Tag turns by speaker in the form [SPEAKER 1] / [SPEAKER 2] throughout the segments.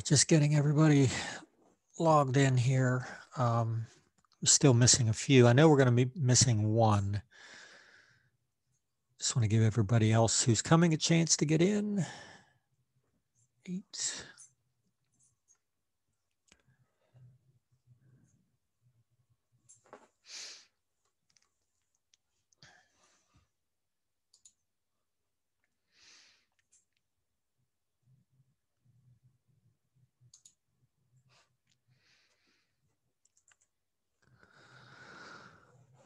[SPEAKER 1] just getting everybody logged in here. We're still missing a few. I know we're going to be missing one. Just want to give everybody else who's coming a chance to get in. 8.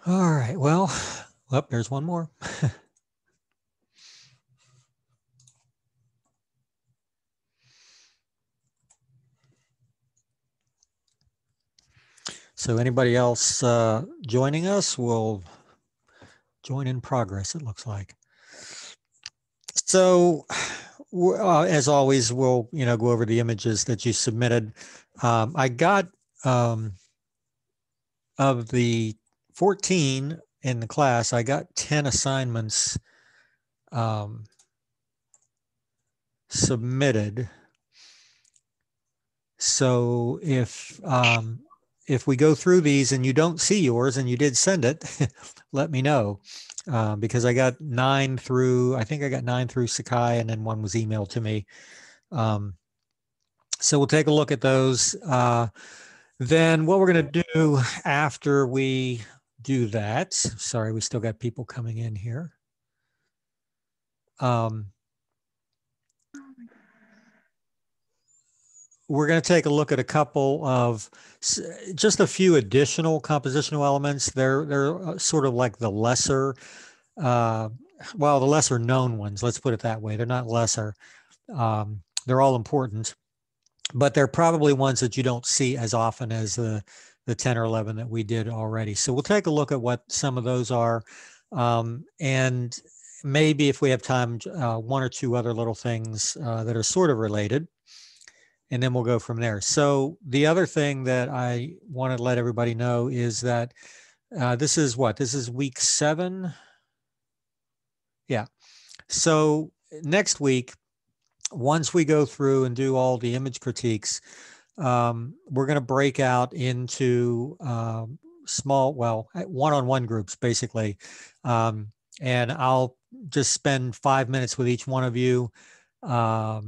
[SPEAKER 1] All right, well, there's one more. So anybody else joining us will join in progress, it looks like. So as always, we'll go over the images that you submitted. I got of the 14 in the class, I got 10 assignments submitted. So if we go through these and you don't see yours and you did send it, let me know, because I got 9 through, I think I got 9 through Sakai, and then one was emailed to me. So we'll take a look at those. Then what we're going to do after we do that, sorry, we still got people coming in here. We're going to take a look at a couple of, just a few additional compositional elements. They're sort of like the lesser, the lesser known ones, let's put it that way. They're not lesser. They're all important, but they're probably ones that you don't see as often as the 10 or 11 that we did already. So we'll take a look at what some of those are. And maybe if we have time, 1 or 2 other little things that are sort of related. And then we'll go from there. So the other thing that I want to let everybody know is that this is what? This is week 7. Yeah. So next week, once we go through and do all the image critiques, we're going to break out into small, one-on-one groups, basically. And I'll just spend 5 minutes with each one of you off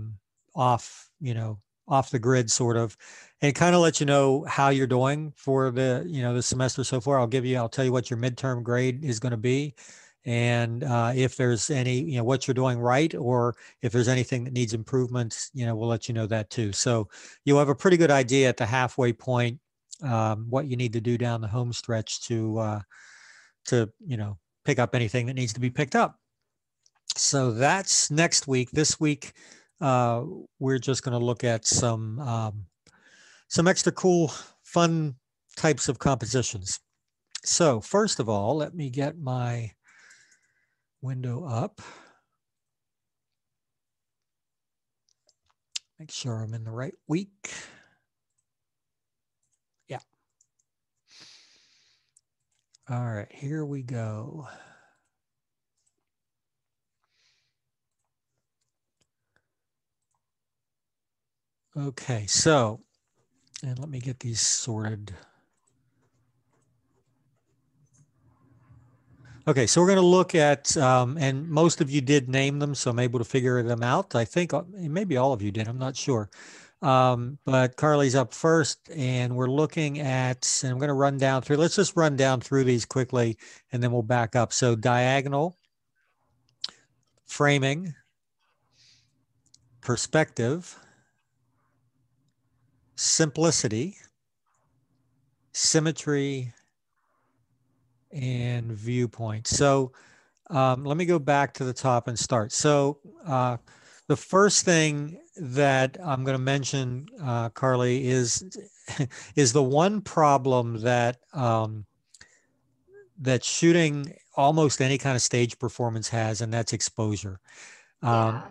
[SPEAKER 1] the grid, sort of, and kind of let you know how you're doing for the, the semester so far. I'll tell you what your midterm grade is going to be. And if there's any, what you're doing right, or if there's anything that needs improvement, we'll let you know that too. So you'll have a pretty good idea at the halfway point, what you need to do down the home stretch to pick up anything that needs to be picked up. So that's next week. This week, we're just going to look at some extra cool, fun types of compositions. So first of all, let me get my window up. Make sure I'm in the right week. Yeah. All right, here we go. Okay, so, and let me get these sorted. Okay, so we're going to look at, and most of you did name them, so I'm able to figure them out. I think maybe all of you did, I'm not sure. But Carly's up first, and we're looking at, and I'm going to run down through, let's just run down through these quickly, and then we'll back up. So diagonal, framing, perspective, simplicity, symmetry, and viewpoint. So let me go back to the top and start. So the first thing that I'm going to mention, Carly, is the one problem that that shooting almost any kind of stage performance has, and that's exposure.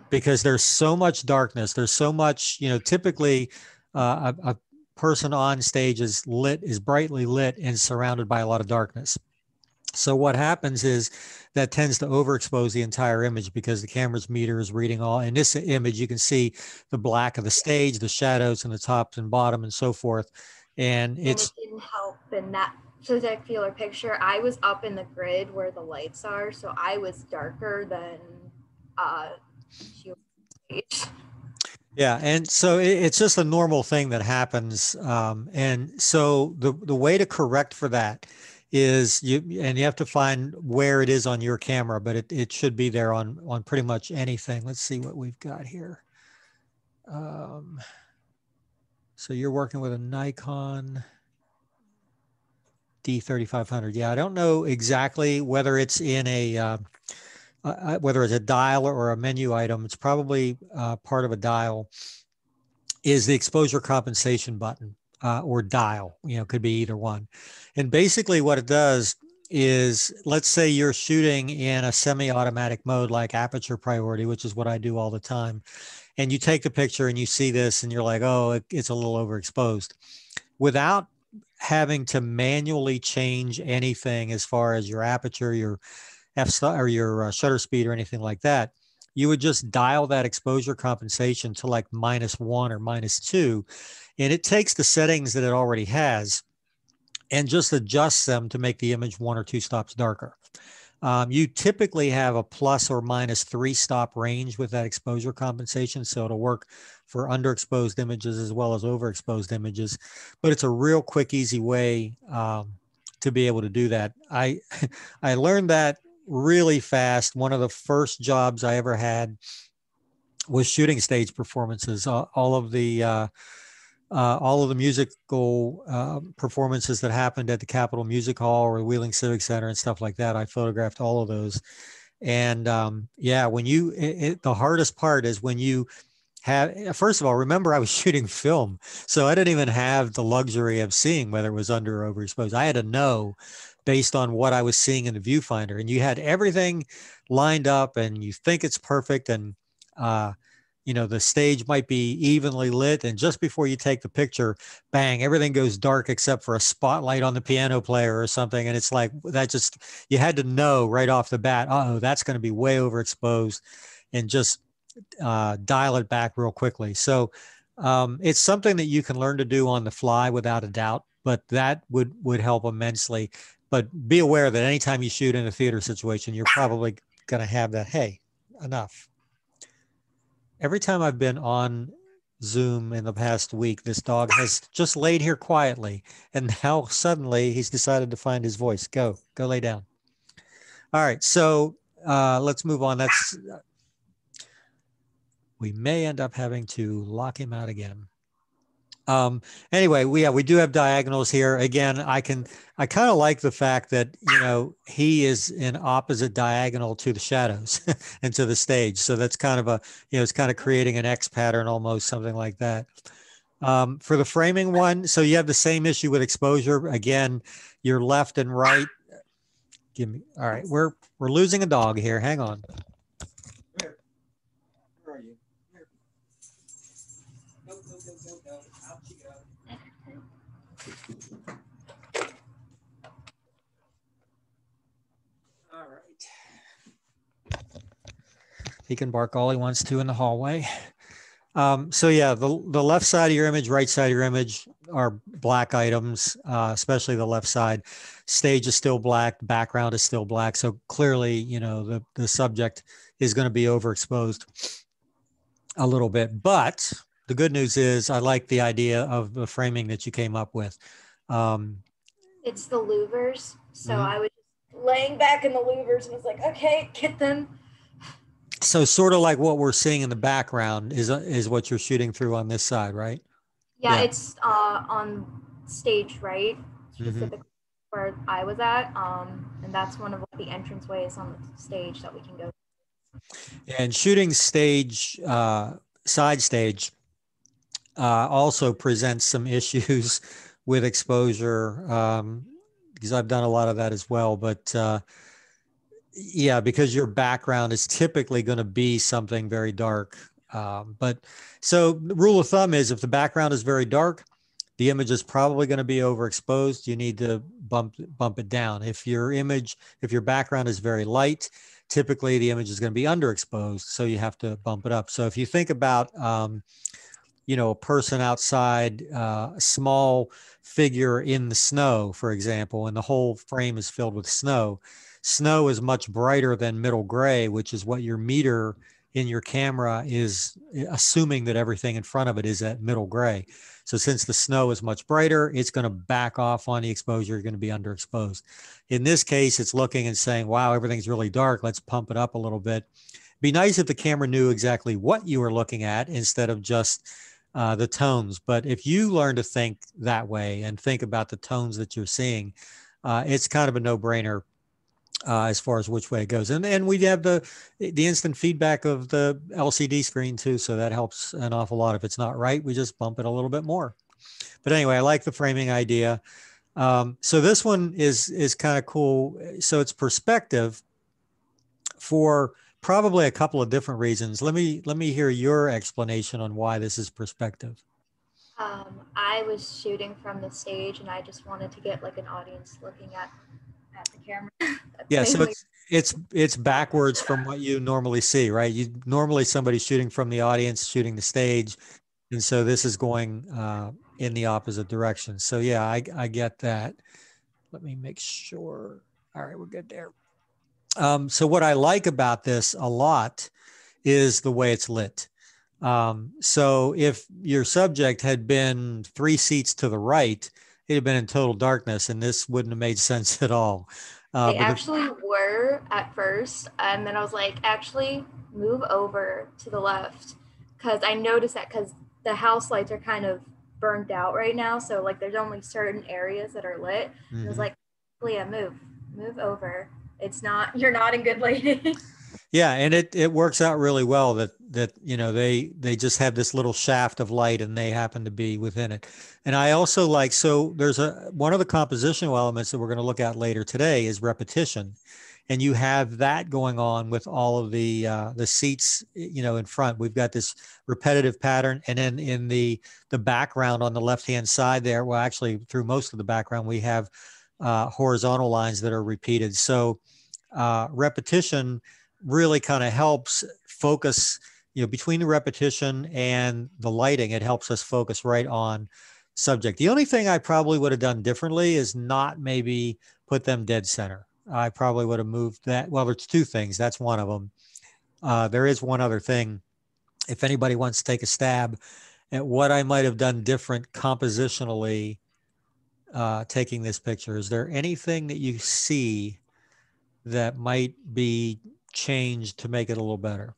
[SPEAKER 1] Because there's so much darkness. There's so much, typically a person on stage is brightly lit and surrounded by a lot of darkness. So what happens is that tends to overexpose the entire image because the camera's meter is reading all. In this image, you can see the black of the stage, the shadows and the tops and bottom and so forth. And
[SPEAKER 2] it
[SPEAKER 1] it's,
[SPEAKER 2] didn't help in that particular picture. I was up in the grid where the lights are, so I was darker than she was.
[SPEAKER 1] yeah. And so it's just a normal thing that happens. And so the way to correct for that is and you have to find where it is on your camera, but it should be there on pretty much anything. Let's see what we've got here. So you're working with a Nikon D3500. Yeah, I don't know exactly whether it's in a whether it's a dial or a menu item. It's probably part of a dial. Is the exposure compensation button or dial? Could be either one. And basically, what it does is, let's say you're shooting in a semi-automatic mode like aperture priority, which is what I do all the time. And you take the picture and you see this and you're like, oh, it's a little overexposed. Without having to manually change anything as far as your aperture, your or your shutter speed or anything like that, you would just dial that exposure compensation to like -1 or -2. And it takes the settings that it already has and just adjusts them to make the image 1 or 2 stops darker. You typically have a plus or -3 stop range with that exposure compensation. So it'll work for underexposed images as well as overexposed images, but it's a real quick, easy way to be able to do that. I learned that really fast. One of the first jobs I ever had was shooting stage performances. All of the musical performances that happened at the Capitol Music Hall or the Wheeling Civic Center and stuff like that. I photographed all of those. And yeah, when the hardest part is when you first of all, remember I was shooting film. So I didn't even have the luxury of seeing whether it was under or overexposed. I had to know based on what I was seeing in the viewfinder. And you had everything lined up and you think it's perfect. And, the stage might be evenly lit. And just before you take the picture, bang, everything goes dark except for a spotlight on the piano player or something. And it's like, you had to know right off the bat, oh, that's going to be way overexposed, and just dial it back real quickly. So it's something that you can learn to do on the fly without a doubt, but that would help immensely. But be aware that anytime you shoot in a theater situation, you're probably going to have that, hey, enough. Every time I've been on Zoom in the past week, this dog has just laid here quietly, and now suddenly he's decided to find his voice. Go lay down. All right, so let's move on. We may end up having to lock him out again. Anyway, we do have diagonals here. Again, I kind of like the fact that, he is in opposite diagonal to the shadows and to the stage. So that's kind of it's kind of creating an X pattern, almost something like that. For the framing one, so you have the same issue with exposure. Again, your left and right. All right, we're losing a dog here. Hang on. Where are you? Go. Out you go. All right. He can bark all he wants to in the hallway. So yeah, the left side of your image, right side of your image are black items, especially the left side. Stage is still black, background is still black. So clearly, the subject is going to be overexposed a little bit. But the good news is I like the idea of the framing that you came up with.
[SPEAKER 2] It's the louvers. So I was just laying back in the louvers and was like, okay, get them.
[SPEAKER 1] So sort of like what we're seeing in the background is what you're shooting through on this side, right?
[SPEAKER 2] Yeah. It's on stage, right? Specifically where I was at. And that's one of the entrance ways on the stage that we can go.
[SPEAKER 1] And shooting stage, side stage, also presents some issues with exposure, because I've done a lot of that as well. But yeah, because your background is typically going to be something very dark. But so the rule of thumb is if the background is very dark, the image is probably going to be overexposed. You need to bump it down. If your background is very light, typically the image is going to be underexposed, so you have to bump it up. So if you think about a person outside, a small figure in the snow, for example, and the whole frame is filled with snow. Snow is much brighter than middle gray, which is what your meter in your camera is assuming that everything in front of it is at middle gray. So since the snow is much brighter, it's going to back off on the exposure. You're going to be underexposed. In this case, it's looking and saying, wow, everything's really dark. Let's pump it up a little bit. Be nice if the camera knew exactly what you were looking at instead of just the tones. But if you learn to think that way and think about the tones that you're seeing, it's kind of a no-brainer as far as which way it goes. And we have the instant feedback of the LCD screen too, so that helps an awful lot. If it's not right, we just bump it a little bit more. But anyway, I like the framing idea. So this one is kind of cool. So it's perspective for probably a couple of different reasons. Let me hear your explanation on why this is perspective.
[SPEAKER 2] I was shooting from the stage, and I just wanted to get like an audience looking at the camera.
[SPEAKER 1] Yeah, so it's backwards from what you normally see, right? You normally somebody's shooting from the audience, shooting the stage, and so this is going in the opposite direction. So yeah, I get that. Let me make sure. All right, we're good there. So what I like about this a lot is the way it's lit. So if your subject had been 3 seats to the right, it had been in total darkness, and this wouldn't have made sense at all.
[SPEAKER 2] They actually were at first, and then I was like, actually move over to the left, because I noticed that because the house lights are kind of burned out right now, so like there's only certain areas that are lit. Mm-hmm. I was like, Leah, move over. It's not, you're not in good lighting.
[SPEAKER 1] Yeah, and it works out really well that they just have this little shaft of light and they happen to be within it. And I also like, so there's one of the compositional elements that we're going to look at later today is repetition, and you have that going on with all of the seats in front. We've got this repetitive pattern, and then in the background on the left hand side there, well, actually through most of the background, we have horizontal lines that are repeated. So repetition really kind of helps focus, between the repetition and the lighting, it helps us focus right on subject. The only thing I probably would have done differently is not maybe put them dead center. I probably would have moved that. Well, there's 2 things. That's one of them. There is one other thing. If anybody wants to take a stab at what I might have done different compositionally, taking this picture, is there anything that you see that might be changed to make it a little better?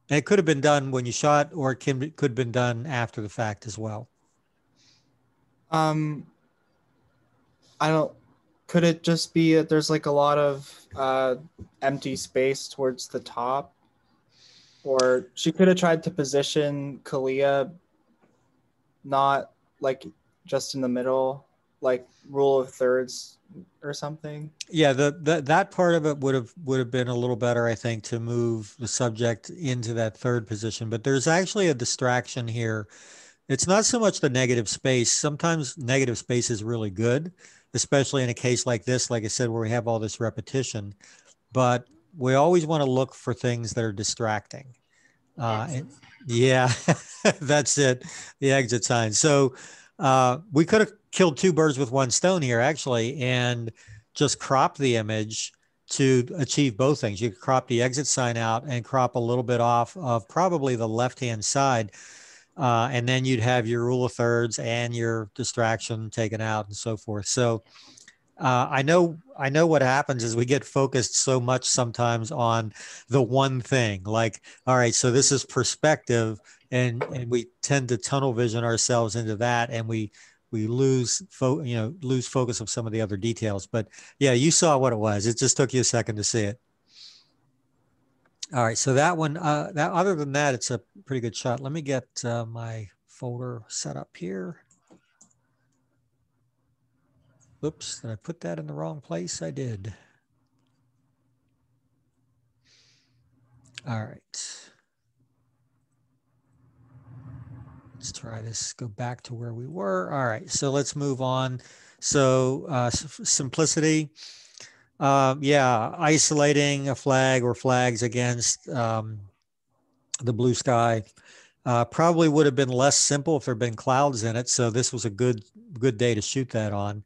[SPEAKER 1] And it could have been done when you shot, or it could have been done after the fact as well.
[SPEAKER 3] Could it just be that there's like a lot of empty space towards the top? Or she could have tried to position Kalia not like just in the middle, like rule of thirds or something.
[SPEAKER 1] Yeah, that part of it would have been a little better, I think, to move the subject into that third position. But there's actually a distraction here. It's not so much the negative space. Sometimes negative space is really good, especially in a case like this, like I said, where we have all this repetition. But we always want to look for things that are distracting. Yeah, that's it. The exit sign. So we could have killed 2 birds with 1 stone here, actually, and just crop the image to achieve both things. You could crop the exit sign out and crop a little bit off of probably the left-hand side. And then you'd have your rule of thirds and your distraction taken out and so forth. So I know what happens is we get focused so much sometimes on the one thing, like, all right, so this is perspective, and we tend to tunnel vision ourselves into that, and we lose focus of some of the other details. But yeah, you saw what it was. It just took you a second to see it. All right, so that one, other than that, it's a pretty good shot. Let me get my folder set up here. Oops, did I put that in the wrong place? I did. All right. Let's try this, go back to where we were. All right, so let's move on. So simplicity, yeah, isolating a flag or flags against the blue sky probably would have been less simple if there'd been clouds in it. So this was a good day to shoot that on.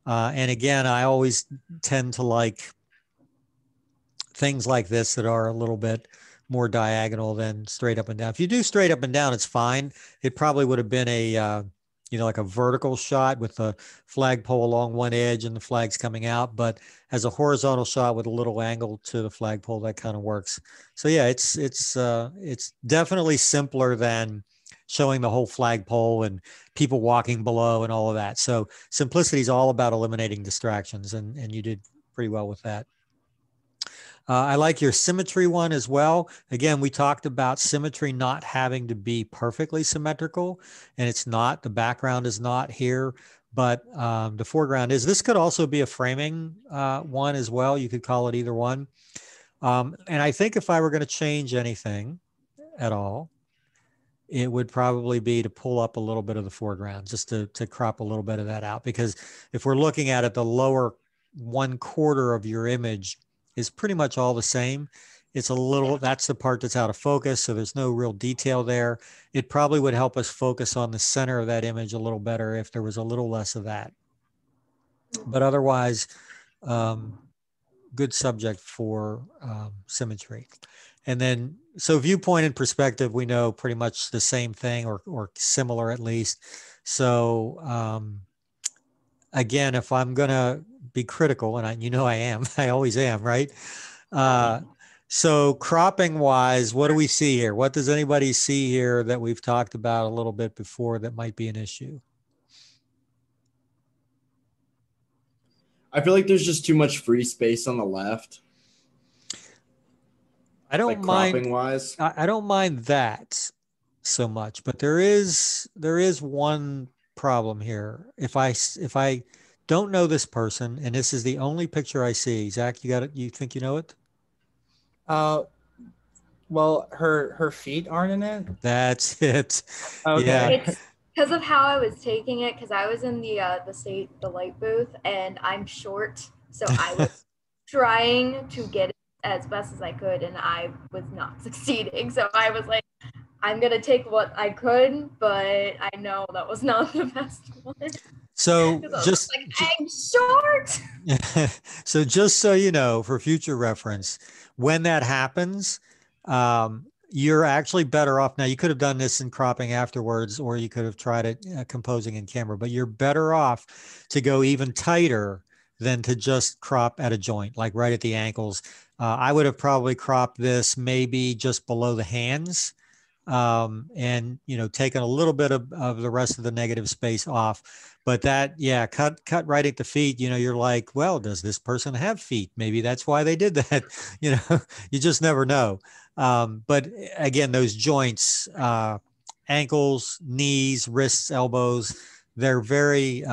[SPEAKER 1] And again, I always tend to like things like this that are a little bit more diagonal than straight up and down. If you do straight up and down, it's fine. It probably would have been a, like a vertical shot with the flagpole along one edge and the flags coming out. But as a horizontal shot with a little angle to the flagpole, that kind of works. So yeah, it's definitely simpler than showing the whole flagpole and people walking below and all of that. So simplicity is all about eliminating distractions, and you did pretty well with that. I like your symmetry one as well. Again, we talked about symmetry not having to be perfectly symmetrical, and it's not. The background is not here, but the foreground is. This could also be a framing one as well. You could call it either one. And I think if I were going to change anything at all, it would probably be to pull up a little bit of the foreground, just to crop a little bit of that out. Because if we're looking at it, the lower 1/4 of your image is pretty much all the same. It's a little, that's the part that's out of focus. So there's no real detail there. It probably would help us focus on the center of that image a little better if there was a little less of that. But otherwise, good subject for symmetry. And then, so viewpoint and perspective, we know pretty much the same thing, or similar at least. So again, if I'm gonna be critical, and I am, I always am, right? So cropping wise, what do we see here? What does anybody see here that we've talked about a little bit before that might be an issue?
[SPEAKER 4] I feel like there's just too much free space on the left.
[SPEAKER 1] I don't
[SPEAKER 4] cropping
[SPEAKER 1] mind
[SPEAKER 4] wise.
[SPEAKER 1] I don't mind that so much, but there is one problem here. If I don't know this person and this is the only picture I see, Zach, you got it? You think you know it?
[SPEAKER 3] Well, her feet aren't in it.
[SPEAKER 1] That's it.
[SPEAKER 3] Okay.
[SPEAKER 1] Yeah.
[SPEAKER 2] It's because of how I was taking it, because I was in the light booth, and I'm short, so I was trying to get it as best as I could, and I was not succeeding. So I was like, I'm gonna take what I could, but I know that was not the best one.
[SPEAKER 1] So just
[SPEAKER 2] like, I'm short.
[SPEAKER 1] So just so you know, for future reference, when that happens, you're actually better off. Now, you could have done this in cropping afterwards, or you could have tried it composing in camera, but you're better off to go even tighter than to just crop at a joint, like right at the ankles. I would have probably cropped this maybe just below the hands, and taken a little bit of the rest of the negative space off. But that, yeah, cut right at the feet. You're like, well, does this person have feet? Maybe that's why they did that. You just never know. But again, those joints, ankles, knees, wrists, elbows, they're very,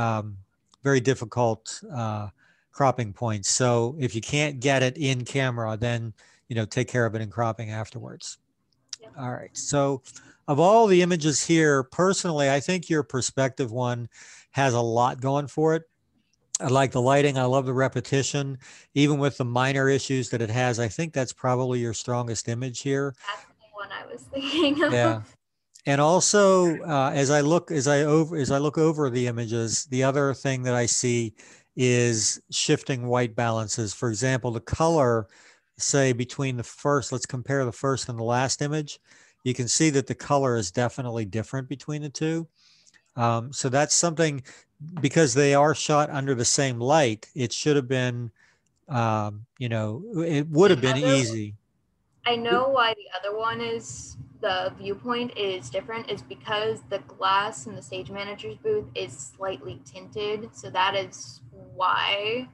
[SPEAKER 1] very difficult cropping points. So if you can't get it in camera, then, take care of it in cropping afterwards. Yep. All right. So of all the images here, personally, I think your perspective one has a lot going for it. I like the lighting. I love the repetition, even with the minor issues that it has. I think that's probably your strongest image here.
[SPEAKER 2] That's the one I was thinking of.
[SPEAKER 1] Yeah. And also, as I look over the images, the other thing that I see is shifting white balances. For example, the color, say between the first, let's compare the first and the last image. You can see that the color is definitely different between the two. So that's something, because they are shot under the same light, it should have been, it would have been easy.
[SPEAKER 2] I know why the other one is, the viewpoint is different, is because the glass in the stage manager's booth is slightly tinted. So that is why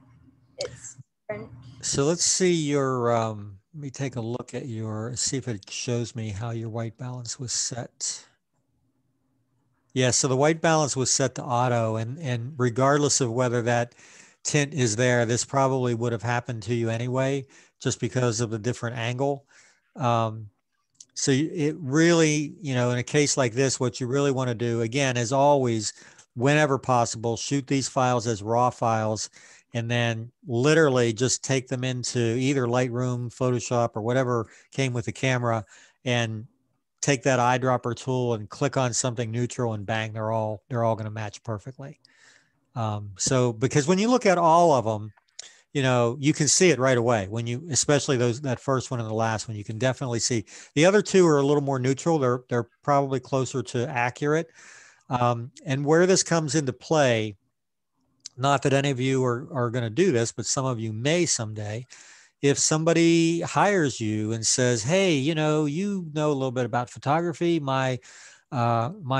[SPEAKER 2] it's different.
[SPEAKER 1] So let's see your, let me take a look at see if it shows me how your white balance was set. Yeah, so the white balance was set to auto, and regardless of whether that tint is there, this probably would have happened to you anyway, just because of the different angle. So it really, in a case like this, what you really want to do, again, as always, whenever possible, shoot these files as raw files and then literally just take them into either Lightroom, Photoshop, or whatever came with the camera, and take that eyedropper tool and click on something neutral, and bang, they're all going to match perfectly. So because when you look at all of them, you can see it right away when especially that first one and the last one, you can definitely see. The other two are a little more neutral. They're probably closer to accurate. And where this comes into play, not that any of you are going to do this, but some of you may someday. If somebody hires you and says, hey, you know a little bit about photography, my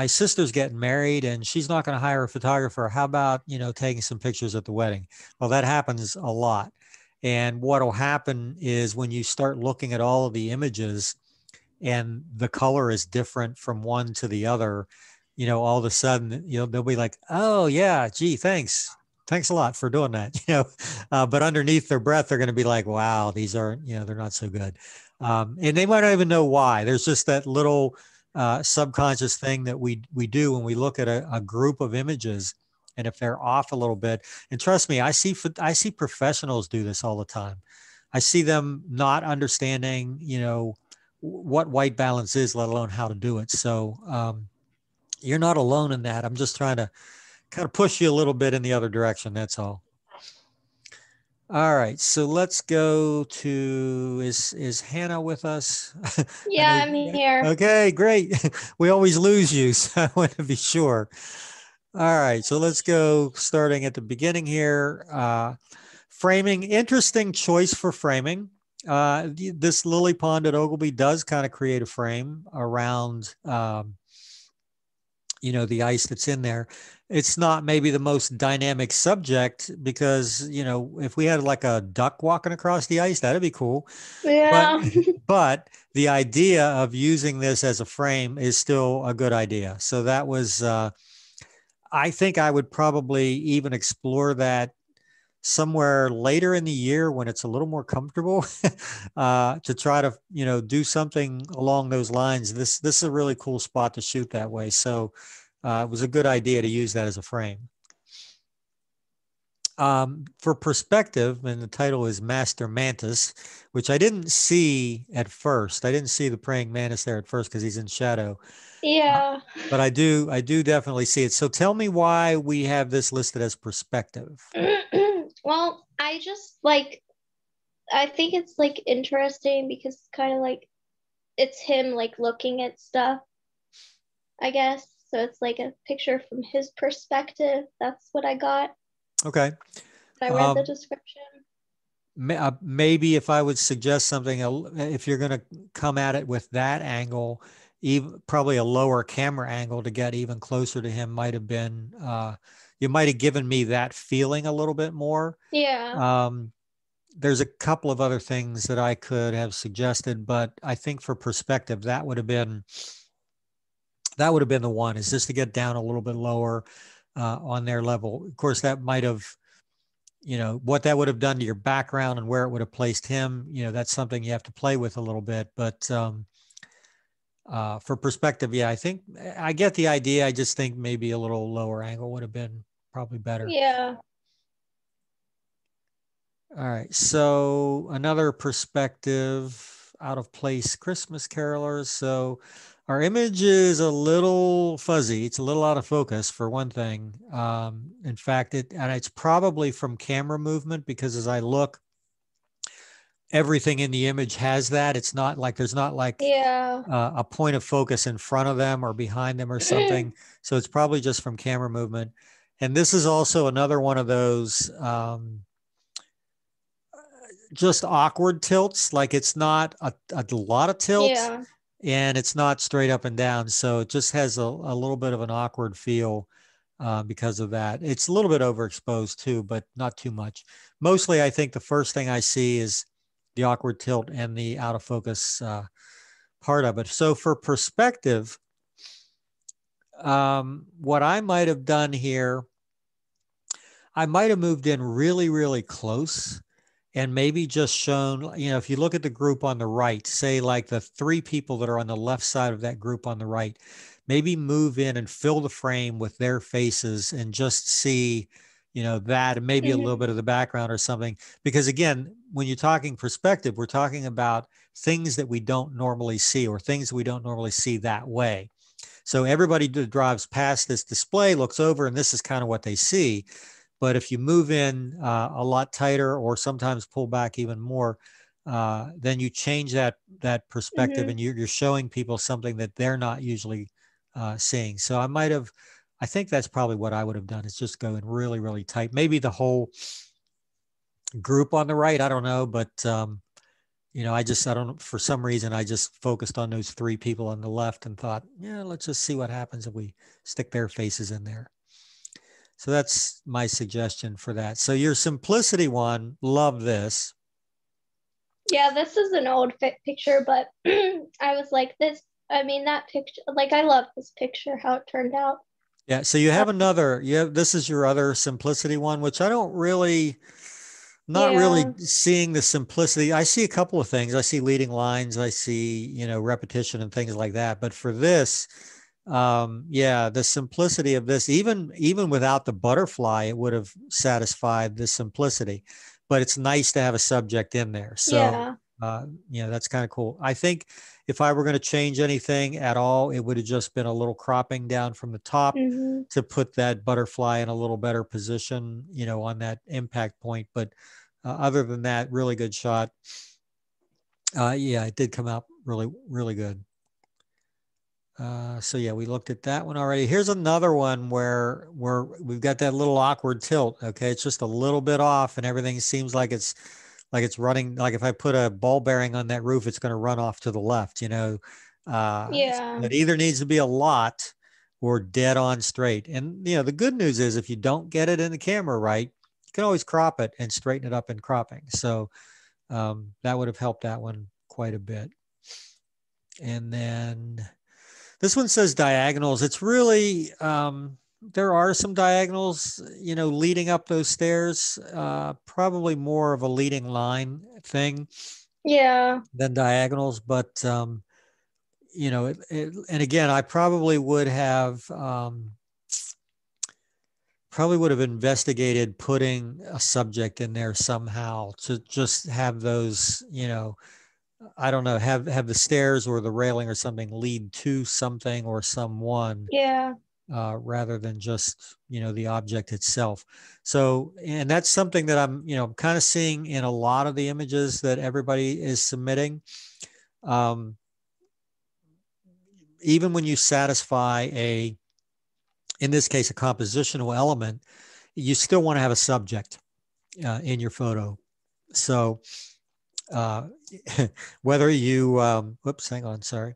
[SPEAKER 1] sister's getting married and she's not going to hire a photographer. How about, taking some pictures at the wedding? Well, that happens a lot. And what'll happen is when you start looking at all of the images and the color is different from one to the other, all of a sudden, they'll be like, oh yeah, gee, thanks a lot for doing that. But underneath their breath, they're going to be like, wow, these aren't, they're not so good. And they might not even know why. There's just that little subconscious thing that we do when we look at a group of images, and if they're off a little bit, and trust me, I see professionals do this all the time. I see them not understanding, what white balance is, let alone how to do it. So you're not alone in that. I'm just trying to kind of push you a little bit in the other direction. That's all. All right, so let's go to, is Hannah with us?
[SPEAKER 5] Yeah, I'm here.
[SPEAKER 1] Okay, great. We always lose you, so I want to be sure. All right, so let's go starting at the beginning here. Framing, interesting choice for framing. This lily pond at Oglebay does kind of create a frame around, the ice that's in there. It's not maybe the most dynamic subject because, if we had like a duck walking across the ice, that'd be cool.
[SPEAKER 5] Yeah.
[SPEAKER 1] But the idea of using this as a frame is still a good idea. So that was, I think I would probably even explore that somewhere later in the year when it's a little more comfortable to try to, do something along those lines. This is a really cool spot to shoot that way. So it was a good idea to use that as a frame. For perspective, and the title is Master Mantis, which I didn't see at first. I didn't see the praying mantis there at first because he's in shadow.
[SPEAKER 5] Yeah.
[SPEAKER 1] But I do definitely see it. So tell me why we have this listed as perspective.
[SPEAKER 5] Well, I think it's like interesting because it's kind of like it's him like looking at stuff, I guess. So it's like a picture from his perspective. That's what I got.
[SPEAKER 1] Okay.
[SPEAKER 5] I read the description.
[SPEAKER 1] Maybe if I would suggest something, if you're going to come at it with that angle, even probably a lower camera angle to get even closer to him might have been, you might have given me that feeling a little bit more.
[SPEAKER 5] Yeah.
[SPEAKER 1] There's a couple of other things that I could have suggested, but I think for perspective, that would have been the one, is just to get down a little bit lower on their level. Of course, that might have, what that would have done to your background and where it would have placed him, that's something you have to play with a little bit. But for perspective, yeah, I think I get the idea. I just think maybe a little lower angle would have been probably better.
[SPEAKER 5] Yeah.
[SPEAKER 1] All right. So another perspective, out of place Christmas carolers. So our image is a little fuzzy. It's a little out of focus for one thing. In fact, it's probably from camera movement, because as I look, everything in the image has that. It's not like, there's not like a point of focus in front of them or behind them or something. So it's probably just from camera movement. And this is also another one of those just awkward tilts. Like it's not a lot of tilt.
[SPEAKER 5] Yeah.
[SPEAKER 1] And it's not straight up and down. So it just has a little bit of an awkward feel because of that. It's a little bit overexposed too, but not too much. Mostly, I think the first thing I see is the awkward tilt and the out of focus part of it. So for perspective, what I might have done here, I might have moved in really, really close and maybe just shown, if you look at the group on the right, say like the 3 people that are on the left side of that group on the right, maybe move in and fill the frame with their faces and just see, that, and maybe a little bit of the background or something. Because again, when you're talking perspective, we're talking about things that we don't normally see, or things we don't normally see that way. So everybody that drives past this display looks over, and this is kind of what they see. But if you move in a lot tighter, or sometimes pull back even more, then you change that perspective, and you're showing people something that they're not usually seeing. So I think that's probably what I would have done, is just go in really, really tight. Maybe the whole group on the right, I don't know, but I don't know, for some reason, I just focused on those 3 people on the left and thought, yeah, let's just see what happens if we stick their faces in there. So that's my suggestion for that. So your simplicity one, love this.
[SPEAKER 5] Yeah, this is an old picture, but I was like, that picture, like, I love this picture, how it turned out.
[SPEAKER 1] Yeah, so you have this is your other simplicity one, which I don't really, not really seeing the simplicity. I see a couple of things. I see leading lines, I see, repetition and things like that. But for this, the simplicity of this, even without the butterfly, it would have satisfied the simplicity. But it's nice to have a subject in there. So, that's kind of cool. I think if I were going to change anything at all, it would have just been a little cropping down from the top to put that butterfly in a little better position, on that impact point. But other than that, really good shot. It did come out really, really good. So we looked at that one already. Here's another one where we've got that little awkward tilt. Okay, it's just a little bit off, and everything seems like it's running. Like if I put a ball bearing on that roof, it's going to run off to the left. It either needs to be a lot or dead on straight. And the good news is, if you don't get it in the camera right, you can always crop it and straighten it up in cropping. So that would have helped that one quite a bit. And then this one says diagonals. It's really, there are some diagonals, leading up those stairs, probably more of a leading line thing than diagonals. But, and again, I probably would have investigated putting a subject in there somehow to just have those, I don't know, have the stairs or the railing or something lead to something or someone, rather than just, the object itself. So, and that's something that I'm kind of seeing in a lot of the images that everybody is submitting. Even when you satisfy in this case, a compositional element, you still want to have a subject in your photo. So, whether you, whoops, hang on, sorry.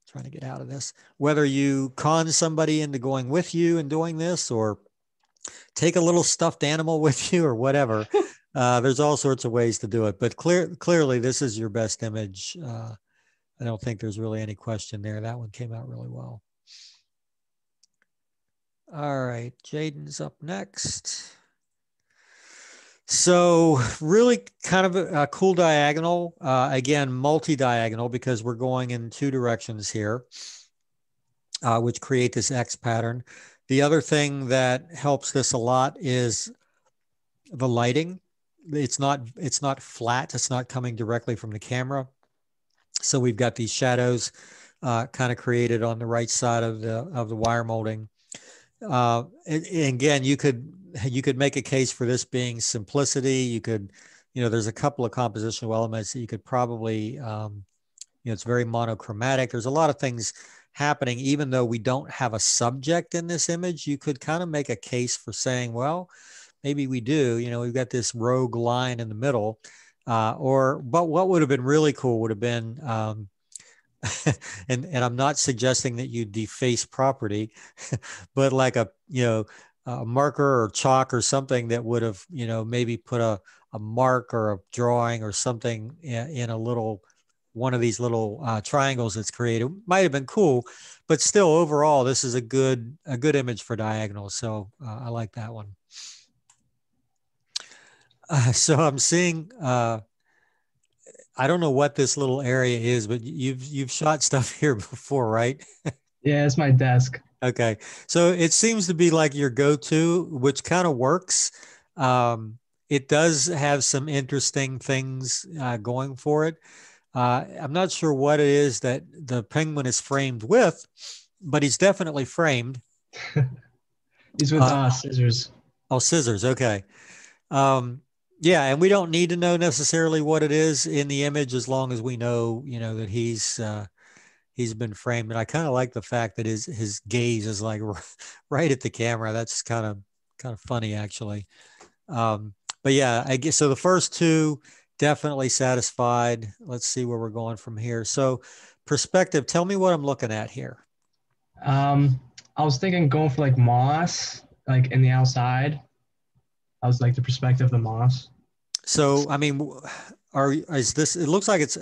[SPEAKER 1] Trying to get out of this. Whether you con somebody into going with you and doing this, or take a little stuffed animal with you, or whatever, there's all sorts of ways to do it. But clearly, this is your best image. I don't think there's really any question there. That one came out really well. All right, Jaden's up next. So really kind of a cool diagonal, again, multi-diagonal, because we're going in 2 directions here, which create this X pattern. The other thing that helps this a lot is the lighting. It's not flat. It's not coming directly from the camera. So we've got these shadows kind of created on the right side of the wire molding. And again, you could make a case for this being simplicity. You could, there's a couple of compositional elements that you could probably, it's very monochromatic. There's a lot of things happening, even though we don't have a subject in this image. You could kind of make a case for saying, well, maybe we do, we've got this rogue line in the middle, but what would have been really cool would have been, and I'm not suggesting that you deface property, but like a marker or chalk or something that would have, maybe put a mark or a drawing or something in a little, one of these little triangles that's created. Might have been cool, but still overall, this is a good image for diagonals. So I like that one. So I'm seeing, I don't know what this little area is, but you've shot stuff here before, right?
[SPEAKER 6] Yeah, it's my desk.
[SPEAKER 1] Okay. So it seems to be like your go-to, which kind of works. It does have some interesting things going for it. I'm not sure what it is that the penguin is framed with, but he's definitely framed.
[SPEAKER 6] He's with scissors.
[SPEAKER 1] Oh, scissors. Okay. Yeah, and we don't need to know necessarily what it is in the image as long as we know, that he's been framed. And I kind of like the fact that his gaze is like right at the camera. That's kind of funny, actually. But yeah, I guess so. The first two definitely satisfied. Let's see where we're going from here. So, perspective. Tell me what I'm looking at here.
[SPEAKER 6] I was thinking going for like moss, like in the outside. I was like the perspective of the moss.
[SPEAKER 1] So, I mean, is this? It looks like it's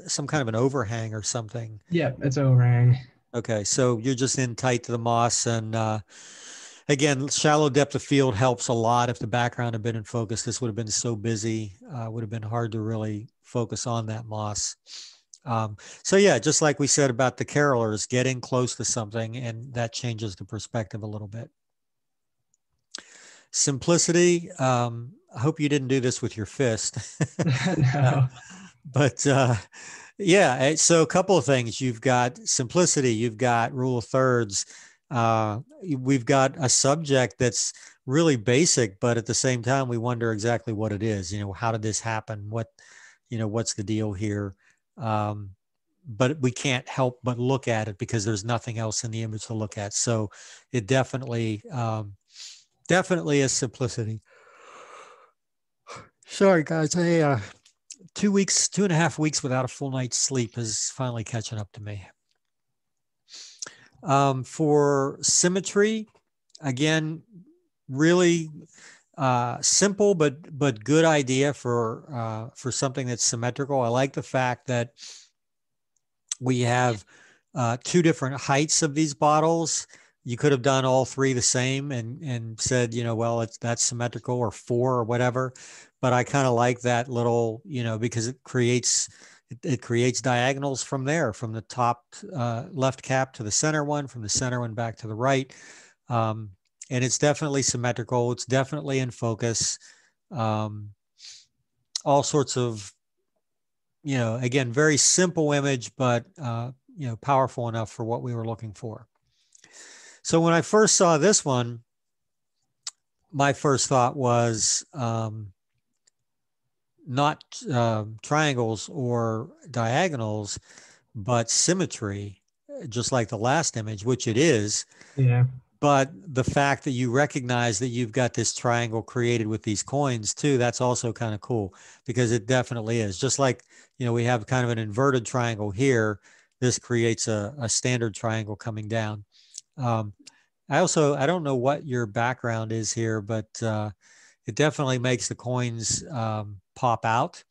[SPEAKER 1] some kind of an overhang or something.
[SPEAKER 6] Yeah, it's overhang.
[SPEAKER 1] Okay, so you're just in tight to the moss, and again, shallow depth of field helps a lot. If the background had been in focus, this would have been so busy, would have been hard to really focus on that moss. So yeah, just like we said about the carolers, getting close to something, and that changes the perspective a little bit. Simplicity. I hope you didn't do this with your fist.
[SPEAKER 6] No.
[SPEAKER 1] But yeah, so a couple of things. You've got simplicity, you've got rule of thirds. We've got a subject that's really basic, but at the same time, we wonder exactly what it is. How did this happen? What's the deal here? But we can't help but look at it because there's nothing else in the image to look at. So it definitely is simplicity. Sorry, guys. 2.5 weeks without a full night's sleep is finally catching up to me. For symmetry, again, really simple but good idea for something that's symmetrical. I like the fact that we have two different heights of these bottles. You could have done all three the same and said, well, that's symmetrical, or four or whatever. But I kind of like that little, because it creates diagonals from there, from the top left cap to the center one, from the center one back to the right. And it's definitely symmetrical. It's definitely in focus. All sorts of, again, very simple image, but, powerful enough for what we were looking for. So when I first saw this one, my first thought was not triangles or diagonals, but symmetry, just like the last image, which it is.
[SPEAKER 6] Yeah.
[SPEAKER 1] But the fact that you recognize that you've got this triangle created with these coins too, that's also kind of cool, because it definitely is. Just like, we have kind of an inverted triangle here, this creates a standard triangle coming down. I don't know what your background is here, but it definitely makes the coins pop out.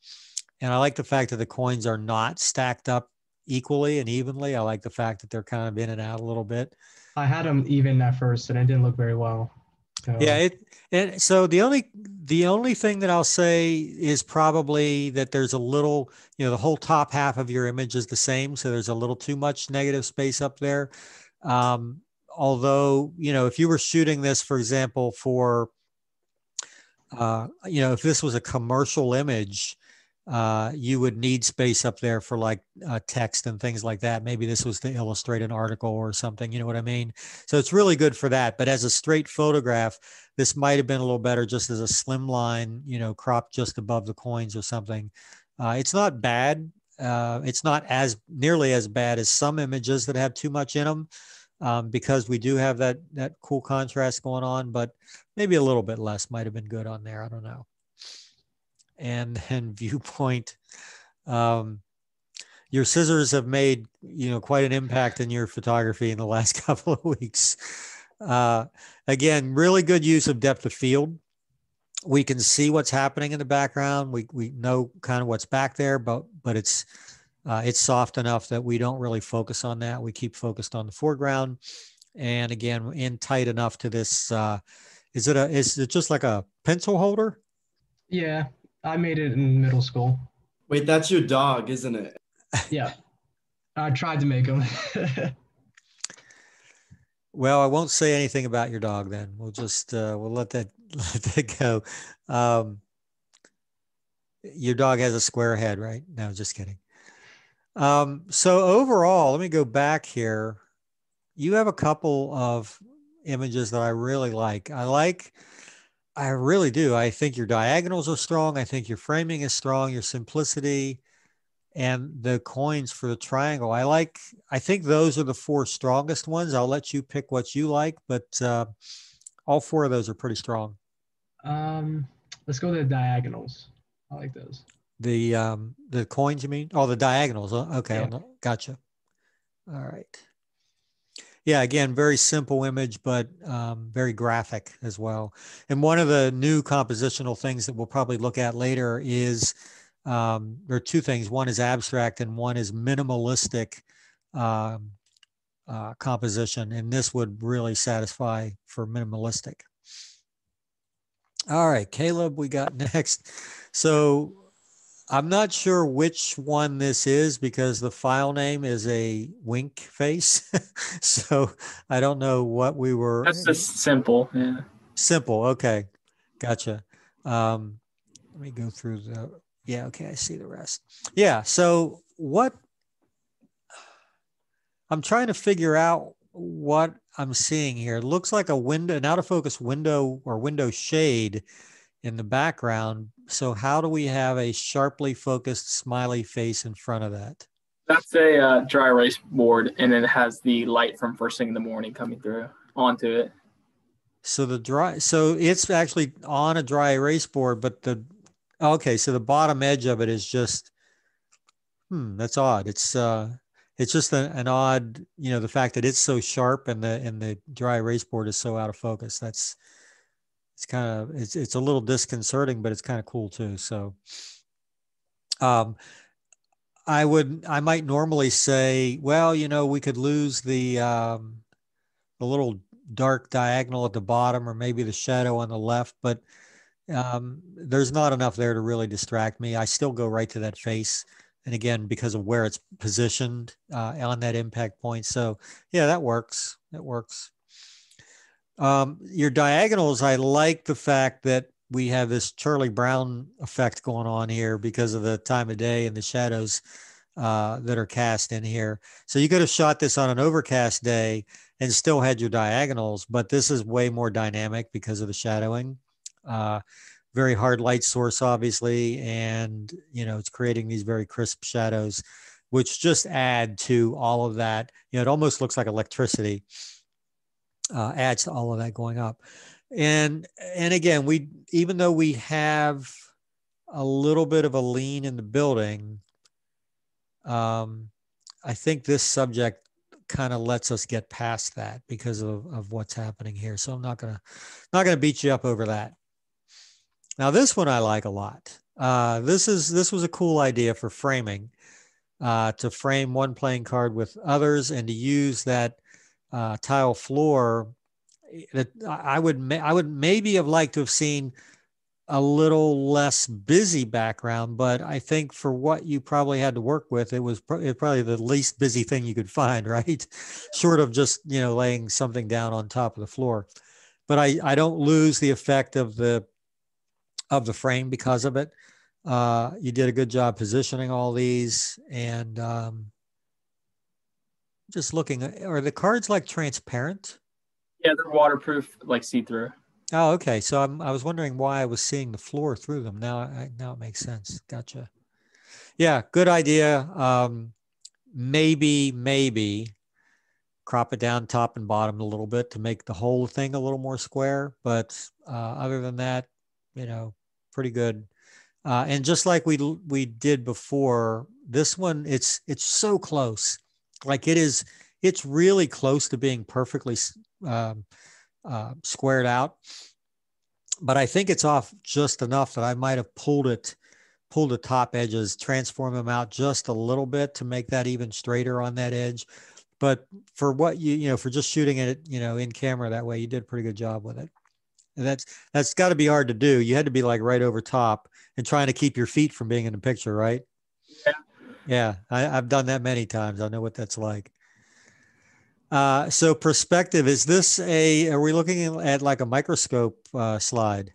[SPEAKER 1] And I like the fact that the coins are not stacked up equally and evenly. I like the fact that they're kind of in and out a little bit.
[SPEAKER 6] I had them even at first, and it didn't look very well. So.
[SPEAKER 1] Yeah, and so the only thing that I'll say is probably that there's a little, the whole top half of your image is the same, so there's a little too much negative space up there. Although, if you were shooting this, for example, for, if this was a commercial image, you would need space up there for like text and things like that. Maybe this was to illustrate an article or something, you know what I mean? So it's really good for that. But as a straight photograph, this might have been a little better just as a slim line, cropped just above the coins or something. It's not bad. It's not as nearly as bad as some images that have too much in them. Because we do have that cool contrast going on, but maybe a little bit less might have been good on there. I don't know. And then viewpoint, your scissors have made, quite an impact in your photography in the last couple of weeks. Again, really good use of depth of field. We can see what's happening in the background. We know kind of what's back there, but it's soft enough that we don't really focus on that. We keep focused on the foreground. And again, in tight enough to this, is it just like a pencil holder?
[SPEAKER 6] Yeah, I made it in middle school.
[SPEAKER 4] Wait, that's your dog, isn't it?
[SPEAKER 6] Yeah, I tried to make them.
[SPEAKER 1] Well, I won't say anything about your dog then. We'll just we'll let that let that go. Um, your dog has a square head, right? No, just kidding. So overall, let me go back here. You have a couple of images that I really like. I really do. I think your diagonals are strong. I think your framing is strong, your simplicity, and the coins for the triangle. I think those are the four strongest ones. I'll let you pick what you like, but all four of those are pretty strong.
[SPEAKER 6] um, let's go to the diagonals. I like those.
[SPEAKER 1] The coins, you mean? Oh, the diagonals. Okay,
[SPEAKER 6] Yeah.
[SPEAKER 1] gotcha. All right. Yeah, again, very simple image, but very graphic as well. And one of the new compositional things that we'll probably look at later is there are two things. One is abstract and one is minimalistic um, composition. And this would really satisfy for minimalistic. All right, Caleb, we got next. So I'm not sure which one this is because the file name is a wink face. So I don't know what we were.
[SPEAKER 7] That's just simple. Yeah.
[SPEAKER 1] Simple. Okay. Gotcha. Let me go through yeah. Okay. I see the rest. Yeah. So I'm trying to figure out what I'm seeing here. It looks like a window, an out of focus window or window shade in the background. So how do we have a sharply focused smiley face in front of that?
[SPEAKER 7] That's a dry erase board, and then it has the light from first thing in the morning coming through onto it.
[SPEAKER 1] So so it's actually on a dry erase board, but okay, so the bottom edge of it is just, that's odd. It's just an odd, the fact that it's so sharp and the dry erase board is so out of focus. It's a little disconcerting, but it's kind of cool too. So, I might normally say, well, we could lose the little dark diagonal at the bottom or maybe the shadow on the left, but there's not enough there to really distract me. I still go right to that face. And again, because of where it's positioned on that impact point. So yeah, that works. That works. Your diagonals, I like the fact that we have this Charlie Brown effect going on here because of the time of day and the shadows that are cast in here. So you could have shot this on an overcast day and still had your diagonals, but this is way more dynamic because of the shadowing. Very hard light source, obviously, and it's creating these very crisp shadows, which just add to all of that. It almost looks like electricity. Adds to all of that going up. And again, even though we have a little bit of a lean in the building, I think this subject kind of lets us get past that because of what's happening here. So I'm not gonna beat you up over that. Now this one I like a lot. This was a cool idea for framing, to frame one playing card with others and to use that tile floor. That I would maybe have liked to have seen a little less busy background, but I think for what you probably had to work with, it was probably the least busy thing you could find, right? Short of just laying something down on top of the floor. But I don't lose the effect of the frame because of it. You did a good job positioning all these, and just looking, are the cards like transparent?
[SPEAKER 7] Yeah, they're waterproof, like see-through.
[SPEAKER 1] Oh, okay. So I was wondering why I was seeing the floor through them. Now it makes sense. Gotcha. Yeah, good idea. Maybe crop it down top and bottom a little bit to make the whole thing a little more square. But other than that, pretty good. And just like we did before, this one it's so close. Like it's really close to being perfectly squared out, but I think it's off just enough that I might have pulled the top edges, transform them out just a little bit to make that even straighter on that edge. But for what for just shooting it, in camera that way, you did a pretty good job with it. That's got to be hard to do. You had to be like right over top and trying to keep your feet from being in the picture, right?
[SPEAKER 7] Yeah.
[SPEAKER 1] Yeah, I've done that many times. I know what that's like. So perspective, is this are we looking at like a microscope slide?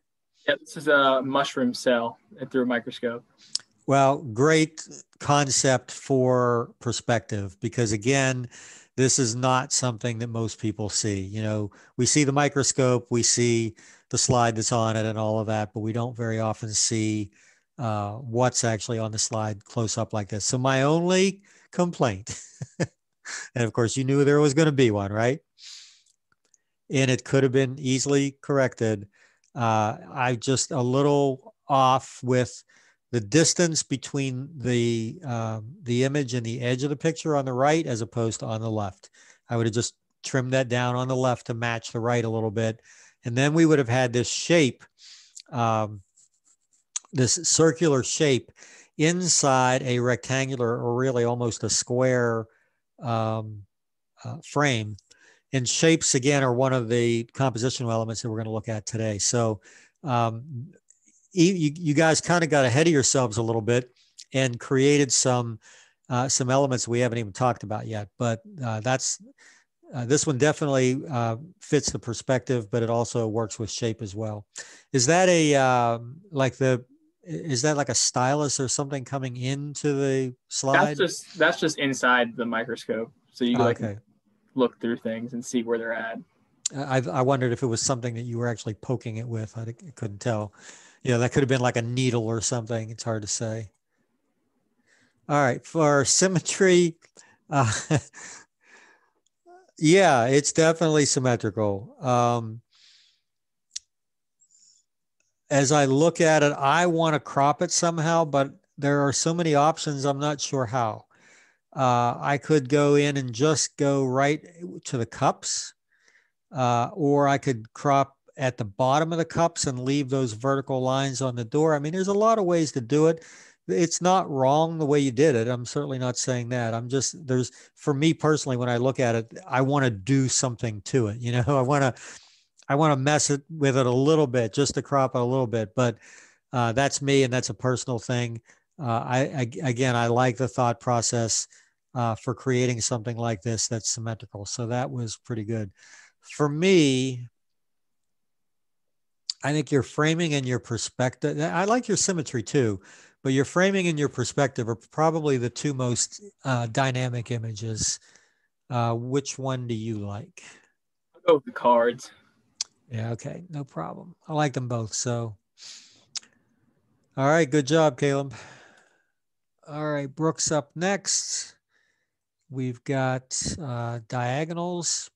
[SPEAKER 7] Yeah, this is a mushroom cell through a microscope.
[SPEAKER 1] Well, great concept for perspective, because again, this is not something that most people see. You know, we see the microscope, we see the slide that's on it and all of that, but we don't very often see what's actually on the slide close up like this. So my only complaint, and of course you knew there was going to be one, right? And it could have been easily corrected. I just a little off with the distance between the image and the edge of the picture on the right as opposed to on the left. I would have just trimmed that down on the left to match the right a little bit. And then we would have had this shape, this circular shape inside a rectangular or really almost a square frame. And shapes, again, are one of the compositional elements that we're going to look at today. So you guys kind of got ahead of yourselves a little bit and created some elements we haven't even talked about yet. But this one definitely fits the perspective, but it also works with shape as well. Is that is that like a stylus or something coming into the slide?
[SPEAKER 7] That's just inside the microscope. So you can look through things and see where they're at.
[SPEAKER 1] I wondered if it was something that you were actually poking it with. I couldn't tell. Yeah, that could have been like a needle or something. It's hard to say. All right, for symmetry, yeah, it's definitely symmetrical. As I look at it, I want to crop it somehow, but there are so many options, I'm not sure how. I could go in and just go right to the cups, or I could crop at the bottom of the cups and leave those vertical lines on the door. I mean, there's a lot of ways to do it. It's not wrong the way you did it. I'm certainly not saying that. For me personally, when I look at it, I want to do something to it. You know, I want to mess with it a little bit, just to crop it a little bit. But that's me, and that's a personal thing. I like the thought process for creating something like this that's symmetrical. So that was pretty good. For me, I think your framing and your perspective, I like your symmetry too, but your framing and your perspective are probably the two most dynamic images. Which one do you like?
[SPEAKER 7] I'll go with the cards.
[SPEAKER 1] Yeah, okay, no problem. I like them both. So, all right, good job, Caleb. All right, Brooks up next. We've got diagonals.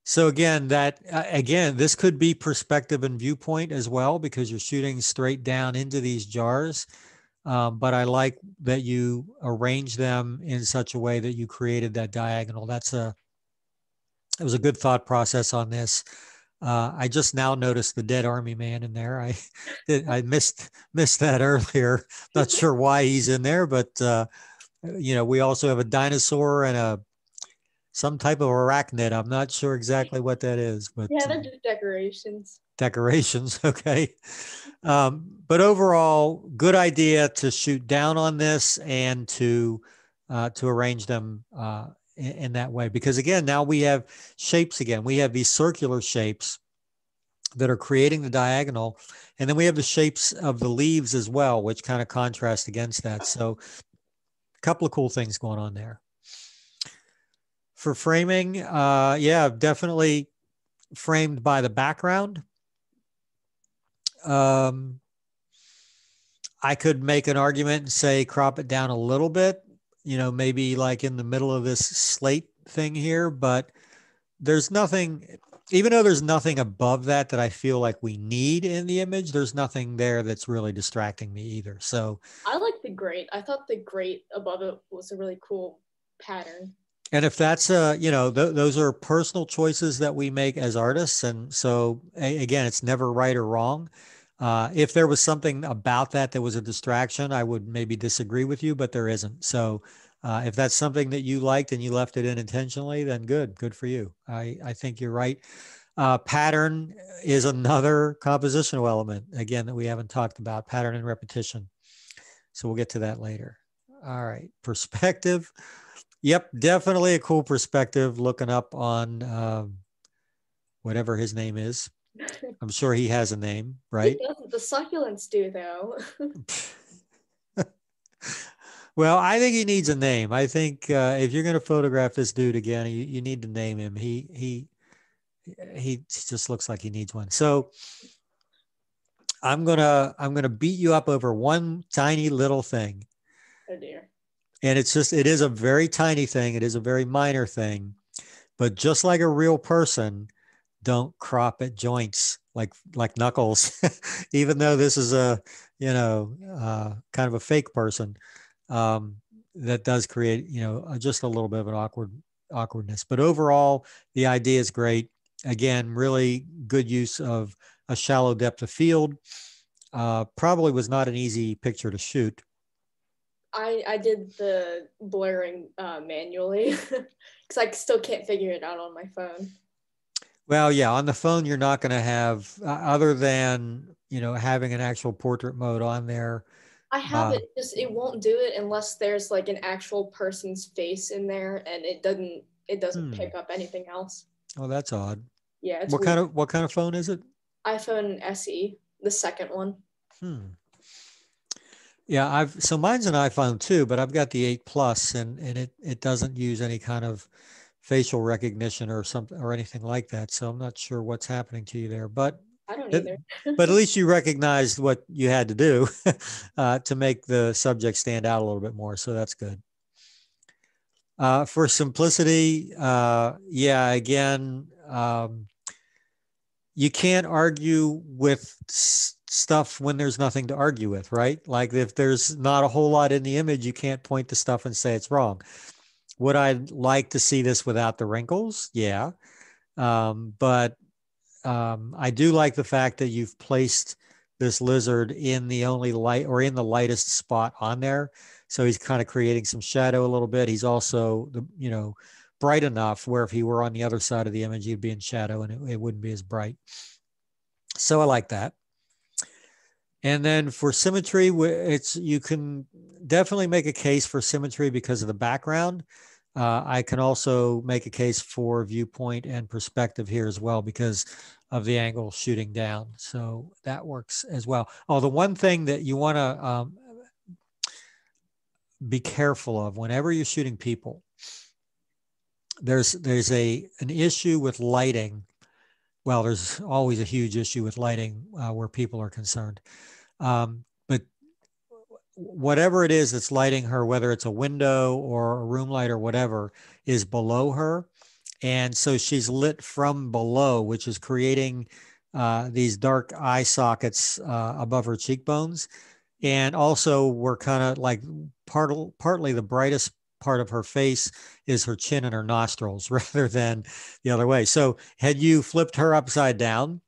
[SPEAKER 1] So again, this could be perspective and viewpoint as well, because you're shooting straight down into these jars. But I like that you arrange them in such a way that you created that diagonal. It was a good thought process on this. I just now noticed the dead army man in there. I missed that earlier. Not sure why he's in there, but we also have a dinosaur and some type of arachnid. I'm not sure exactly what that is, but
[SPEAKER 8] yeah, they're just decorations.
[SPEAKER 1] Decorations, okay. But overall, good idea to shoot down on this and to arrange them in that way. Because again, now we have shapes again. We have these circular shapes that are creating the diagonal, and then we have the shapes of the leaves as well, which kind of contrast against that. So a couple of cool things going on there. For framing, yeah, definitely framed by the background. I could make an argument and say crop it down a little bit, maybe like in the middle of this slate thing here, but there's nothing, even though there's nothing above that I feel like we need in the image, there's nothing there that's really distracting me either. So
[SPEAKER 8] I like the grate. I thought the grate above it was a really cool pattern.
[SPEAKER 1] And if that's those are personal choices that we make as artists. And so again, it's never right or wrong. If there was something about that was a distraction, I would maybe disagree with you, but there isn't. So if that's something that you liked and you left it in intentionally, then good for you. I think you're right. Pattern is another compositional element, again, that we haven't talked about, pattern and repetition. So we'll get to that later. All right, perspective. Yep, definitely a cool perspective looking up on whatever his name is. I'm sure he has a name, right?
[SPEAKER 8] He doesn't. The succulents do, though.
[SPEAKER 1] Well, I think he needs a name. I think if you're going to photograph this dude again, you need to name him. He just looks like he needs one. So I'm gonna beat you up over one tiny little thing.
[SPEAKER 8] Oh dear.
[SPEAKER 1] And it is a very tiny thing. It is a very minor thing, but just like a real person, don't crop at joints like Knuckles, even though this is a, kind of a fake person. That does create, just a little bit of an awkwardness. But overall, the idea is great. Again, really good use of a shallow depth of field. Probably was not an easy picture to shoot.
[SPEAKER 8] I did the blurring manually because I still can't figure it out on my phone.
[SPEAKER 1] Well, yeah, on the phone, you're not going to have, other than, having an actual portrait mode on there.
[SPEAKER 8] I have it, just it won't do it unless there's like an actual person's face in there, and it doesn't pick up anything else.
[SPEAKER 1] Oh, that's odd.
[SPEAKER 8] Yeah, it's
[SPEAKER 1] what kind of phone is it?
[SPEAKER 8] iPhone SE, the second one.
[SPEAKER 1] Yeah, so mine's an iPhone too, but I've got the 8 Plus, and it doesn't use any kind of facial recognition or something or anything like that. So I'm not sure what's happening to you there, but
[SPEAKER 8] I don't either.
[SPEAKER 1] but at least you recognized what you had to do to make the subject stand out a little bit more. So that's good. For simplicity, again, you can't argue with stuff when there's nothing to argue with, right? Like if there's not a whole lot in the image, you can't point to stuff and say it's wrong. Would I like to see this without the wrinkles? Yeah. But I do like the fact that you've placed this lizard in the only light or in the lightest spot on there. So he's kind of creating some shadow a little bit. He's also, bright enough where if he were on the other side of the image, he'd be in shadow and it wouldn't be as bright. So I like that. And then for symmetry, you can definitely make a case for symmetry because of the background. I can also make a case for viewpoint and perspective here as well because of the angle shooting down. So that works as well. Oh, the one thing that you want to be careful of whenever you're shooting people, there's an issue with lighting. Well, there's always a huge issue with lighting where people are concerned. But whatever it is that's lighting her, whether it's a window or a room light or whatever, is below her. And so she's lit from below, which is creating these dark eye sockets above her cheekbones. And also we're kind of like partly the brightest part of her face is her chin and her nostrils rather than the other way. So had you flipped her upside down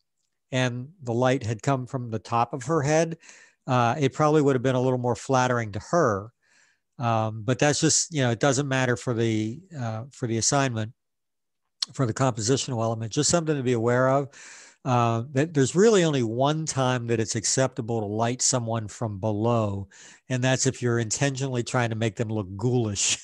[SPEAKER 1] and the light had come from the top of her head, it probably would have been a little more flattering to her. But that's just, it doesn't matter for the assignment, for the compositional element, just something to be aware of. That there's really only one time that it's acceptable to light someone from below, and that's if you're intentionally trying to make them look ghoulish.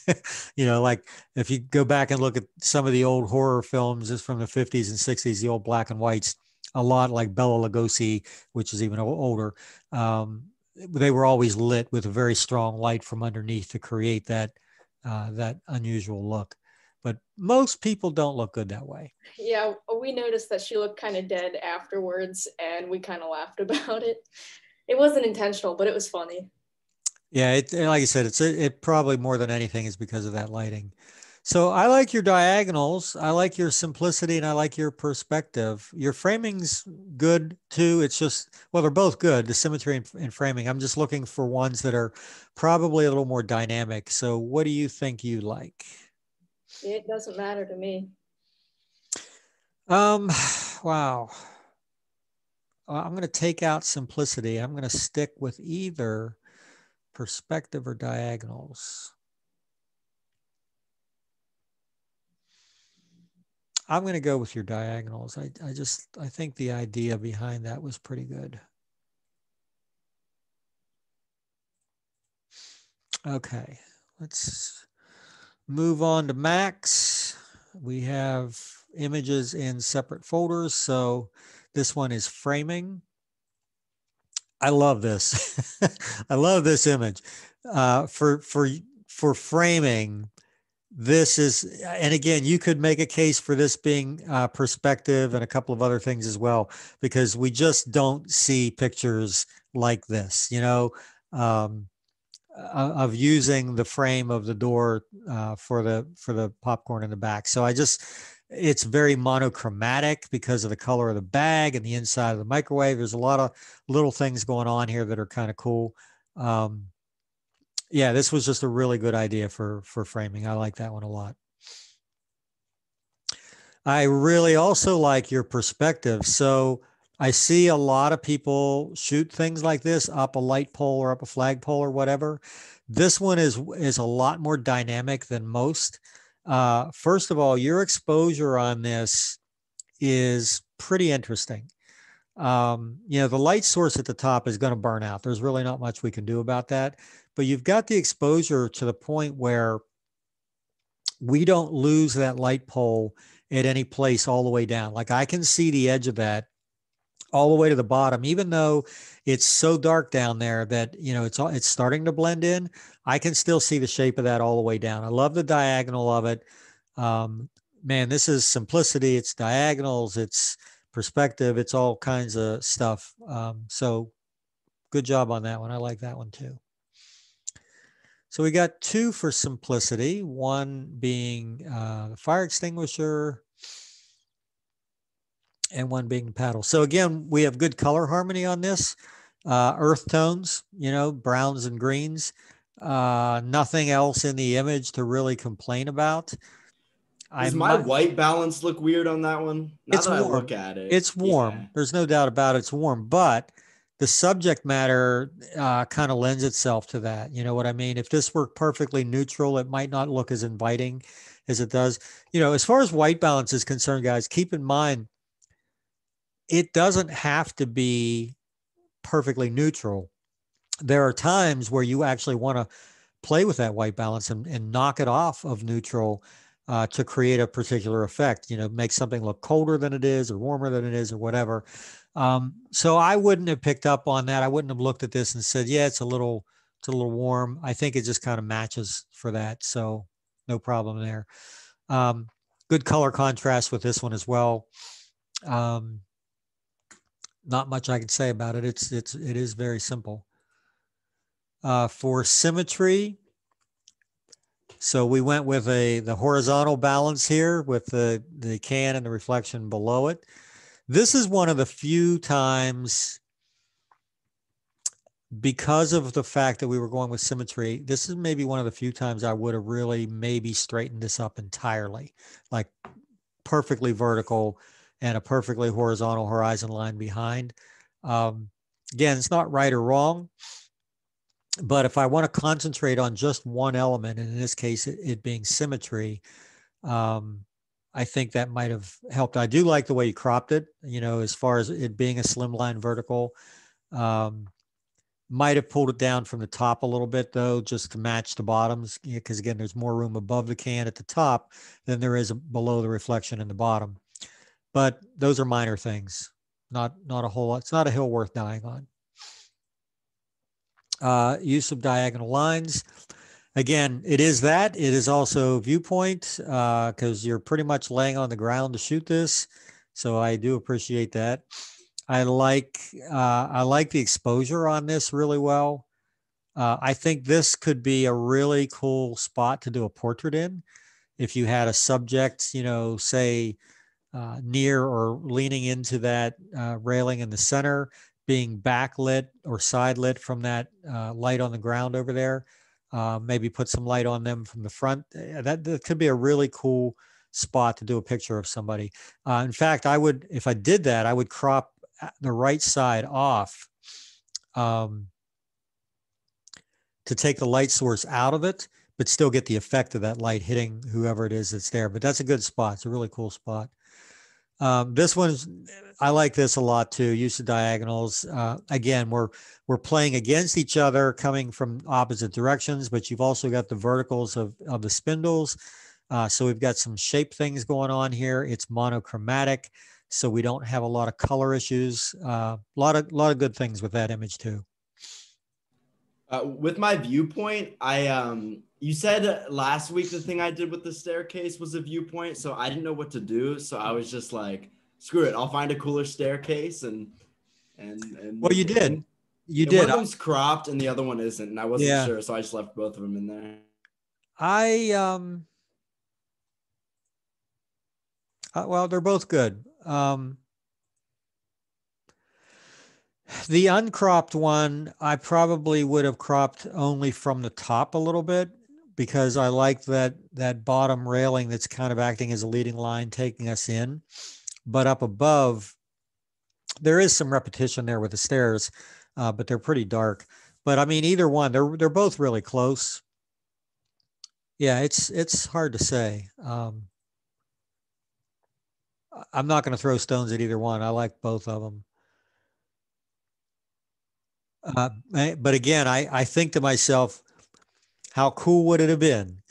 [SPEAKER 1] Like if you go back and look at some of the old horror films just from the 50s and 60s, the old black and whites, a lot like Bela Lugosi, which is even older, they were always lit with a very strong light from underneath to create that unusual look. But most people don't look good that way.
[SPEAKER 8] Yeah, we noticed that she looked kind of dead afterwards, and we kind of laughed about it. It wasn't intentional, but it was funny.
[SPEAKER 1] Yeah, like I said, it probably more than anything is because of that lighting. So I like your diagonals. I like your simplicity, and I like your perspective. Your framing's good too. It's just, well, they're both good, the symmetry and framing. I'm just looking for ones that are probably a little more dynamic. So what do you think you like?
[SPEAKER 8] It doesn't matter to me.
[SPEAKER 1] Wow. I'm going to take out simplicity. I'm going to stick with either perspective or diagonals. I'm going to go with your diagonals. I think the idea behind that was pretty good. Okay, let's move on to Max. We have images in separate folders. So this one is framing. I love this. I love this image. For framing, this is, and again, you could make a case for this being perspective and a couple of other things as well, because we just don't see pictures like this, you know, of using the frame of the door for the popcorn in the back. So it's very monochromatic because of the color of the bag and the inside of the microwave. There's a lot of little things going on here that are kind of cool. Yeah, this was just a really good idea for framing. I like that one a lot. I really also like your perspective. So I see a lot of people shoot things like this up a light pole or up a flagpole or whatever. This one is a lot more dynamic than most. First of all, your exposure on this is pretty interesting. You know, the light source at the top is going to burn out. There's really not much we can do about that. But you've got the exposure to the point where we don't lose that light pole at any place all the way down. Like I can see the edge of that all the way to the bottom, even though it's so dark down there that, you know, it's starting to blend in. I can still see the shape of that all the way down. I love the diagonal of it. Man, this is simplicity. It's diagonals. It's perspective. It's all kinds of stuff. So good job on that one. I like that one too. So we got 2 for simplicity, one being the fire extinguisher and one being the paddle. So again, we have good color harmony on this. Earth tones, you know, browns and greens. Nothing else in the image to really complain about.
[SPEAKER 4] Does my white balance look weird on that one? Now that I look at it.
[SPEAKER 1] It's warm.
[SPEAKER 4] Yeah.
[SPEAKER 1] There's no doubt about it. It's warm, but the subject matter kind of lends itself to that. You know what I mean? If this were perfectly neutral, it might not look as inviting as it does. You know, as far as white balance is concerned, guys, keep in mind, it doesn't have to be perfectly neutral. There are times where you actually want to play with that white balance and knock it off of neutral to create a particular effect, you know, make something look colder than it is or warmer than it is or whatever. So I wouldn't have picked up on that. I wouldn't have looked at this and said, yeah, it's a little warm. I think it just kind of matches for that. So no problem there. Good color contrast with this one as well. Not much I can say about it. It is very simple. For symmetry, so we went with the horizontal balance here with the can and the reflection below it. This is one of the few times, because of the fact that we were going with symmetry, this is maybe one of the few times I would have really maybe straightened this up entirely, like perfectly vertical and a perfectly horizontal horizon line behind. Again, it's not right or wrong, but if I want to concentrate on just one element, and in this case, it being symmetry, I think that might have helped. I do like the way you cropped it, you know, as far as it being a slimline vertical. Might have pulled it down from the top a little bit though, just to match the bottoms, because again, there's more room above the can at the top than there is below the reflection in the bottom. But those are minor things, not a whole lot. It's not a hill worth dying on. Use of diagonal lines. Again, it is that. It is also viewpoint because you're pretty much laying on the ground to shoot this. So I do appreciate that. I like the exposure on this really well. I think this could be a really cool spot to do a portrait in. If you had a subject, you know, say near or leaning into that railing in the center, being backlit or side lit from that light on the ground over there. Maybe put some light on them from the front. That could be a really cool spot to do a picture of somebody. In fact, if I did that, I would crop the right side off to take the light source out of it, but still get the effect of that light hitting whoever it is that's there. But that's a good spot. It's a really cool spot. This one's, I like this a lot too. Use of diagonals. Again, we're playing against each other, coming from opposite directions, but you've also got the verticals of the spindles. So we've got some shape things going on here. It's monochromatic, so we don't have a lot of color issues. A lot of good things with that image too.
[SPEAKER 4] With my viewpoint, you said last week the thing I did with the staircase was a viewpoint, so I didn't know what to do. So I was just like, screw it, I'll find a cooler staircase and
[SPEAKER 1] well, you did. You
[SPEAKER 4] and
[SPEAKER 1] did.
[SPEAKER 4] One of them's cropped and the other one isn't, and I wasn't sure, so I just left both of them in there.
[SPEAKER 1] Well, they're both good. The uncropped one, I probably would have cropped only from the top a little bit, because I like that bottom railing that's kind of acting as a leading line, taking us in. But up above, there is some repetition there with the stairs, but they're pretty dark. But I mean, either one, they're both really close. Yeah, it's hard to say. I'm not going to throw stones at either one. I like both of them. But again, I think to myself, how cool would it have been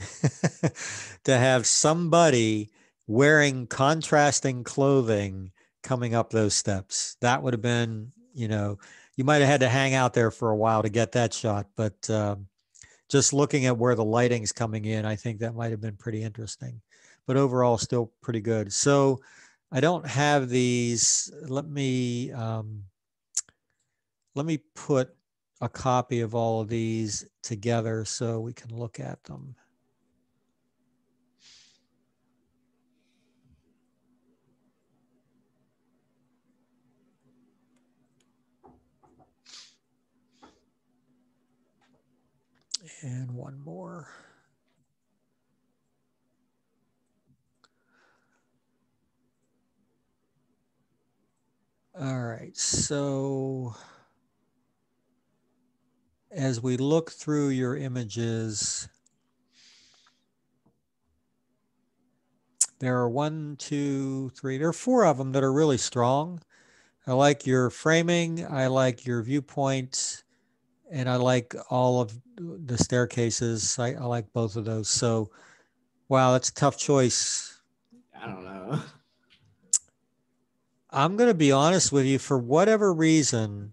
[SPEAKER 1] to have somebody wearing contrasting clothing coming up those steps? That would have been, you might have had to hang out there for a while to get that shot. But just looking at where the lighting's coming in, I think that might have been pretty interesting. But overall, still pretty good. So I don't have these. Let me put a copy of all of these together so we can look at them. And one more. All right, so as we look through your images, there are 1, 2, 3, there are 4 of them that are really strong. I like your framing, I like your viewpoint, and I like all of the staircases. I like both of those. So, wow, that's a tough choice.
[SPEAKER 4] I don't know.
[SPEAKER 1] I'm going to be honest with you, for whatever reason,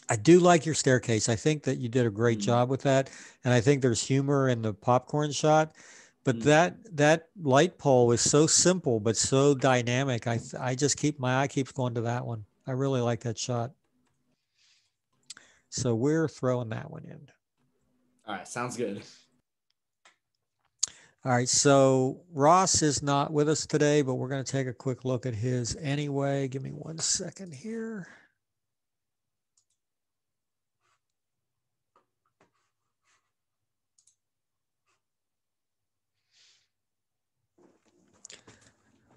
[SPEAKER 1] I do like your staircase. I think that you did a great job with that. And I think there's humor in the popcorn shot. But that light pole is so simple, but so dynamic. I just my eye keeps going to that one. I really like that shot. So we're throwing that one in.
[SPEAKER 4] All right, sounds good.
[SPEAKER 1] All right, so Ross is not with us today, but we're going to take a quick look at his anyway. Give me 1 second here.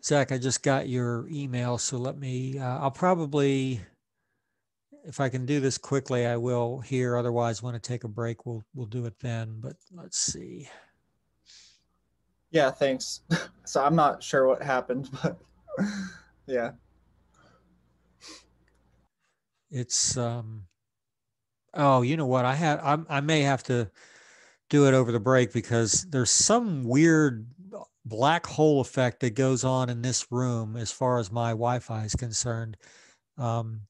[SPEAKER 1] Zach, I just got your email, so let me, I'll probably, if I can do this quickly, I will here. Otherwise, when I take a break, we'll do it then, but let's see.
[SPEAKER 3] Yeah, thanks. So I'm not sure what happened, but yeah.
[SPEAKER 1] It's, oh, you know what? I may have to do it over the break, because there's some weird black hole effect that goes on in this room as far as my Wi-Fi is concerned. And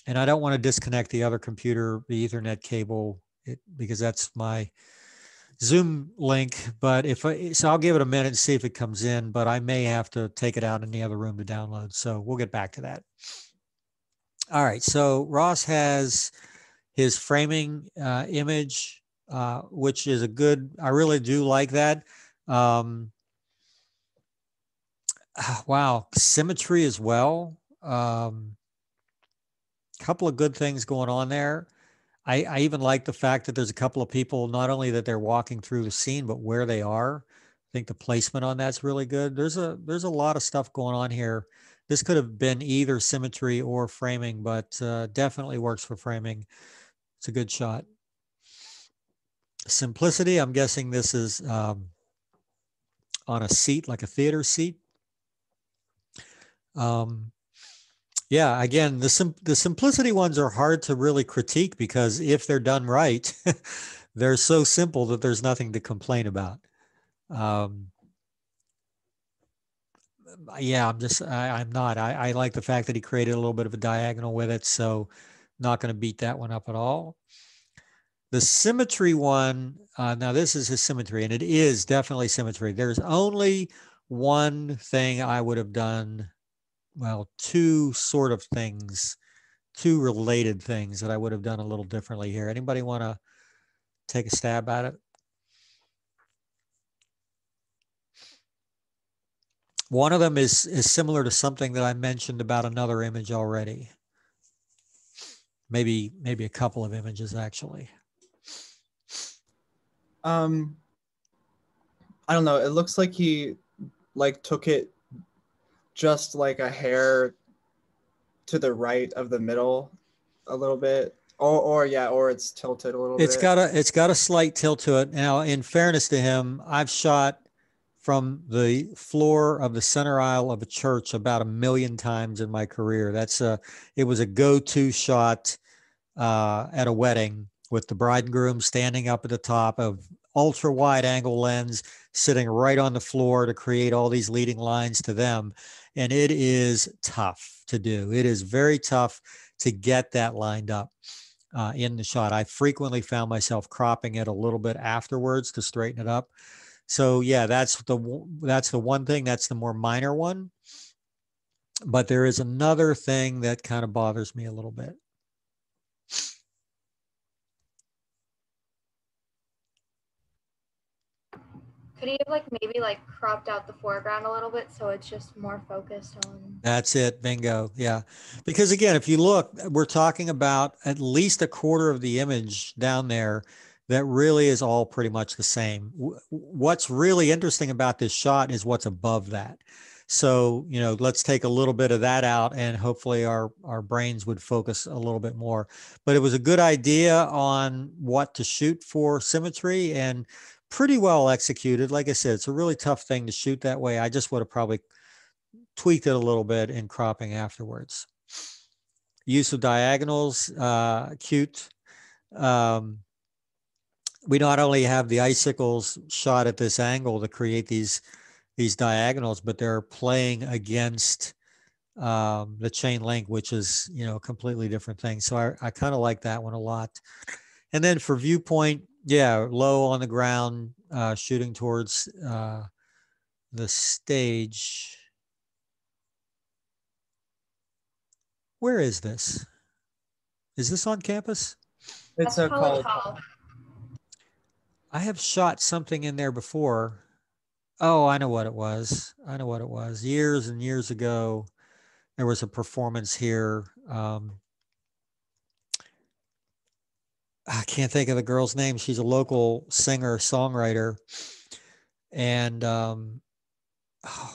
[SPEAKER 1] I don't want to disconnect the other computer, the Ethernet cable, because that's my Zoom link. But so I'll give it a minute and see if it comes in, but I may have to take it out in the other room to download. So we'll get back to that. All right. So Ross has his framing image, which is I really do like that. Wow. Symmetry as well. Couple of good things going on there. I even like the fact that there's a couple of people, not only that they're walking through the scene, but where they are. I think the placement on that's really good. There's a lot of stuff going on here. This could have been either symmetry or framing, but definitely works for framing. It's a good shot. Simplicity, I'm guessing this is on a seat, like a theater seat. Yeah, again, the simplicity ones are hard to really critique because if they're done right, they're so simple that there's nothing to complain about. Yeah, I'm not. I like the fact that he created a little bit of a diagonal with it, so not going to beat that one up at all. The symmetry one, now this is his symmetry, and it is definitely symmetry. There's only one thing I would have done, well, two sort of things, two related things that I would have done a little differently here. Anybody want to take a stab at it? One of them is similar to something that I mentioned about another image already. Maybe a couple of images actually.
[SPEAKER 3] I don't know. It looks like he like took it just like a hair to the right of the middle a little bit. Or it's tilted a little bit.
[SPEAKER 1] It's got a slight tilt to it. Now, in fairness to him, I've shot from the floor of the center aisle of a church about 1 million times in my career. It was a go-to shot at a wedding with the bride and groom standing up at the top of ultra wide angle lens, sitting right on the floor to create all these leading lines to them. And it is tough to do. It is very tough to get that lined up in the shot. I frequently found myself cropping it a little bit afterwards to straighten it up. So yeah, that's the one thing. That's the more minor one. But there is another thing that kind of bothers me a little bit.
[SPEAKER 2] Could he have like maybe like cropped out the foreground a little bit so it's just more focused on?
[SPEAKER 1] That's it. Bingo. Yeah. Because again, if you look, we're talking about at least a quarter of the image down there that really is all pretty much the same. What's really interesting about this shot is what's above that. So, let's take a little bit of that out and hopefully our brains would focus a little bit more. But it was a good idea on what to shoot for symmetry and pretty well executed. Like I said, it's a really tough thing to shoot that way. I just would have probably tweaked it a little bit in cropping afterwards. Use of diagonals, cute. We not only have the icicles shot at this angle to create these diagonals, but they're playing against the chain link, which is, a completely different thing. So I kind of like that one a lot. And then for viewpoint, yeah, low on the ground, shooting towards the stage. Where is this? Is this on campus?
[SPEAKER 3] It's a college
[SPEAKER 2] hall.
[SPEAKER 1] I have shot something in there before. Oh, I know what it was. Years and years ago, there was a performance here. I can't think of the girl's name. She's a local singer, songwriter. And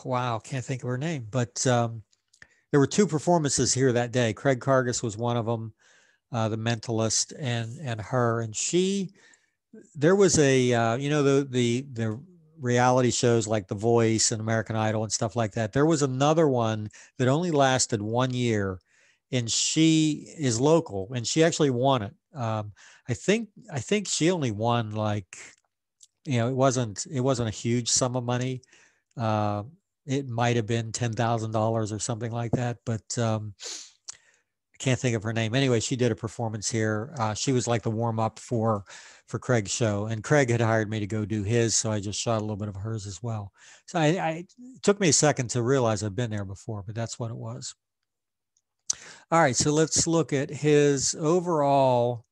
[SPEAKER 1] wow, can't think of her name. But there were two performances here that day. Craig Cargus was one of them, The Mentalist, and her. And there was a, the reality shows like The Voice and American Idol and stuff like that. There was another one that only lasted 1 year, and she is local, and she actually won it. I think she only won like, it wasn't a huge sum of money. It might have been $10,000 or something like that, but I can't think of her name. Anyway, she did a performance here. She was like the warm up for Craig's show, and Craig had hired me to go do his, so I just shot a little bit of hers as well. So it took me a second to realize I've been there before, but that's what it was. All right, so let's look at his overall.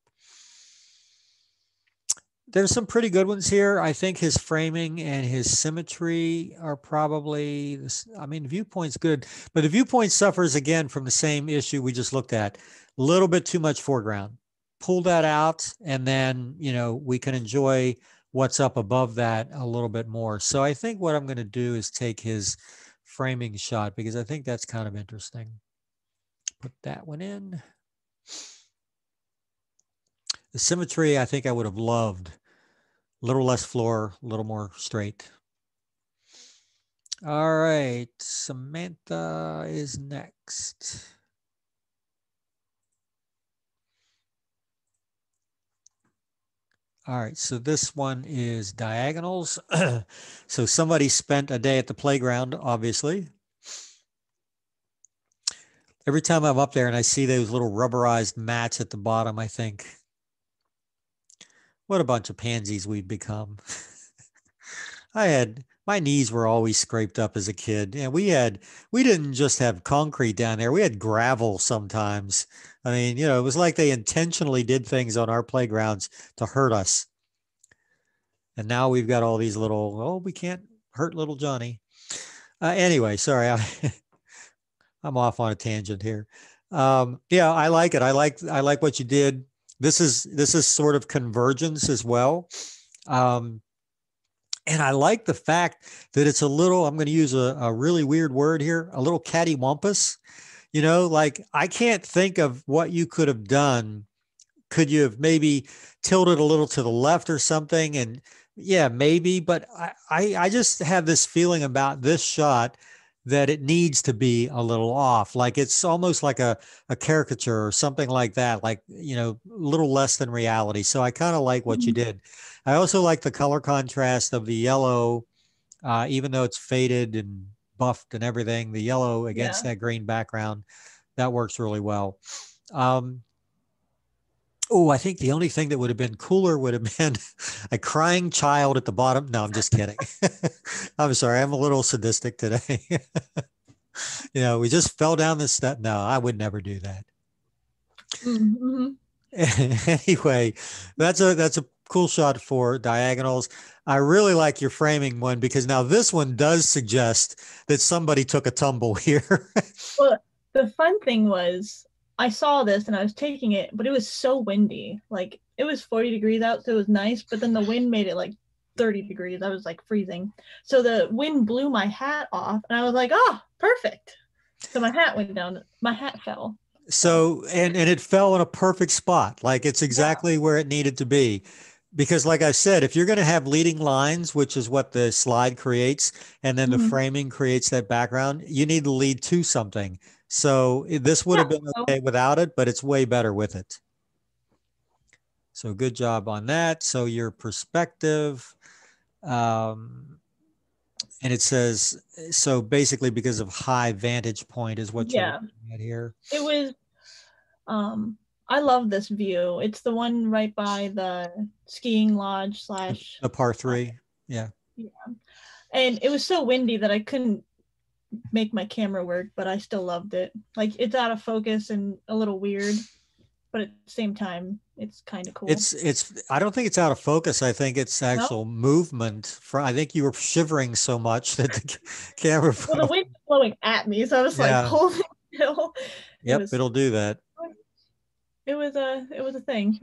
[SPEAKER 1] There's some pretty good ones here. I think his framing and his symmetry are probably, viewpoint's good, but the viewpoint suffers again from the same issue we just looked at. A little bit too much foreground. Pull that out, and then, we can enjoy what's up above that a little bit more. So I think what I'm going to do is take his framing shot, because I think that's kind of interesting. Put that one in. The symmetry, I think I would have loved little less floor, a little more straight. All right, Samantha is next. All right, so this one is diagonals. So somebody spent a day at the playground, obviously. Every time I'm up there and I see those little rubberized mats at the bottom, I think, what a bunch of pansies we've become. My knees were always scraped up as a kid. And we didn't just have concrete down there. We had gravel sometimes. I mean, it was like they intentionally did things on our playgrounds to hurt us. And now we've got all these little, oh, we can't hurt little Johnny. Anyway, sorry, I'm off on a tangent here. Yeah, I like it. I like what you did. This is sort of convergence as well. And I like the fact that it's a little, I'm going to use a really weird word here, a little cattywampus. Like I can't think of what you could have done. Could you have maybe tilted a little to the left or something? And yeah, maybe, but I just have this feeling about this shot that it needs to be a little off. Like it's almost like a caricature or something like that, like, a little less than reality. So I kind of like what you did. I also like the color contrast of the yellow, even though it's faded and buffed and everything, the yellow against that green background, that works really well. Oh, I think the only thing that would have been cooler would have been a crying child at the bottom. No, I'm just kidding. I'm sorry. I'm a little sadistic today. We just fell down this step. No, I would never do that.
[SPEAKER 9] Mm-hmm.
[SPEAKER 1] Anyway, that's a cool shot for diagonals. I really like your framing one because now this one does suggest that somebody took a tumble here.
[SPEAKER 9] Well, the fun thing was I saw this and I was taking it, but it was so windy. Like it was 40 degrees out, so it was nice, but then the wind made it like 30 degrees. I was like freezing. So the wind blew my hat off and I was like, oh, perfect. So my hat went down. My hat fell.
[SPEAKER 1] So, and it fell in a perfect spot. Like it's exactly where it needed to be. Because like I said, if you're going to have leading lines, which is what the slide creates, and then the framing creates that background, you need to lead to something. So this would have been okay without it, but it's way better with it. So good job on that. So your perspective, and it says, so basically because of high vantage point is what you're looking at here.
[SPEAKER 9] It was, I love this view. It's the one right by the skiing lodge /
[SPEAKER 1] the par 3. Yeah.
[SPEAKER 9] And it was so windy that I couldn't make my camera work, but I still loved it. Like it's out of focus and a little weird, but at the same time, it's kind of cool.
[SPEAKER 1] I don't think it's out of focus. I think it's actual movement. I think you were shivering so much that the camera.
[SPEAKER 9] Well, the wind was blowing at me, so I was like holding still.
[SPEAKER 1] Yep, it'll do that.
[SPEAKER 9] It was a thing.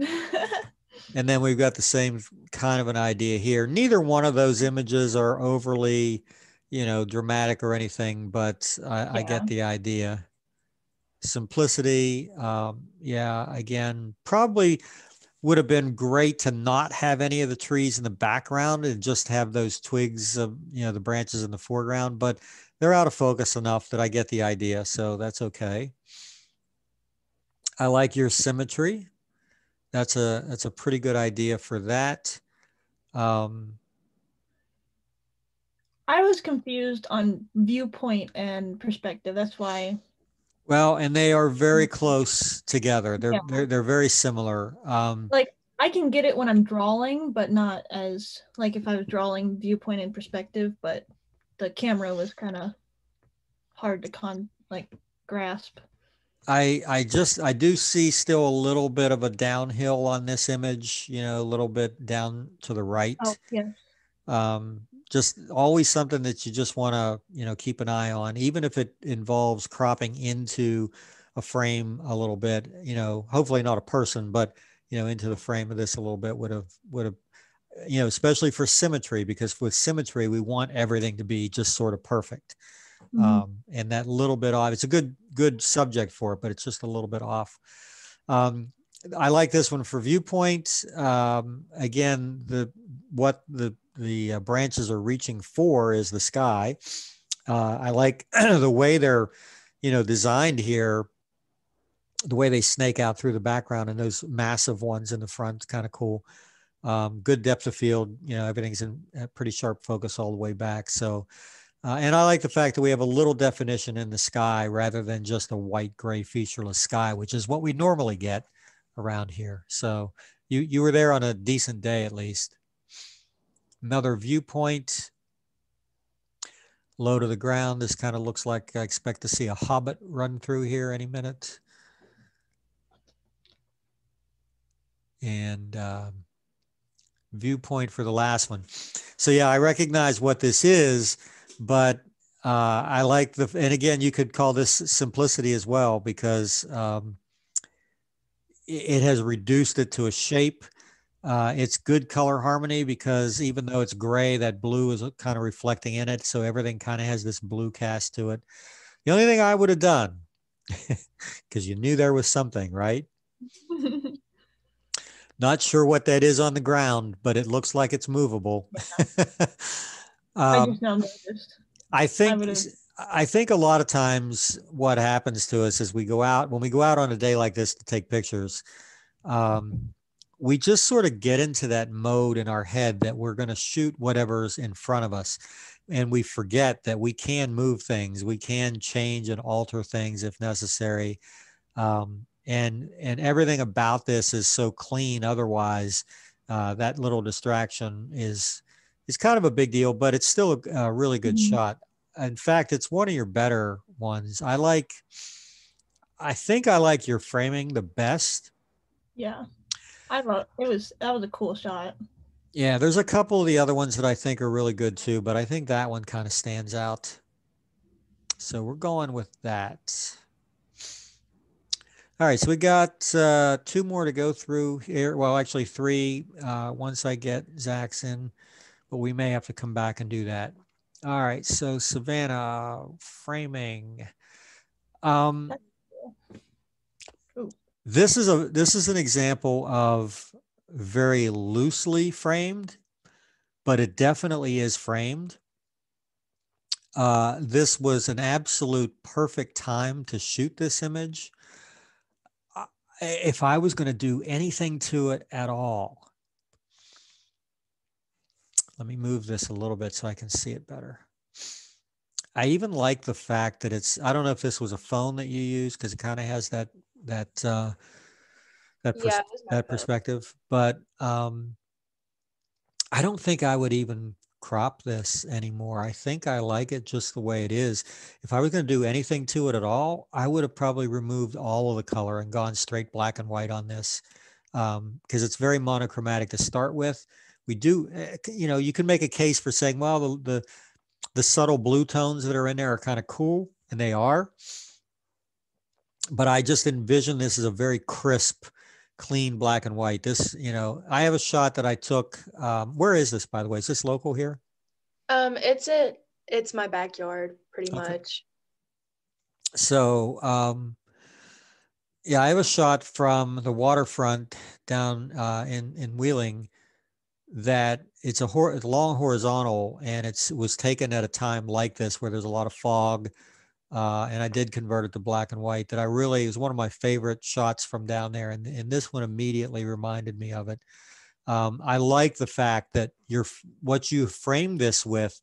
[SPEAKER 1] And then we've got the same kind of an idea here. Neither one of those images are overly, dramatic or anything, but I get the idea. Simplicity. Again, probably would have been great to not have any of the trees in the background and just have those twigs of, the branches in the foreground, but they're out of focus enough that I get the idea. So that's okay. I like your symmetry. That's a pretty good idea for that.
[SPEAKER 9] I was confused on viewpoint and perspective. That's why.
[SPEAKER 1] Well, and they are very close together. They're very similar.
[SPEAKER 9] Like I can get it when I'm drawing, but not as like if I was drawing viewpoint and perspective, but the camera was kind of hard to grasp.
[SPEAKER 1] I do see still a little bit of a downhill on this image, a little bit down to the right.
[SPEAKER 9] Oh, yeah.
[SPEAKER 1] Just always something that you just want to, keep an eye on, even if it involves cropping into a frame a little bit, hopefully not a person, but, into the frame of this a little bit would have, especially for symmetry, because with symmetry, we want everything to be just sort of perfect. And that little bit off, it's a good subject for it, but it's just a little bit off. I like this one for viewpoint. Again, what the branches are reaching for is the sky. I like the way they're, designed here. The way they snake out through the background, and those massive ones in the front, kind of cool. Good depth of field. Everything's in a pretty sharp focus all the way back. So, and I like the fact that we have a little definition in the sky rather than just a white, gray, featureless sky, which is what we normally get around here. So you were there on a decent day, at least. Another viewpoint. Low to the ground. This kind of looks like I expect to see a hobbit run through here any minute. And viewpoint for the last one. So yeah, I recognize what this is, but I like and again, you could call this simplicity as well, because it has reduced it to a shape. It's good color harmony, because even though it's gray, that blue is kind of reflecting in it. So everything kind of has this blue cast to it. The only thing I would have done, because you knew there was something, right? Not sure what that is on the ground, but it looks like it's movable.
[SPEAKER 9] I just now noticed.
[SPEAKER 1] I think a lot of times what happens to us is when we go out on a day like this to take pictures, we just sort of get into that mode in our head that we're going to shoot whatever's in front of us. And we forget that we can move things. We can change and alter things if necessary. And everything about this is so clean. Otherwise, that little distraction is kind of a big deal, but it's still a really good shot. In fact, it's one of your better ones. I think I like your framing the best.
[SPEAKER 9] Yeah, I thought that was a cool shot.
[SPEAKER 1] Yeah, there's a couple of the other ones that I think are really good too, but I think that one kind of stands out. So we're going with that. All right, so we got 2 more to go through here. Well, actually 3 once I get Zach's in, but we may have to come back and do that. All right, so Savannah, framing. This is an example of very loosely framed, but it definitely is framed. This was an absolute perfect time to shoot this image. If I was going to do anything to it at all, let me move this a little bit so I can see it better. I even like the fact that I don't know if this was a phone that you used, because it kind of has that perspective, but I don't think I would even crop this anymore. I think I like it just the way it is. If I was going to do anything to it at all, I would have probably removed all of the color and gone straight black and white on this, because it's very monochromatic to start with. We do, you can make a case for saying, well, the subtle blue tones that are in there are kind of cool, and they are. But I just envision this as a very crisp, clean black and white. This, I have a shot that I took. Where is this, by the way? Is this local here?
[SPEAKER 8] It's my backyard, pretty much.
[SPEAKER 1] So, yeah, I have a shot from the waterfront down in Wheeling that it's a long horizontal, and it was taken at a time like this where there's a lot of fog. And I did convert it to black and white. That is one of my favorite shots from down there. And this one immediately reminded me of it. I like the fact that what you framed this with,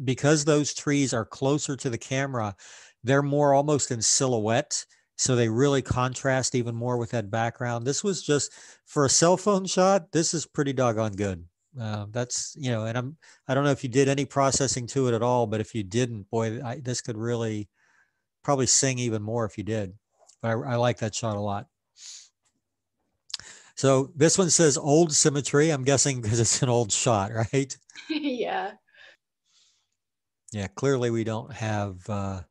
[SPEAKER 1] because those trees are closer to the camera, they're more almost in silhouette. So they really contrast even more with that background. This was just, for a cell phone shot, this is pretty doggone good. That's, and I don't know if you did any processing to it at all, but if you didn't, boy, this could really probably sing even more if you did. But I like that shot a lot. So this one says old symmetry. I'm guessing because it's an old shot, right?
[SPEAKER 8] Yeah.
[SPEAKER 1] Yeah. Clearly we don't have that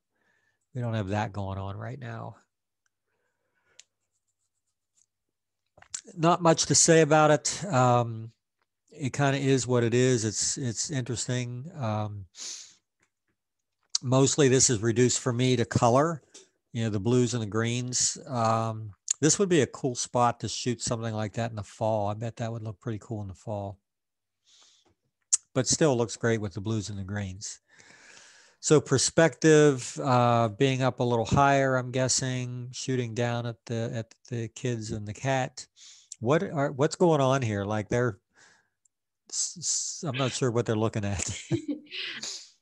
[SPEAKER 1] going on right now. Not much to say about it. It kind of is what it is. It's interesting. Mostly this is reduced for me to color, the blues and the greens. This would be a cool spot to shoot something like that in the fall. I bet that would look pretty cool in the fall. But still looks great with the blues and the greens. So perspective, being up a little higher, I'm guessing, shooting down at the kids and the cat. What's going on here? Like I'm not sure what they're looking at.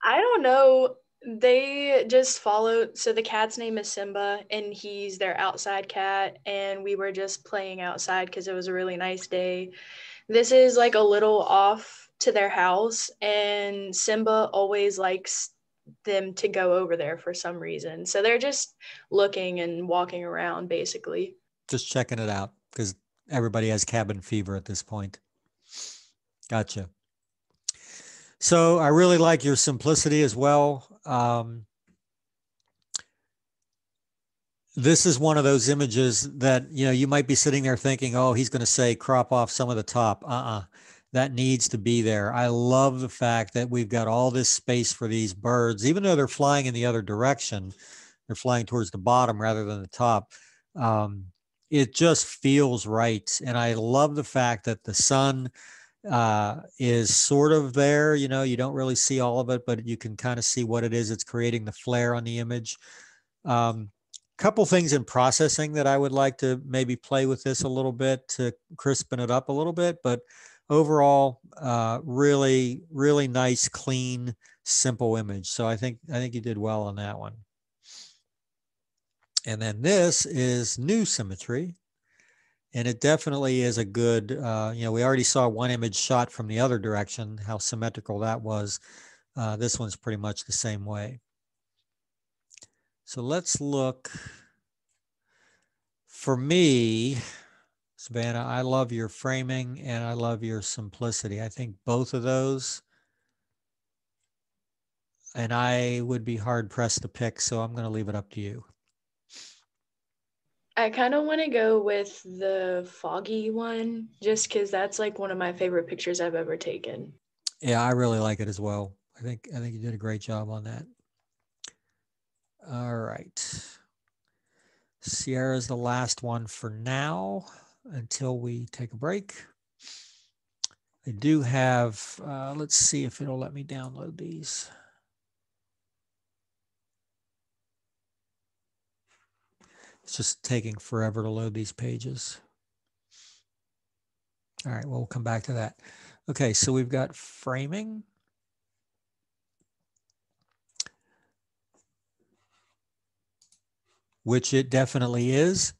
[SPEAKER 10] I don't know. They just followed. So the cat's name is Simba, and he's their outside cat. And we were just playing outside because it was a really nice day. This is like a little off to their house, and Simba always likes them to go over there for some reason. So they're just looking and walking around, basically.
[SPEAKER 1] Just checking it out because everybody has cabin fever at this point. Gotcha. So I really like your simplicity as well. This is one of those images that, you might be sitting there thinking, oh, he's going to say crop off some of the top. That needs to be there. I love the fact that we've got all this space for these birds, even though they're flying in the other direction, they're flying towards the bottom rather than the top. It just feels right. And I love the fact that the sun is sort of there, you don't really see all of it, but you can kind of see what it is. It's creating the flare on the image. Couple things in processing that I would like to maybe play with this a little bit to crispen it up a little bit, but overall, really, really nice, clean, simple image. So I think you did well on that one. And then this is new symmetry. And it definitely is a good, we already saw one image shot from the other direction, how symmetrical that was. This one's pretty much the same way. So let's look. For me, Savannah, I love your framing and I love your simplicity. I think both of those, and I would be hard pressed to pick, so I'm going to leave it up to you.
[SPEAKER 10] I kind of want to go with the foggy one just because that's like one of my favorite pictures I've ever taken.
[SPEAKER 1] Yeah, I really like it as well. I think you did a great job on that. All right. Sierra's the last one for now until we take a break. I do have, let's see if it'll let me download these. It's just taking forever to load these pages. All right, well, we'll come back to that. Okay, so we've got framing. Which it definitely is.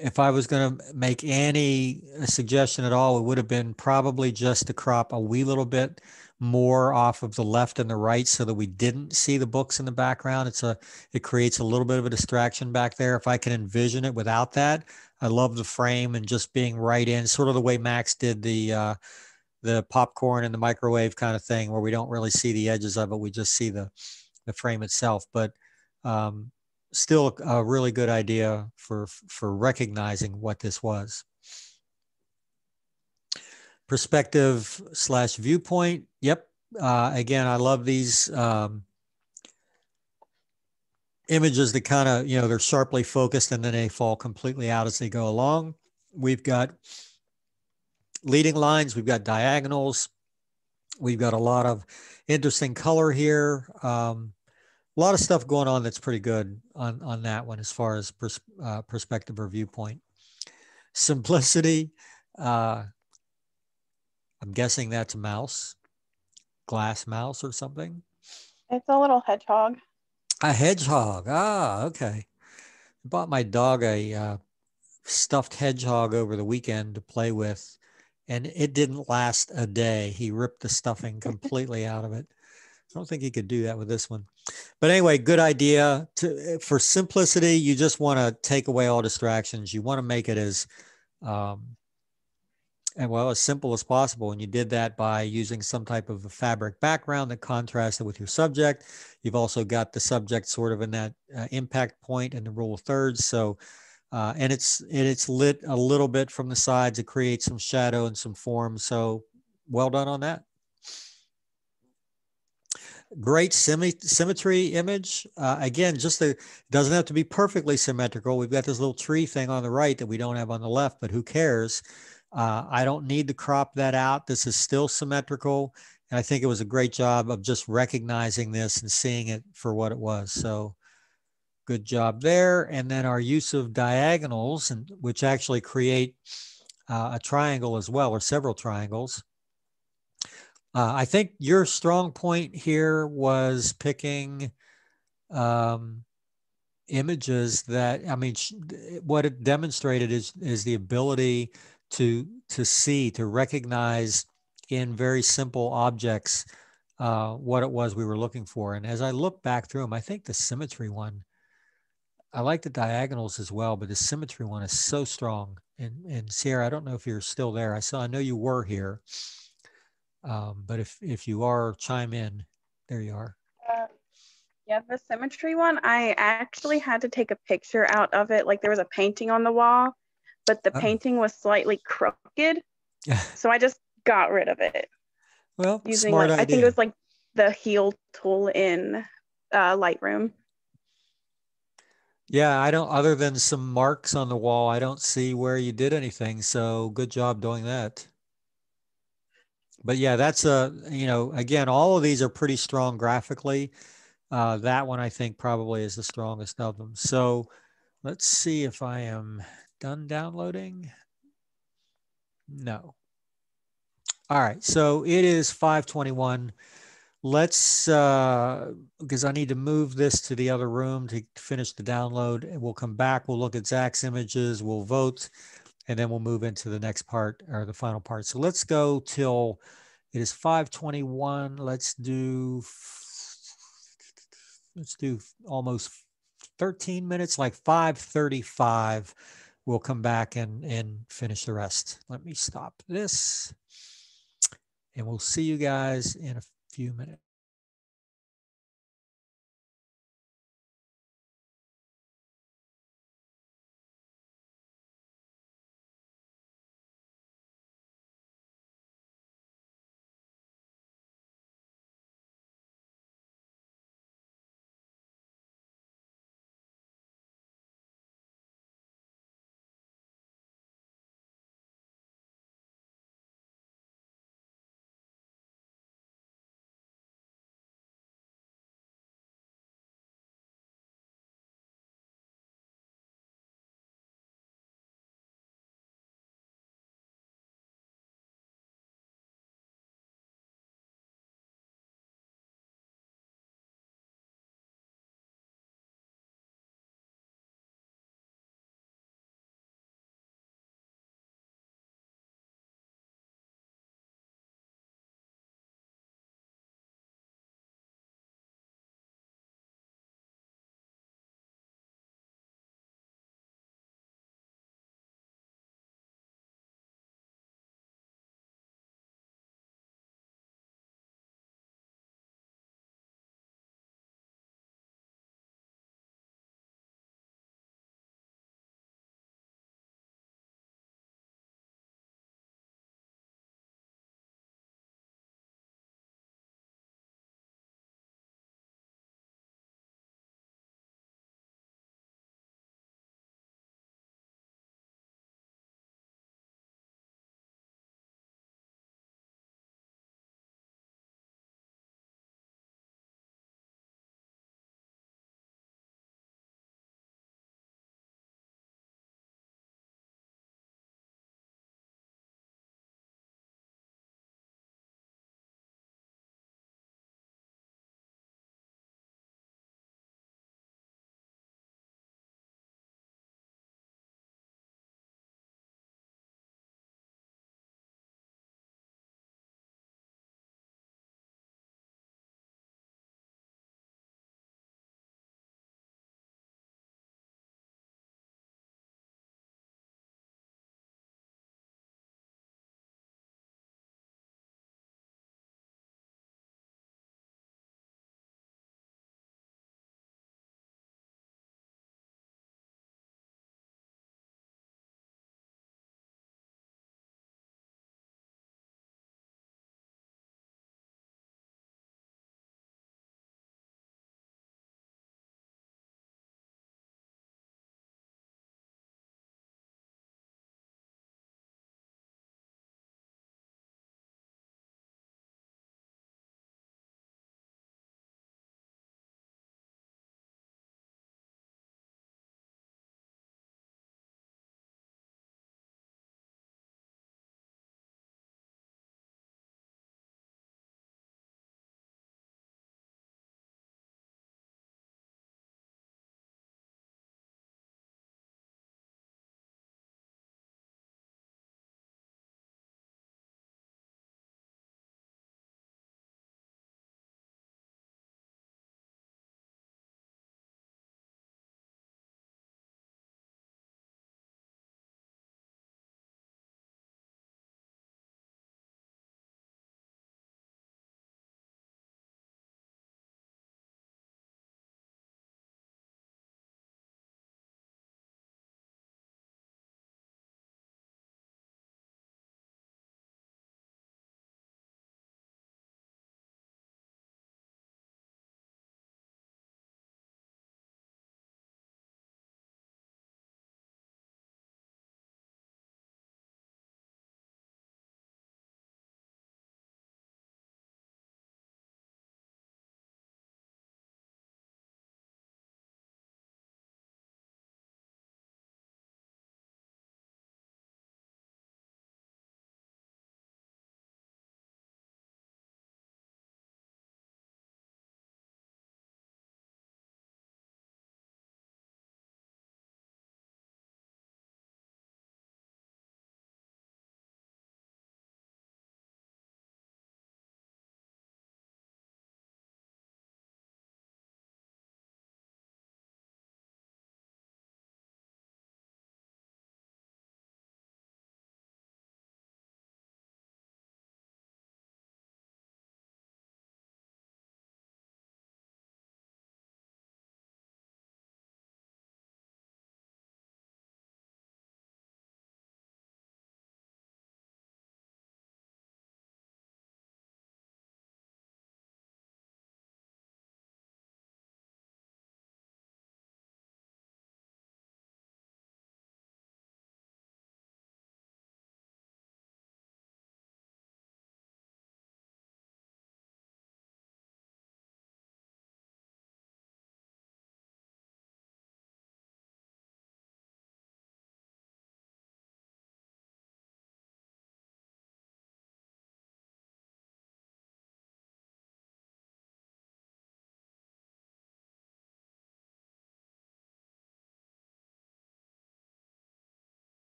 [SPEAKER 1] If I was going to make any suggestion at all, it would have been probably just to crop a wee little bit more off of the left and the right so that we didn't see the books in the background. It creates a little bit of a distraction back there. If I can envision it without that, I love the frame and just being right in, sort of the way Max did the popcorn and the microwave kind of thing, where we don't really see the edges of it. We just see the frame itself, but still a really good idea for recognizing what this was. Perspective / viewpoint. Yep. Again, I love these images that kind of, they're sharply focused and then they fall completely out as they go along. We've got leading lines, we've got diagonals, we've got a lot of interesting color here. A lot of stuff going on that's pretty good on that one as far as perspective or viewpoint. Simplicity, I'm guessing that's a mouse, glass mouse or something.
[SPEAKER 11] It's a little hedgehog.
[SPEAKER 1] A hedgehog, okay. I bought my dog a stuffed hedgehog over the weekend to play with, and it didn't last a day. He ripped the stuffing completely out of it. I don't think he could do that with this one. But anyway, good idea. For simplicity, you just want to take away all distractions. You want to make it as as simple as possible. And you did that by using some type of a fabric background that contrasted with your subject. You've also got the subject sort of in that impact point and the rule of thirds. So, and it's lit a little bit from the sides to create some shadow and some form. So well done on that. Great symmetry image. Again, it doesn't have to be perfectly symmetrical. We've got this little tree thing on the right that we don't have on the left, but who cares? I don't need to crop that out. This is still symmetrical. And I think it was a great job of just recognizing this and seeing it for what it was. So good job there. And then our use of diagonals, which actually create a triangle as well, or several triangles. I think your strong point here was picking images that, I mean, what it demonstrated is the ability to see, to recognize in very simple objects what it was we were looking for. And as I look back through them, I think the symmetry one, I like the diagonals as well, but the symmetry one is so strong. And Sierra, I don't know if you're still there. I know you were here. But if you are, chime in. There you are.
[SPEAKER 11] Yeah, the symmetry one, I actually had to take a picture out of it. Like there was a painting on the wall, but the painting was slightly crooked. So I just got rid of it.
[SPEAKER 1] Well,
[SPEAKER 11] using
[SPEAKER 1] smart idea.
[SPEAKER 11] I think it was like the heal tool in Lightroom.
[SPEAKER 1] Yeah, I don't, other than some marks on the wall, I don't see where you did anything. So good job doing that. But yeah, that's again, all of these are pretty strong graphically. That one I think probably is the strongest of them. So let's see if I am done downloading. No. All right, so it is 5:21. Let's, because I need to move this to the other room to finish the download. And we'll come back, we'll look at Zach's images, we'll vote, and then we'll move into the next part, or the final part. So let's go till it is 5:21. Let's do almost 13 minutes, like 5:35. We'll come back and finish the rest. Let me stop this, and we'll see you guys in a few minutes.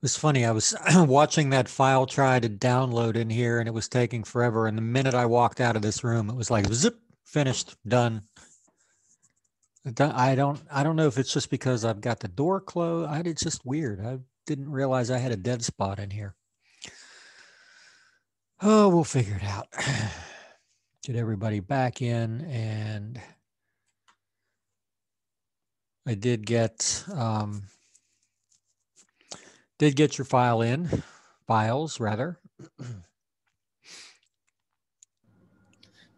[SPEAKER 1] It's funny. I was watching that file try to download in here and it was taking forever. And the minute I walked out of this room, it was like zip, finished, done. I don't know if it's just because I've got the door closed. It's just weird. I didn't realize I had a dead spot in here. Oh, we'll figure it out. Get everybody back in, and I did get your files rather.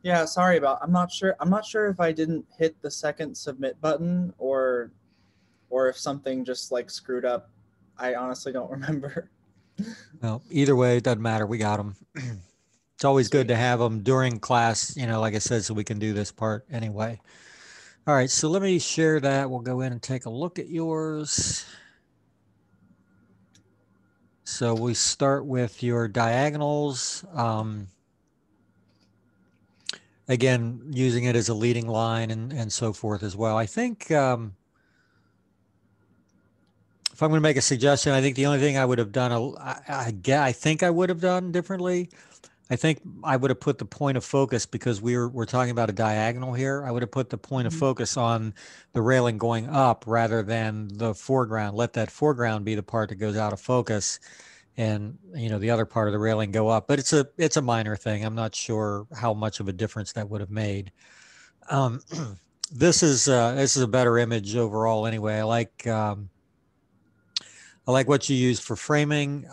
[SPEAKER 3] Yeah, sorry about. I'm not sure if I didn't hit the second submit button or if something just like screwed up. I honestly don't remember.
[SPEAKER 1] Well, either way, it doesn't matter. We got them. It's always good to have them during class, like I said, so we can do this part anyway. All right, so let me share that. We'll go in and take a look at yours. So we start with your diagonals. Again, using it as a leading line and so forth as well. I think if I'm going to make a suggestion, I think the only thing I would have done, I think I would have done differently. I think I would have put the point of focus, because we're talking about a diagonal here. I would have put the point of focus on the railing going up rather than the foreground. Let that foreground be the part that goes out of focus, and the other part of the railing go up. But it's a minor thing. I'm not sure how much of a difference that would have made. This is a better image overall anyway. I like what you used for framing.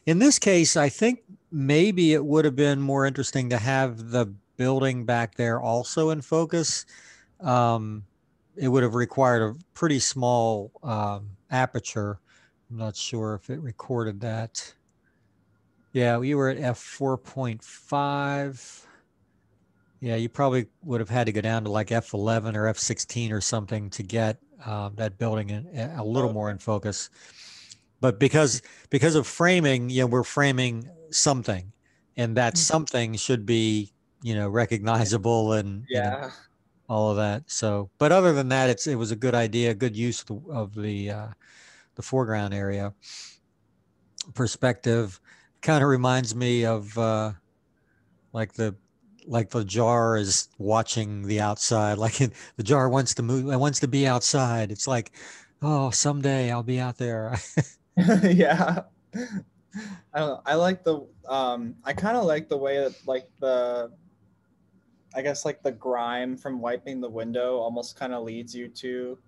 [SPEAKER 1] In this case, I think maybe it would have been more interesting to have the building back there also in focus. It would have required a pretty small aperture. I'm not sure if it recorded that. Yeah, we were at f4.5. Yeah, you probably would have had to go down to like f11 or f16 or something to get that building a little more in focus. But because of framing, we're framing something, and that something should be, recognizable and all of that. So, but other than that, it was a good idea, good use of the foreground area. Perspective kind of reminds me of like the jar is watching the outside, the jar wants to move, it wants to be outside. It's like, oh, someday I'll be out there.
[SPEAKER 3] Yeah. I don't know. I like the I kind of like the way that I guess the grime from wiping the window almost kind of leads you to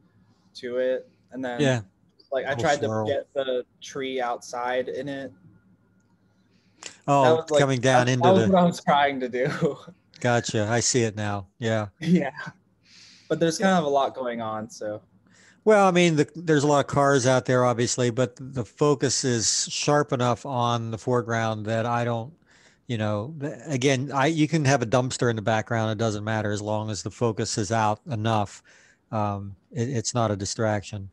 [SPEAKER 3] it, and then I tried to get the tree outside in it.
[SPEAKER 1] Oh, coming down into
[SPEAKER 3] that was what I was trying to do.
[SPEAKER 1] Gotcha. I see it now. Yeah.
[SPEAKER 3] Yeah. But there's kind of a lot going on, so.
[SPEAKER 1] Well, I mean, there's a lot of cars out there, obviously, but the focus is sharp enough on the foreground that I don't, again, you can have a dumpster in the background. It doesn't matter as long as the focus is out enough. It's not a distraction.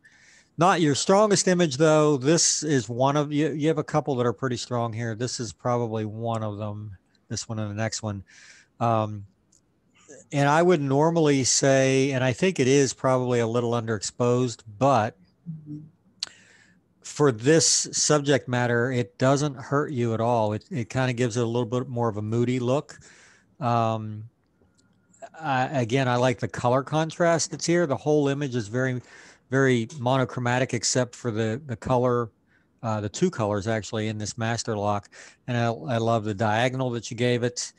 [SPEAKER 1] Not your strongest image, though. This is one of you. You have a couple that are pretty strong here. This is probably one of them. This one and the next one. And I would normally say, and I think it is probably a little underexposed, but for this subject matter, it doesn't hurt you at all. It kind of gives it a little bit more of a moody look. Again, I like the color contrast that's here. The whole image is very, very monochromatic, except for the color, the two colors actually in this master lock. And I love the diagonal that you gave it.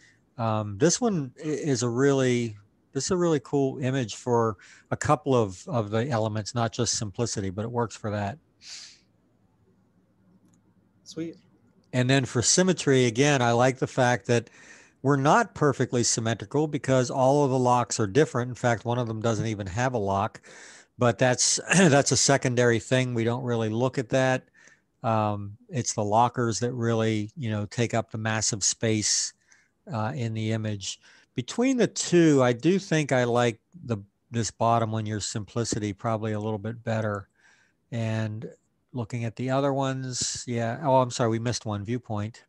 [SPEAKER 1] This one is a really cool image for a couple of the elements, not just simplicity, but it works for that.
[SPEAKER 3] Sweet.
[SPEAKER 1] And then for symmetry, again, I like the fact that we're not perfectly symmetrical because all of the locks are different. In fact, one of them doesn't even have a lock, but that's a secondary thing. We don't really look at that. It's the lockers that really, take up the massive space in the image. Between the two, I do think I like this bottom one, your simplicity, probably a little bit better. And looking at the other ones, yeah. Oh, I'm sorry, we missed one, viewpoint.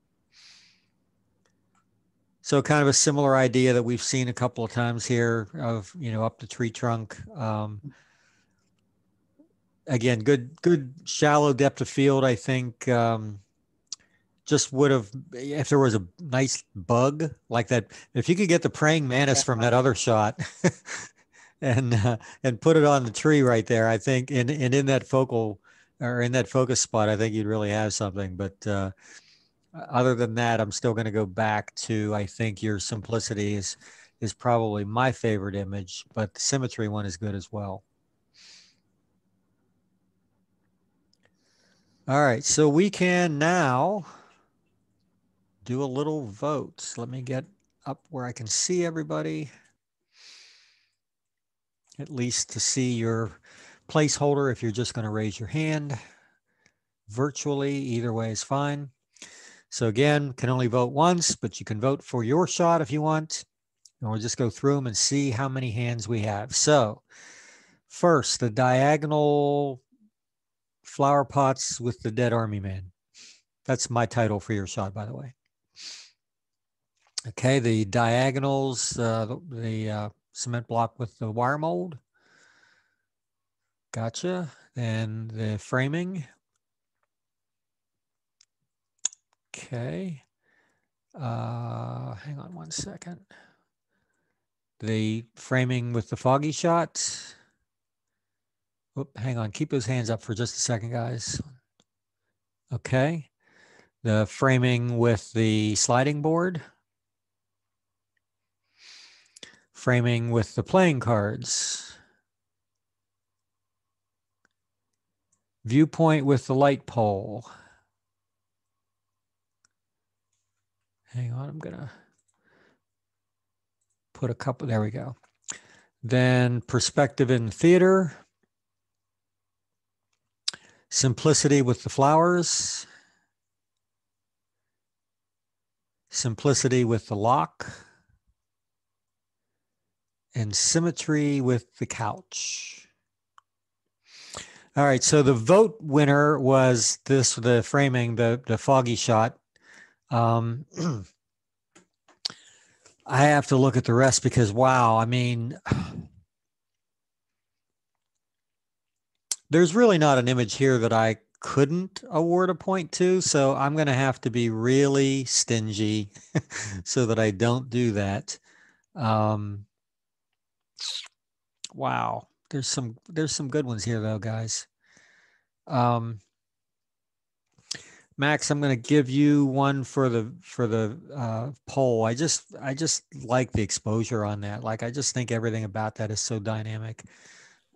[SPEAKER 1] So kind of a similar idea that we've seen a couple of times here of, up the tree trunk. again, good shallow depth of field. I think just would have, if there was a nice bug like that, if you could get the praying mantis from that other shot and put it on the tree right there, I think, and in that focal or in that focus spot, I think you'd really have something. But other than that, I'm still going to go back to, I think your simplicity is probably my favorite image, but the symmetry one is good as well. All right, so we can now do a little vote. Let me get up where I can see everybody, at least to see your placeholder if you're just going to raise your hand. Virtually, either way is fine. So again, can only vote once, but you can vote for your shot if you want. And we'll just go through them and see how many hands we have. So first, the diagonal flower pots with the dead army man. That's my title for your shot, by the way. Okay, the diagonals, the cement block with the wire mold. Gotcha. And the framing. Okay. Hang on one second. The framing with the foggy shot. Oop, hang on. Keep those hands up for just a second, guys. Okay. The framing with the sliding board. Framing with the playing cards. Viewpoint with the light pole. Hang on, I'm gonna put a couple, there we go. Then perspective in theater. Simplicity with the flowers. Simplicity with the lock. And symmetry with the couch. All right, so the vote winner was this, the framing, the foggy shot. I have to look at the rest because, wow, I mean, there's really not an image here that I couldn't award a point to, so I'm going to have to be really stingy so that I don't do that. Wow, there's some good ones here though, guys. Max, I'm going to give you one for the poll. I just like the exposure on that. Like, I just think everything about that is so dynamic.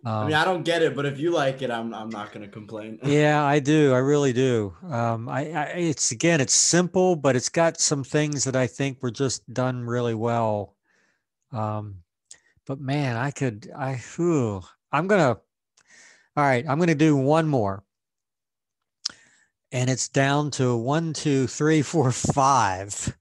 [SPEAKER 4] I mean, I don't get it, but if you like it, I'm not going to complain.
[SPEAKER 1] Yeah, I do. I really do. It's simple, but it's got some things that I think were just done really well. But man, all right, I'm gonna do one more. And it's down to 1, 2, 3, 4, 5.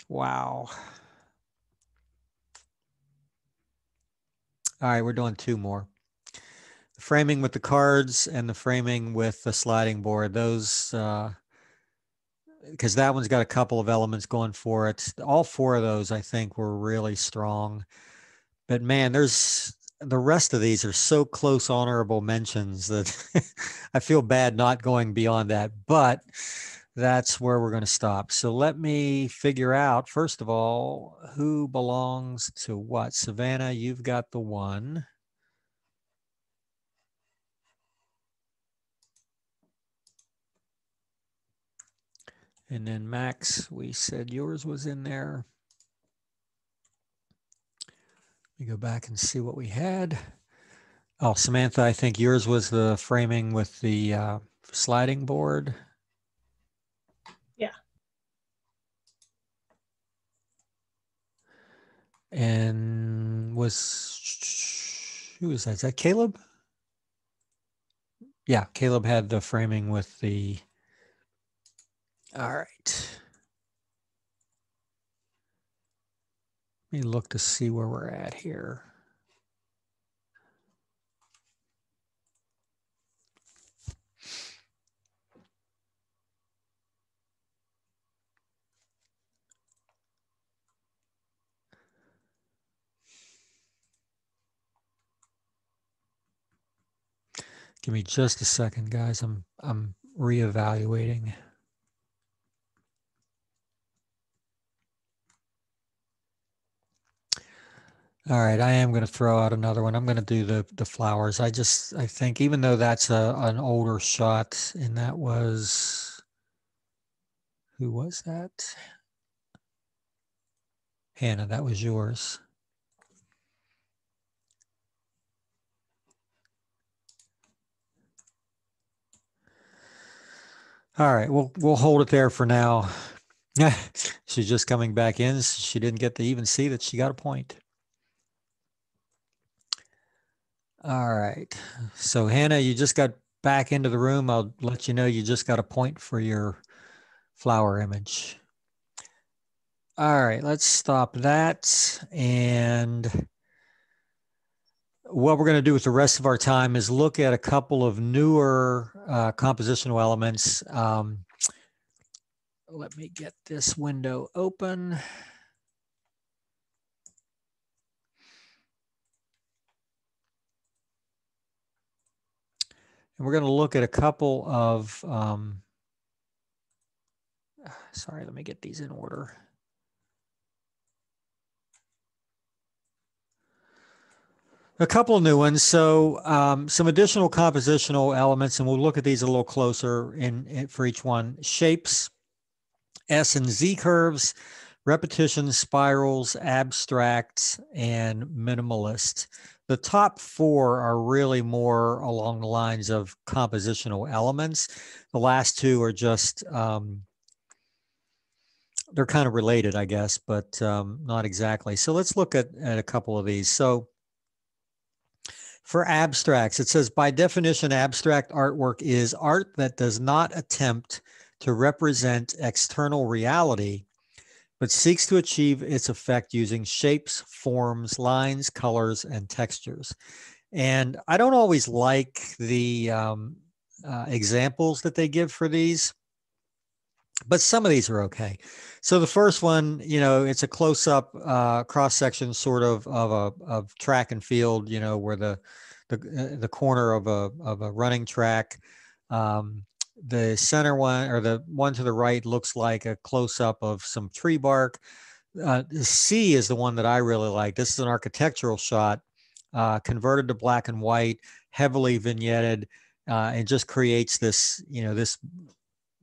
[SPEAKER 1] Wow. All right, we're doing 2 more. The framing with the cards and the framing with the sliding board. Those, because that one's got a couple of elements going for it. All 4 of those, I think, were really strong. But man, the rest of these are so close honorable mentions that I feel bad not going beyond that. But that's where we're going to stop. So let me figure out, first of all, who belongs to what. Savannah, you've got the 1. And then Max, we said yours was in there. Let me go back and see what we had. Oh, Samantha, I think yours was the framing with the sliding board.
[SPEAKER 9] Yeah.
[SPEAKER 1] And who was that? Is that Caleb? Yeah, Caleb had the framing with the, all right. Let me look to see where we're at here. Give me just a second, guys. I'm reevaluating. All right, I am going to throw out another one. I'm going to do the flowers. I think even though that's an older shot, and that was, who was that? Hannah, that was yours. All right, we'll hold it there for now. She's just coming back in. She didn't get to even see that she got a point. All right. So Hannah, you just got back into the room. I'll let you know you just got a point for your flower image. All right, let's stop that. And what we're going to do with the rest of our time is look at a couple of newer compositional elements. Let me get this window open. And we're going to look at a couple of, sorry, let me get these in order. A couple of new ones. So some additional compositional elements, and we'll look at these a little closer for each one. Shapes, S and Z curves, repetitions, spirals, abstracts, and minimalist. The top four are really more along the lines of compositional elements. The last two are just, they're kind of related, I guess, but not exactly. So let's look at a couple of these. So for abstracts, it says, by definition, abstract artwork is art that does not attempt to represent external reality, but seeks to achieve its effect using shapes, forms, lines, colors, and textures. And I don't always like the examples that they give for these, but some of these are okay. So the first one, you know, it's a close-up cross-section sort of track and field, you know, where the corner of a running track. The center one, or the one to the right, looks like a close-up of some tree bark. C is the one that I really like. This is an architectural shot, converted to black and white, heavily vignetted, and just creates this, you know, this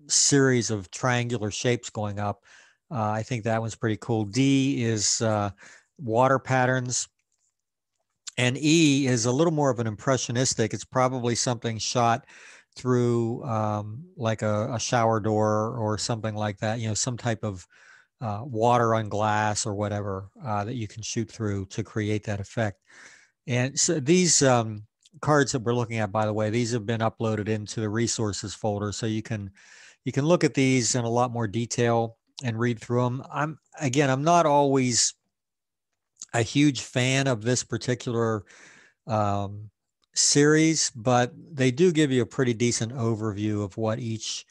[SPEAKER 1] series of triangular shapes going up. I think that one's pretty cool. D is water patterns. And E is a little more of an impressionistic. It's probably something shot through like a shower door or something like that, you know, some type of water on glass or whatever that you can shoot through to create that effect. And so these cards that we're looking at, by the way, these have been uploaded into the resources folder. So you can look at these in a lot more detail and read through them. I'm not always a huge fan of this particular series, but they do give you a pretty decent overview of what each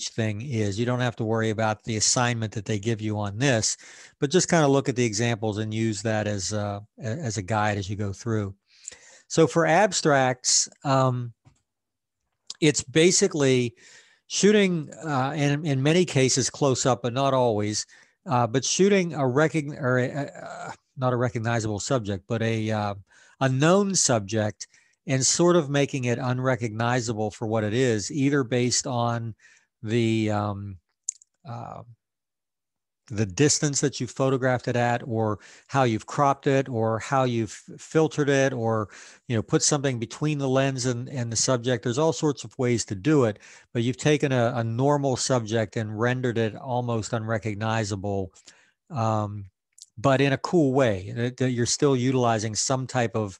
[SPEAKER 1] thing is. You don't have to worry about the assignment that they give you on this, but just kind of look at the examples and use that as a guide as you go through. So for abstracts, it's basically shooting, and in many cases close up, but not always, but shooting not a recognizable subject, but a known subject, and sort of making it unrecognizable for what it is, either based on the distance that you photographed it at, or how you've cropped it, or how you've filtered it, or, you know, put something between the lens and the subject. There's all sorts of ways to do it, but you've taken a normal subject and rendered it almost unrecognizable, but in a cool way. You're still utilizing some type of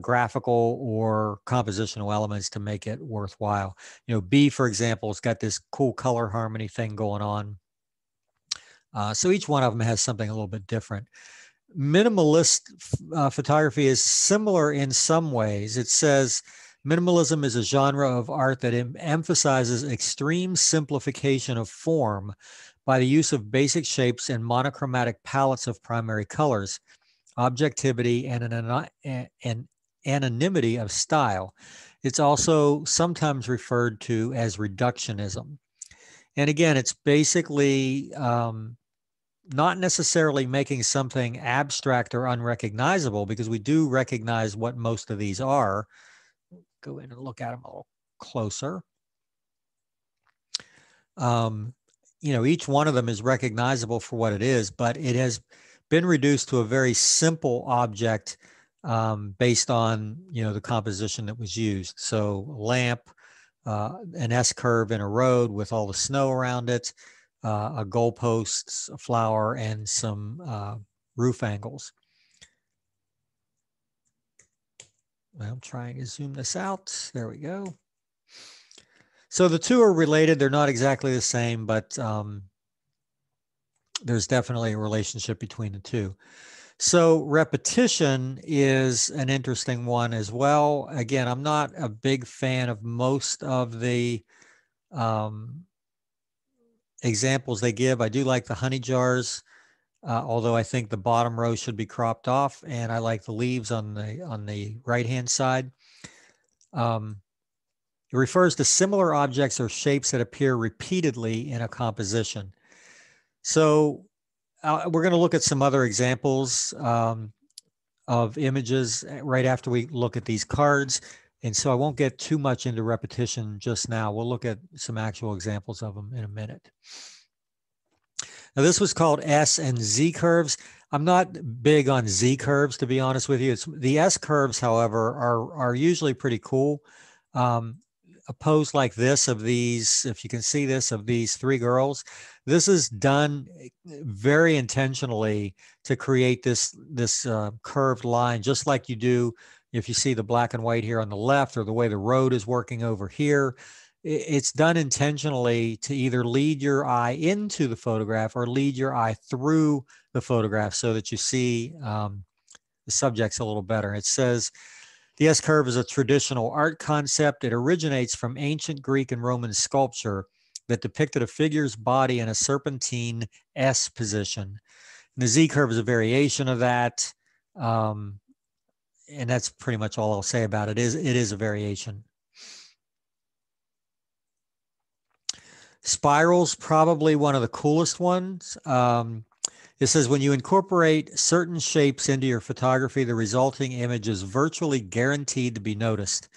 [SPEAKER 1] graphical or compositional elements to make it worthwhile. You know, B, for example, has got this cool color harmony thing going on. So each one of them has something a little bit different. Minimalist photography is similar in some ways. It says minimalism is a genre of art that emphasizes extreme simplification of form by the use of basic shapes and monochromatic palettes of primary colors, objectivity, and an anonymity of style. It's also sometimes referred to as reductionism. And again, it's basically not necessarily making something abstract or unrecognizable, because we do recognize what most of these are. Go in and look at them a little closer. You know, each one of them is recognizable for what it is, but it has been reduced to a very simple object based on, you know, the composition that was used. So a lamp, an S-curve in a road with all the snow around it, a goalpost, a flower, and some roof angles. I'm trying to zoom this out. There we go. So the two are related. They're not exactly the same, but there's definitely a relationship between the two. So repetition is an interesting one as well. Again, I'm not a big fan of most of the examples they give. I do like the honey jars, although I think the bottom row should be cropped off, and I like the leaves on the right-hand side. It refers to similar objects or shapes that appear repeatedly in a composition. So we're going to look at some other examples of images right after we look at these cards. And so I won't get too much into repetition just now. We'll look at some actual examples of them in a minute. Now, this was called S and Z curves. I'm not big on Z curves, to be honest with you. The S curves, however, are usually pretty cool. A pose like this of these, if you can see this, of these three girls, this is done very intentionally to create this curved line, just like you do if you see the black and white here on the left, or the way the road is working over here. It's done intentionally to either lead your eye into the photograph or lead your eye through the photograph so that you see the subjects a little better. It says, the S-curve is a traditional art concept. It originates from ancient Greek and Roman sculpture that depicted a figure's body in a serpentine S position. And the Z-curve is a variation of that. And that's pretty much all I'll say about it. It is a variation. Spirals, probably one of the coolest ones. It says, when you incorporate certain shapes into your photography, the resulting image is virtually guaranteed to be noticed.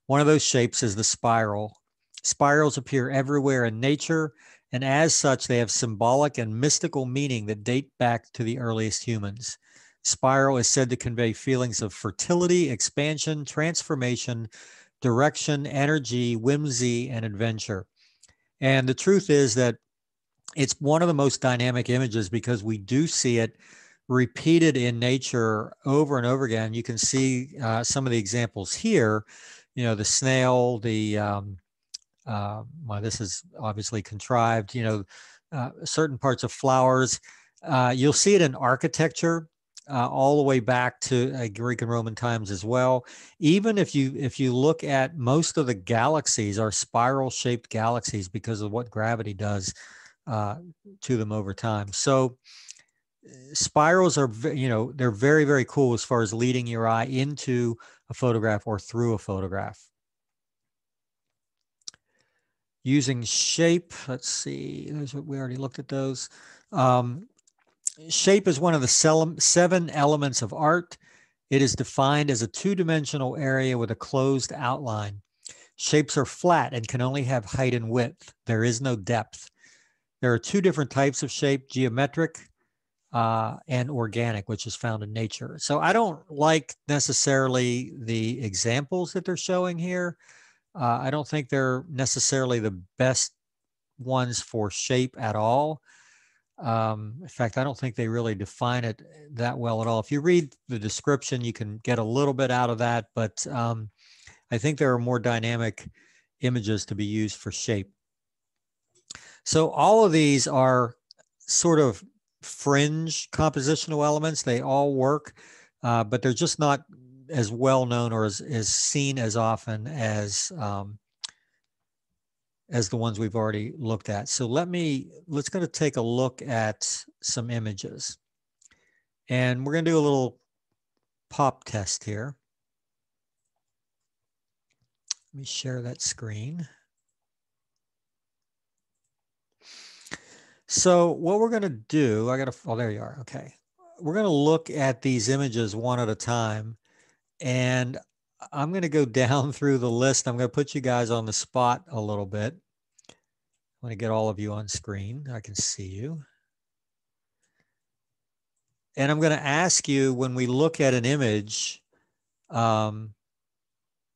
[SPEAKER 1] One of those shapes is the spiral. Spirals appear everywhere in nature, and as such, they have symbolic and mystical meaning that date back to the earliest humans. Spiral is said to convey feelings of fertility, expansion, transformation, direction, energy, whimsy, and adventure. And the truth is that it's one of the most dynamic images because we do see it repeated in nature over and over again. You can see some of the examples here, you know, the snail, well, this is obviously contrived, you know, certain parts of flowers. You'll see it in architecture all the way back to Greek and Roman times as well. Even if you look at most of the galaxies are spiral shaped galaxies because of what gravity does to them over time. So spirals are, you know, they're very, very cool as far as leading your eye into a photograph or through a photograph. Using shape, let's see, we already looked at those. Shape is one of the 7 elements of art. It is defined as a 2-dimensional area with a closed outline. Shapes are flat and can only have height and width. There is no depth. There are 2 different types of shape, geometric and organic, which is found in nature. So I don't like necessarily the examples that they're showing here. I don't think they're necessarily the best ones for shape at all. In fact, I don't think they really define it that well at all. If you read the description, you can get a little bit out of that, but I think there are more dynamic images to be used for shape. So all of these are sort of fringe compositional elements. They all work, but they're just not as well known or as seen as often as the ones we've already looked at. So let's go to take a look at some images. And we're going to do a little pop test here. Let me share that screen. So what we're going to do, oh, there you are. Okay. We're going to look at these images one at a time, and I'm going to go down through the list. I'm going to put you guys on the spot a little bit. I want to get all of you on screen. I can see you. And I'm going to ask you, when we look at an image,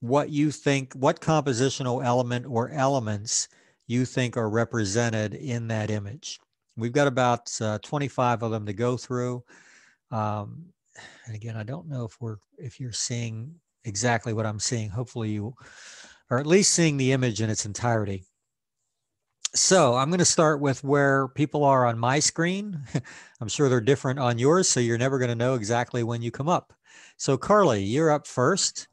[SPEAKER 1] what you think, what compositional element or elements you think are represented in that image. We've got about 25 of them to go through. And again, I don't know if you're seeing exactly what I'm seeing. Hopefully you are at least seeing the image in its entirety. So I'm going to start with where people are on my screen. I'm sure they're different on yours, so you're never going to know exactly when you come up. So Carly, you're up first.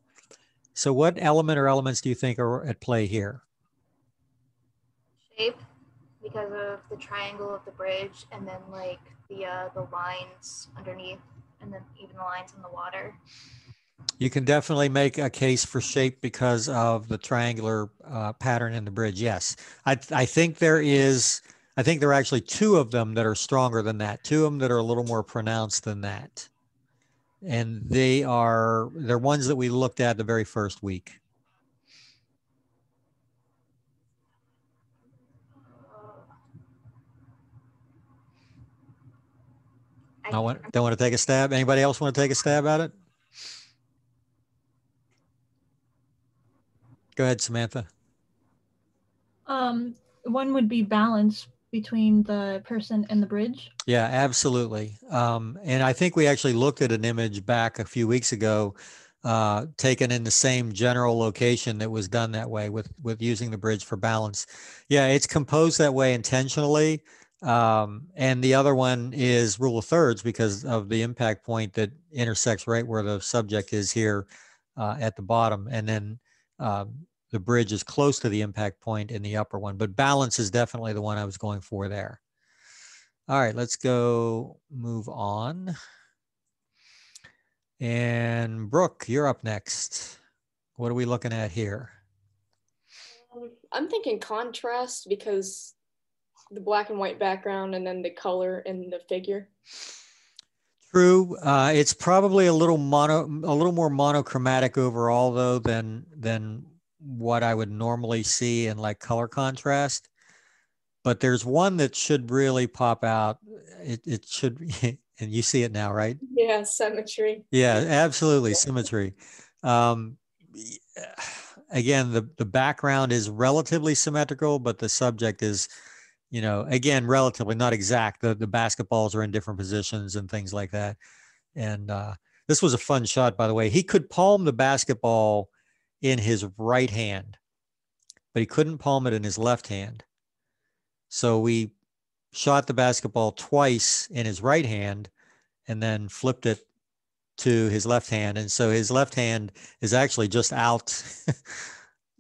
[SPEAKER 1] So what element or elements do you think are at play here?
[SPEAKER 2] Shape, because of the triangle of the bridge, and then like the lines underneath, and then even the lines in the water.
[SPEAKER 1] You can definitely make a case for shape because of the triangular pattern in the bridge. Yes, I think there are actually two of them that are stronger than that. Two of them that are a little more pronounced than that. And they're ones that we looked at the very first week. Don't want to take a stab? Anybody else want to take a stab at it? Go ahead, Samantha.
[SPEAKER 9] One would be balance between the person and the bridge.
[SPEAKER 1] Yeah, absolutely. And I think we actually looked at an image back a few weeks ago, taken in the same general location that was done that way with using the bridge for balance. Yeah, it's composed that way intentionally. And the other one is rule of thirds because of the impact point that intersects right where the subject is here at the bottom. And then the bridge is close to the impact point in the upper one, but balance is definitely the one I was going for there. All right, let's go move on. And Brooke, you're up next. What are we looking at here?
[SPEAKER 8] I'm thinking contrast because the black and white background and then the color in the figure.
[SPEAKER 1] True. It's probably a little more monochromatic overall though than what I would normally see in like color contrast. But there's one that should really pop out. It should, and you see it now, right?
[SPEAKER 8] Yeah, symmetry.
[SPEAKER 1] Yeah, absolutely, symmetry. Again, the background is relatively symmetrical, but the subject is, again, relatively not exact. The basketballs are in different positions and things like that. And this was a fun shot, by the way. He could palm the basketball in his right hand, but he couldn't palm it in his left hand. So we shot the basketball twice in his right hand and then flipped it to his left hand. And so his left hand is actually just out,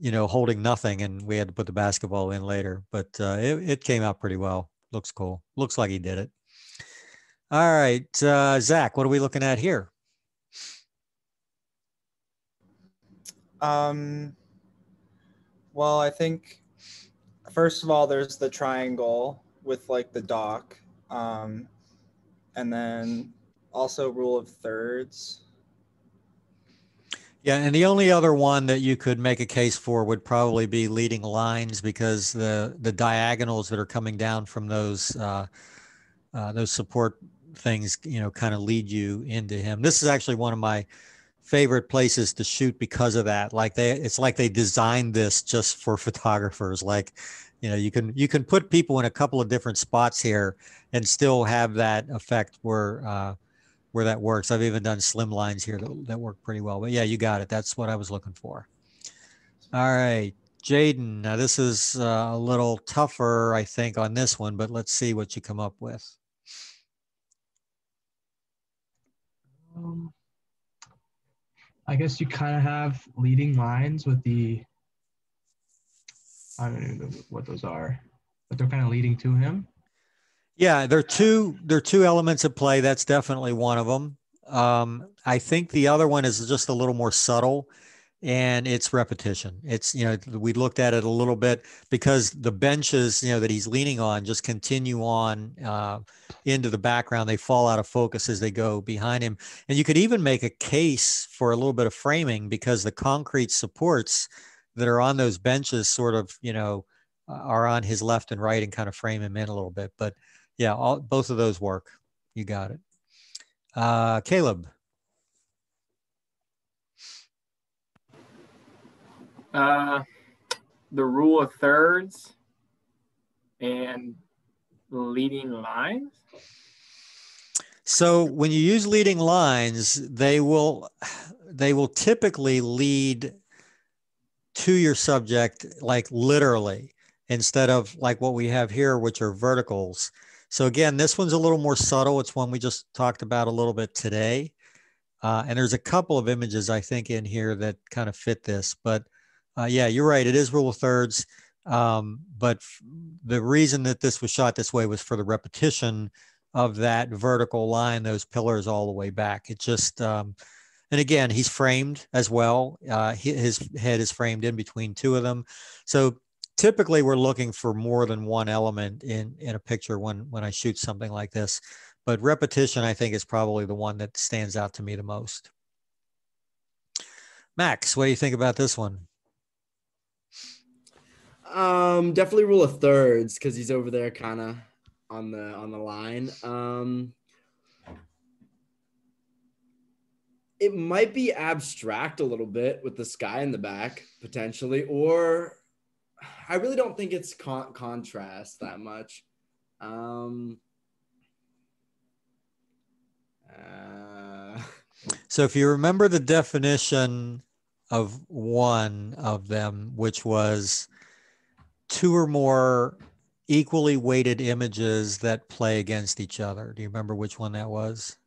[SPEAKER 1] holding nothing. And we had to put the basketball in later, but it came out pretty well. Looks cool. Looks like he did it. All right, Zach, what are we looking at here?
[SPEAKER 3] Well, I think first of all, there's the triangle with like the dock, and then also rule of thirds.
[SPEAKER 1] Yeah, and the only other one that you could make a case for would probably be leading lines because the diagonals that are coming down from those support things, kind of lead you into him. This is actually one of my favorite places to shoot because of that. It's like they designed this just for photographers. Like, you can put people in a couple of different spots here and still have that effect where that works. I've even done slim lines here that work pretty well. But yeah, you got it. That's what I was looking for. All right, Jaden. Now this is a little tougher, I think, on this one, but let's see what you come up with.
[SPEAKER 6] I guess you kind of have leading lines with I don't even know what those are, but they're kind of leading to him.
[SPEAKER 1] Yeah, there are two elements at play. That's definitely one of them. I think the other one is just a little more subtle. and it's repetition. It's, we looked at it a little bit because the benches, that he's leaning on just continue on into the background. They fall out of focus as they go behind him. And you could even make a case for a little bit of framing because the concrete supports that are on those benches sort of, are on his left and right and kind of frame him in a little bit. But yeah, both of those work. You got it. Caleb.
[SPEAKER 7] The rule of thirds and leading lines.
[SPEAKER 1] So when you use leading lines, they will typically lead to your subject, like literally, instead of like what we have here, which are verticals. So again, this one's a little more subtle. It's one we just talked about a little bit today. And there's a couple of images, I think, in here that kind of fit this. But yeah, you're right. It is rule of thirds. But the reason that this was shot this way was for the repetition of that vertical line, those pillars all the way back. It just, and again, he's framed as well. His head is framed in between two of them. So typically we're looking for more than one element in a picture when I shoot something like this. But repetition, I think, is probably the one that stands out to me the most. Max, what do you think about this one?
[SPEAKER 4] Definitely rule of thirds because he's over there kind of on the line. It might be abstract a little bit with the sky in the back potentially, or I really don't think it's contrast that much.
[SPEAKER 1] So if you remember the definition of one of them, which was two or more equally weighted images that play against each other. Do you remember which one that was?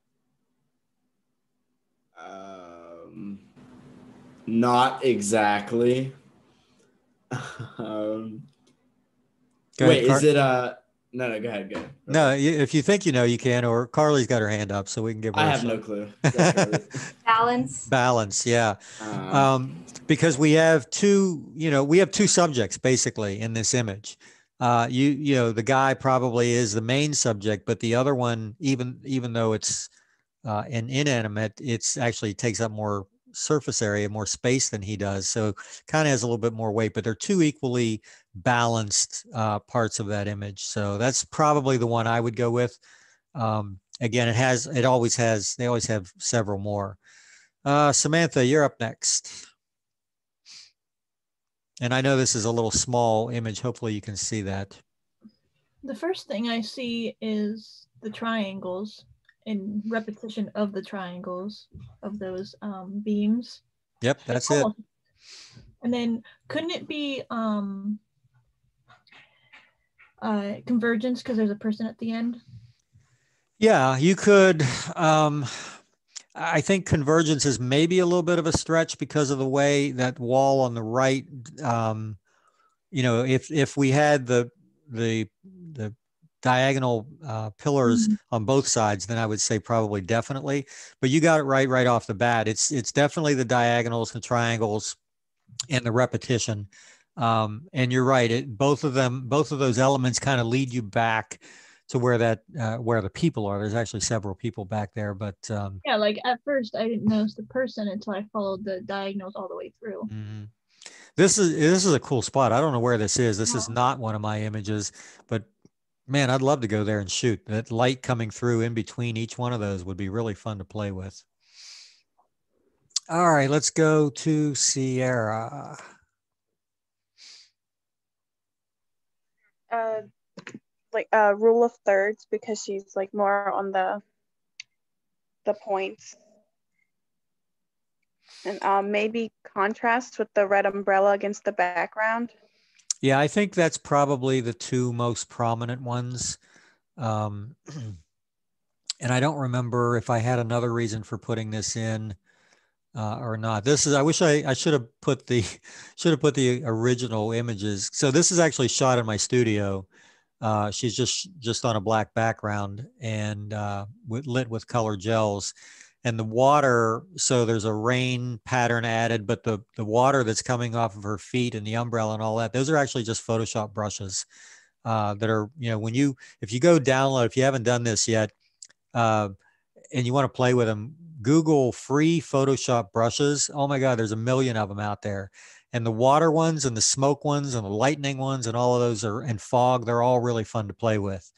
[SPEAKER 4] Not exactly. Wait, is it no, go ahead.
[SPEAKER 1] No, if you think you know, you can, or Carly's got her hand up, so we can give her
[SPEAKER 4] I
[SPEAKER 1] a
[SPEAKER 4] have
[SPEAKER 1] shot.
[SPEAKER 4] no clue.
[SPEAKER 2] Balance,
[SPEAKER 1] yeah. Because we have two subjects basically in this image. The guy probably is the main subject, but the other one, even though it's an inanimate, it's actually takes up more surface area, more space than he does. So kind of has a little bit more weight, but they're two equally balanced parts of that image. So that's probably the one I would go with. Again, they always have several more. Samantha, you're up next. And I know this is a little small image. Hopefully you can see that.
[SPEAKER 9] The first thing I see is the triangles and repetition of the triangles of those beams.
[SPEAKER 1] Yep, that's it.
[SPEAKER 9] And then couldn't it be convergence because there's a person at the end?
[SPEAKER 1] Yeah, you could. I think convergence is maybe a little bit of a stretch because of the way that wall on the right, if we had the diagonal pillars on both sides, then I would say probably definitely. But you got it right off the bat. It's definitely the diagonals, the triangles, and the repetition. And you're right. Both of those elements kind of lead you back to where the people are. There's actually several people back there, but
[SPEAKER 9] yeah, like at first I didn't notice the person until I followed the diagonals all the way through.
[SPEAKER 1] Mm-hmm. This is a cool spot. I don't know where this is. This is not one of my images, but man, I'd love to go there and shoot. That light coming through in between each one of those would be really fun to play with. All right, let's go to Sierra.
[SPEAKER 11] Rule of thirds because she's like more on the points, and maybe contrast with the red umbrella against the background.
[SPEAKER 1] Yeah, I think that's probably the two most prominent ones. And I don't remember if I had another reason for putting this in or not. I wish I should have put the original images. So this is actually shot in my studio. She's just on a black background and lit with color gels. and the water, so there's a rain pattern added, but the water that's coming off of her feet and the umbrella and all that, those are actually just Photoshop brushes that are, if you go download, if you haven't done this yet, and you want to play with them, Google free Photoshop brushes. Oh my God, there's a million of them out there. And the water ones and the smoke ones and the lightning ones and all of those and fog, they're all really fun to play with.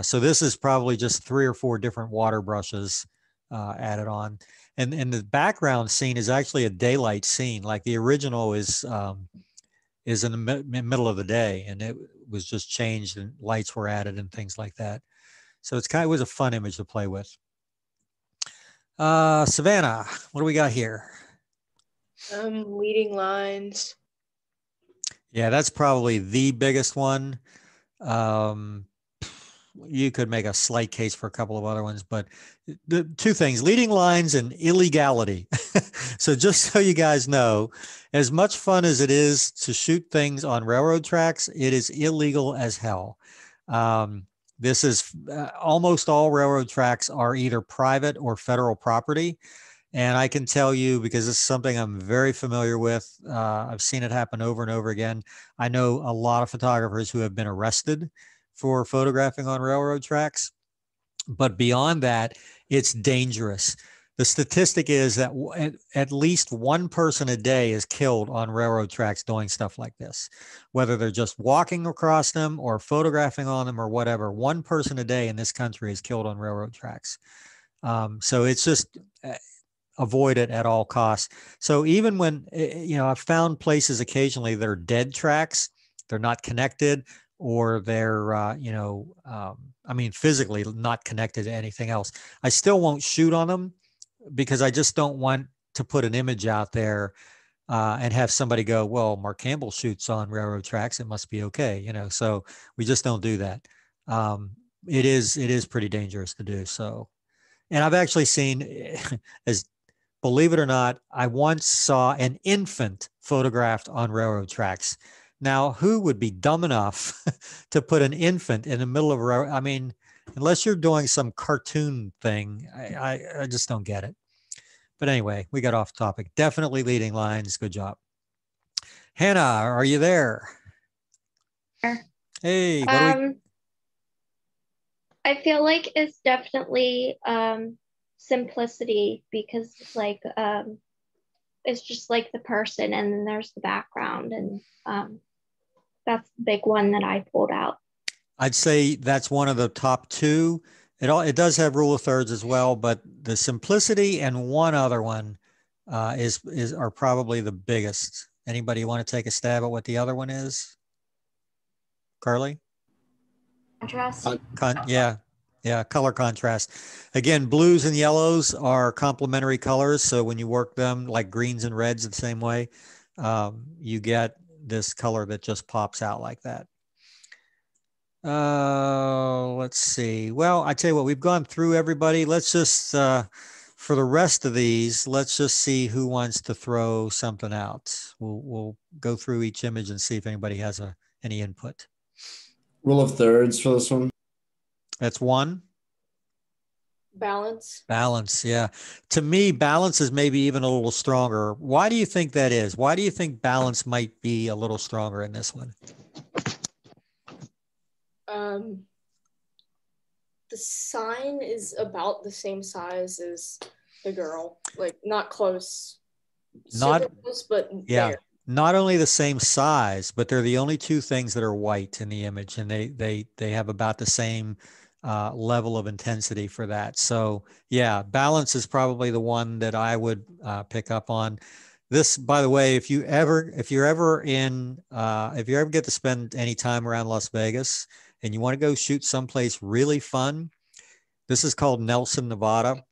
[SPEAKER 1] So this is probably just 3 or 4 different water brushes added on. And the background scene is actually a daylight scene. Like the original is in the middle of the day, and it was just changed and lights were added and things like that. So it was a fun image to play with. Savannah, what do we got here?
[SPEAKER 10] Leading lines.
[SPEAKER 1] Yeah, that's probably the biggest one. You could make a slight case for a couple of other ones, but the 2 things, leading lines and illegality. So just so you guys know, as much fun as it is to shoot things on railroad tracks, it is illegal as hell. This is almost all railroad tracks are either private or federal property. And I can tell you, because this is something I'm very familiar with, I've seen it happen over and over again. I know a lot of photographers who have been arrested for photographing on railroad tracks. But beyond that, it's dangerous. The statistic is that at least 1 person a day is killed on railroad tracks doing stuff like this, whether they're just walking across them or photographing on them or whatever. 1 person a day in this country is killed on railroad tracks. So it's just avoid it at all costs. So even when, I've found places occasionally that are dead tracks, they're not connected, or they're, physically not connected to anything else. I still won't shoot on them because I just don't want to put an image out there and have somebody go, well, Mark Campbell shoots on railroad tracks, it must be okay. So we just don't do that. It is pretty dangerous to do so. And I've actually seen, believe it or not, I once saw an infant photographed on railroad tracks. Now, who would be dumb enough to put an infant in the middle of a railroad? I mean, unless you're doing some cartoon thing, I just don't get it. But anyway, we got off topic. Definitely leading lines. Good job. Hannah, are you there? Hey, what do we...
[SPEAKER 5] I feel like it's definitely simplicity, because it's just like the person and then there's the background, and that's the big one that I pulled out.
[SPEAKER 1] I'd say that's one of the top 2. It does have rule of thirds as well, but the simplicity and one other one are probably the biggest. Anybody want to take a stab at what the other one is? Carly?
[SPEAKER 2] Contrast.
[SPEAKER 1] Yeah, color contrast. Again, blues and yellows are complementary colors. So when you work them like greens and reds the same way, you get this color that just pops out like that. Let's see. Well, I tell you what, we've gone through everybody. Let's just, for the rest of these, let's just see who wants to throw something out. We'll go through each image and see if anybody has any input.
[SPEAKER 4] Rule of thirds for this one.
[SPEAKER 1] That's 1.
[SPEAKER 8] Balance,
[SPEAKER 1] yeah. To me, balance is maybe even a little stronger. Why do you think that is? Why do you think balance might be a little stronger in this one?
[SPEAKER 8] The sign is about the same size as the girl, like not close, super close, but
[SPEAKER 1] yeah.
[SPEAKER 8] there.
[SPEAKER 1] Not only the same size, but they're the only 2 things that are white in the image, and they have about the same level of intensity for that. So yeah, balance is probably the one that I would pick up on. This, by the way, if you ever get to spend any time around Las Vegas and you want to go shoot someplace really fun, this is called Nelson, Nevada.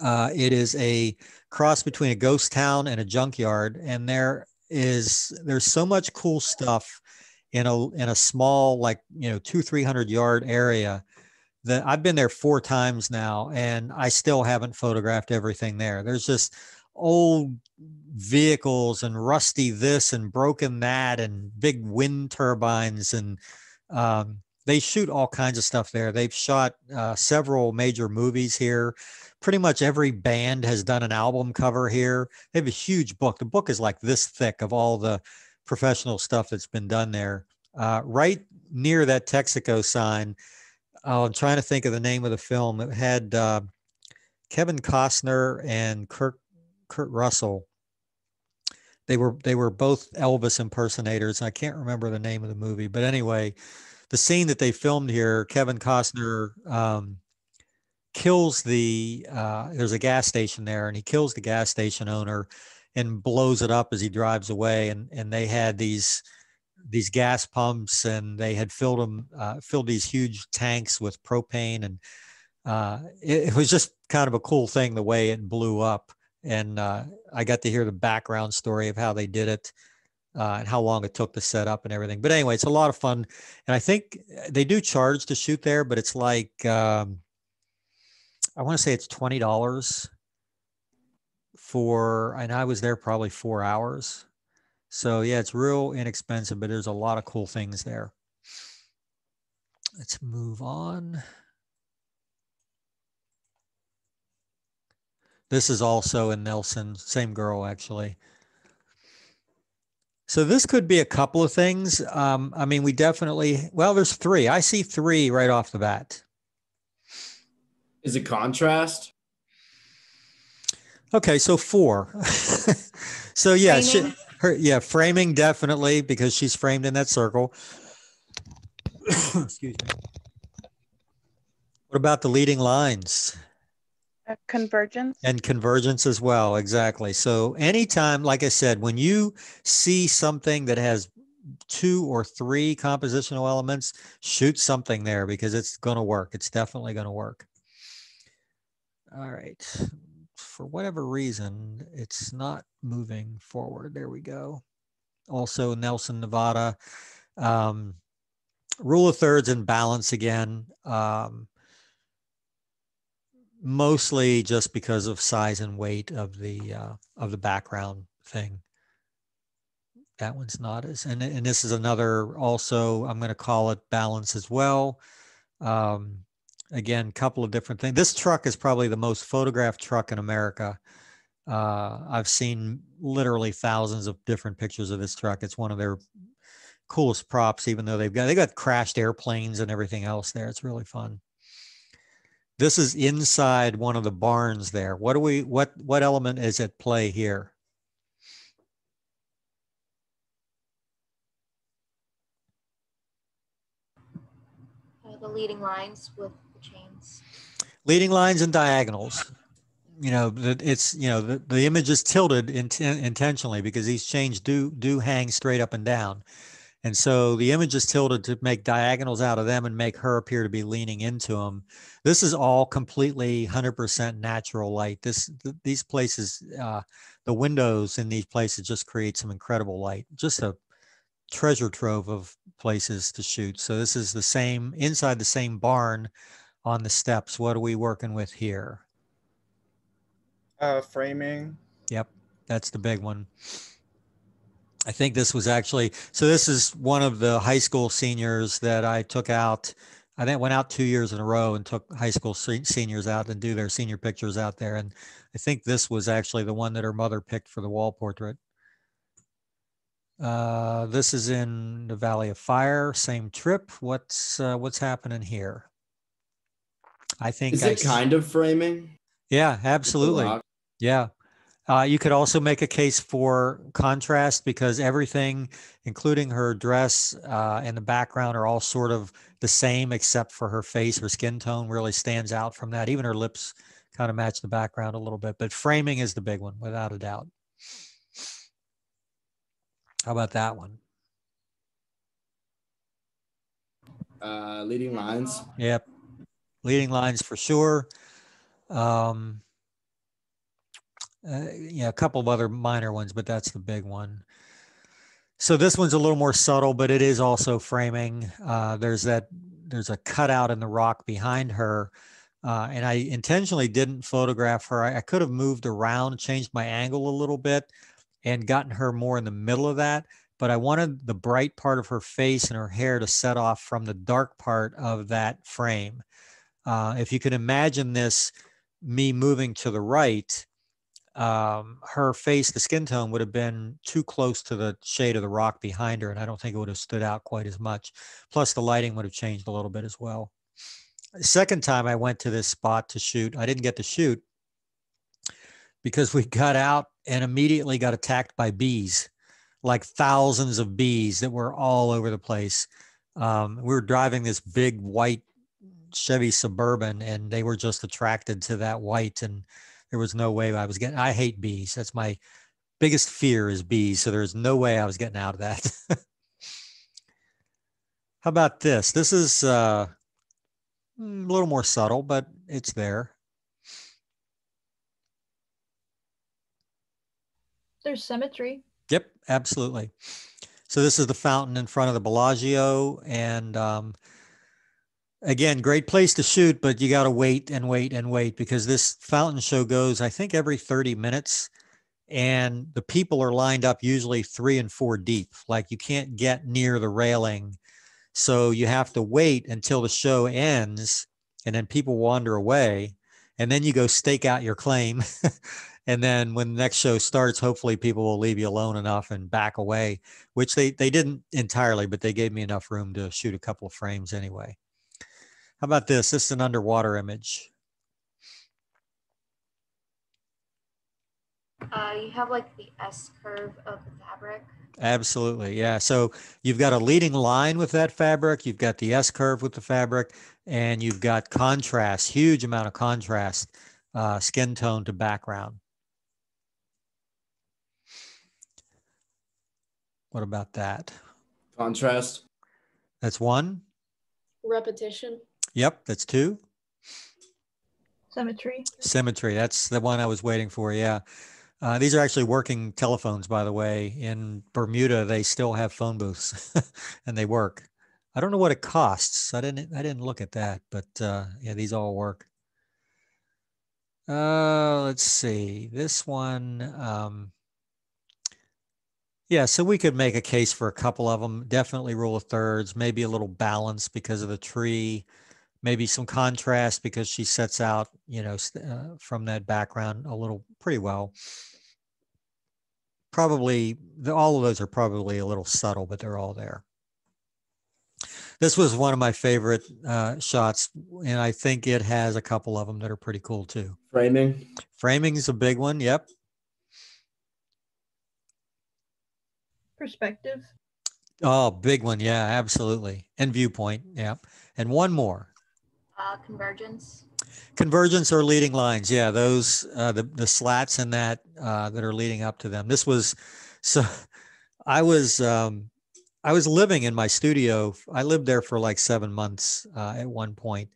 [SPEAKER 1] It is a cross between a ghost town and a junkyard, and there's so much cool stuff in a small, like 200-300 yard area that I've been there 4 times now, and I still haven't photographed everything there. There's just old vehicles and rusty this and broken that and big wind turbines and they shoot all kinds of stuff there. They've shot several major movies here. Pretty much every band has done an album cover here. They have a huge book. The book is like this thick of all the professional stuff that's been done there. Right near that Texaco sign, I'm trying to think of the name of the film. It had Kevin Costner and Kurt Russell. They were both Elvis impersonators. I can't remember the name of the movie, but anyway, the scene that they filmed here, Kevin Costner kills there's a gas station there, and he kills the gas station owner and blows it up as he drives away. And they had these gas pumps, and they had filled these huge tanks with propane, and it was just kind of a cool thing the way it blew up. And I got to hear the background story of how they did it and how long it took to set up and everything. But anyway, it's a lot of fun. And I think they do charge to shoot there, but it's like, I want to say it's $20 and I was there probably 4 hours. So yeah, it's real inexpensive, but there's a lot of cool things there. Let's move on. This is also in Nelson, same girl actually. So this could be a couple of things. I mean, we definitely, well, there's 3. I see 3 right off the bat.
[SPEAKER 4] Is it contrast?
[SPEAKER 1] Okay, so 4. So yeah,
[SPEAKER 2] Framing?
[SPEAKER 1] framing definitely, because she's framed in that circle. Excuse me. What about the leading lines?
[SPEAKER 11] Convergence.
[SPEAKER 1] And convergence as well, exactly. So anytime, like I said, when you see something that has 2 or 3 compositional elements, shoot something there because it's going to work. It's definitely going to work. All right. For whatever reason, it's not moving forward. There we go. Also Nelson, Nevada. Rule of thirds and balance again. Mostly just because of size and weight of the background thing. That one's not as, and this is another also, I'm going to call it balance as well. Again, couple of different things. This truck is probably the most photographed truck in America. I've seen literally thousands of different pictures of this truck. It's one of their coolest props, even though they got crashed airplanes and everything else there. It's really fun. This is inside one of the barns there. What element is at play here?
[SPEAKER 2] The leading lines with the chains.
[SPEAKER 1] Leading lines and diagonals. You know, it's, you know, the image is tilted intentionally because these chains do hang straight up and down. And so the image is tilted to make diagonals out of them and make her appear to be leaning into them. This is all completely 100% natural light. These places, the windows in these places just create some incredible light. Just a treasure trove of places to shoot. So this is the same, inside the same barn on the steps. What are we working with here?
[SPEAKER 3] Framing.
[SPEAKER 1] Yep, that's the big one. I think this was actually, so this is one of the high school seniors that I took out. I think went out 2 years in a row and took high school seniors out and do their senior pictures out there. And I think this was actually the one that her mother picked for the wall portrait. This is in the Valley of Fire, same trip. What's happening here? I think
[SPEAKER 4] is it kind of framing?
[SPEAKER 1] Yeah, absolutely. Yeah. You could also make a case for contrast because everything, including her dress and the background, are all sort of the same except for her face. Her skin tone really stands out from that. Even her lips kind of match the background a little bit. But framing is the big one, without a doubt. How about that one?
[SPEAKER 4] Leading lines.
[SPEAKER 1] Yep. Leading lines for sure. Yeah, a couple of other minor ones, but that's the big one. So this one's a little more subtle, but it is also framing. There's a cutout in the rock behind her. And I intentionally didn't photograph her. I could have moved around, changed my angle a little bit and gotten her more in the middle of that, but I wanted the bright part of her face and her hair to set off from the dark part of that frame. If you can imagine this, me moving to the right, her face, the skin tone would have been too close to the shade of the rock behind her, and I don't think it would have stood out quite as much. Plus, the lighting would have changed a little bit as well. The second time I went to this spot to shoot, I didn't get to shoot because we got out and immediately got attacked by bees, like thousands of bees that were all over the place. We were driving this big white Chevy Suburban, and they were just attracted to that white, and there was no way I was getting. I hate bees. That's my biggest fear, is bees. So there's no way I was getting out of that. How about this? This is a little more subtle, but it's there.
[SPEAKER 9] There's symmetry.
[SPEAKER 1] Yep, absolutely. So this is the fountain in front of the Bellagio, and again, great place to shoot, but you got to wait and wait and wait, because this fountain show goes, I think, every 30 minutes, and the people are lined up usually 3 and 4 deep. Like, you can't get near the railing, so you have to wait until the show ends, and then people wander away, and then you go stake out your claim. And then when the next show starts, hopefully people will leave you alone enough and back away, which they didn't entirely, but they gave me enough room to shoot a couple of frames anyway. How about this? This is an underwater image.
[SPEAKER 2] You have like the S curve of the fabric.
[SPEAKER 1] Absolutely, yeah. So you've got a leading line with that fabric, you've got the S curve with the fabric, and you've got contrast, huge amount of contrast, skin tone to background. What about that?
[SPEAKER 4] Contrast.
[SPEAKER 1] That's 1.
[SPEAKER 8] Repetition.
[SPEAKER 1] Yep, that's 2.
[SPEAKER 9] Symmetry.
[SPEAKER 1] Symmetry, that's the one I was waiting for, yeah. These are actually working telephones, by the way. In Bermuda, they still have phone booths, and they work. I don't know what it costs. I didn't look at that, but yeah, these all work. Let's see, this one. Yeah, so we could make a case for a couple of them. Definitely rule of thirds, maybe a little balance because of the tree, maybe some contrast because she sets out, you know, from that background a little pretty well. Probably, all of those are probably a little subtle, but they're all there. This was one of my favorite shots, and I think it has a couple of them that are pretty cool too.
[SPEAKER 4] Framing.
[SPEAKER 1] Framing is a big one, yep.
[SPEAKER 9] Perspective.
[SPEAKER 1] Oh, big one, yeah, absolutely. And viewpoint, yeah. And one more.
[SPEAKER 2] Convergence.
[SPEAKER 1] Convergence or leading lines, yeah. Those the slats in that that are leading up to them. This was so. I was living in my studio. I lived there for like 7 months at one point,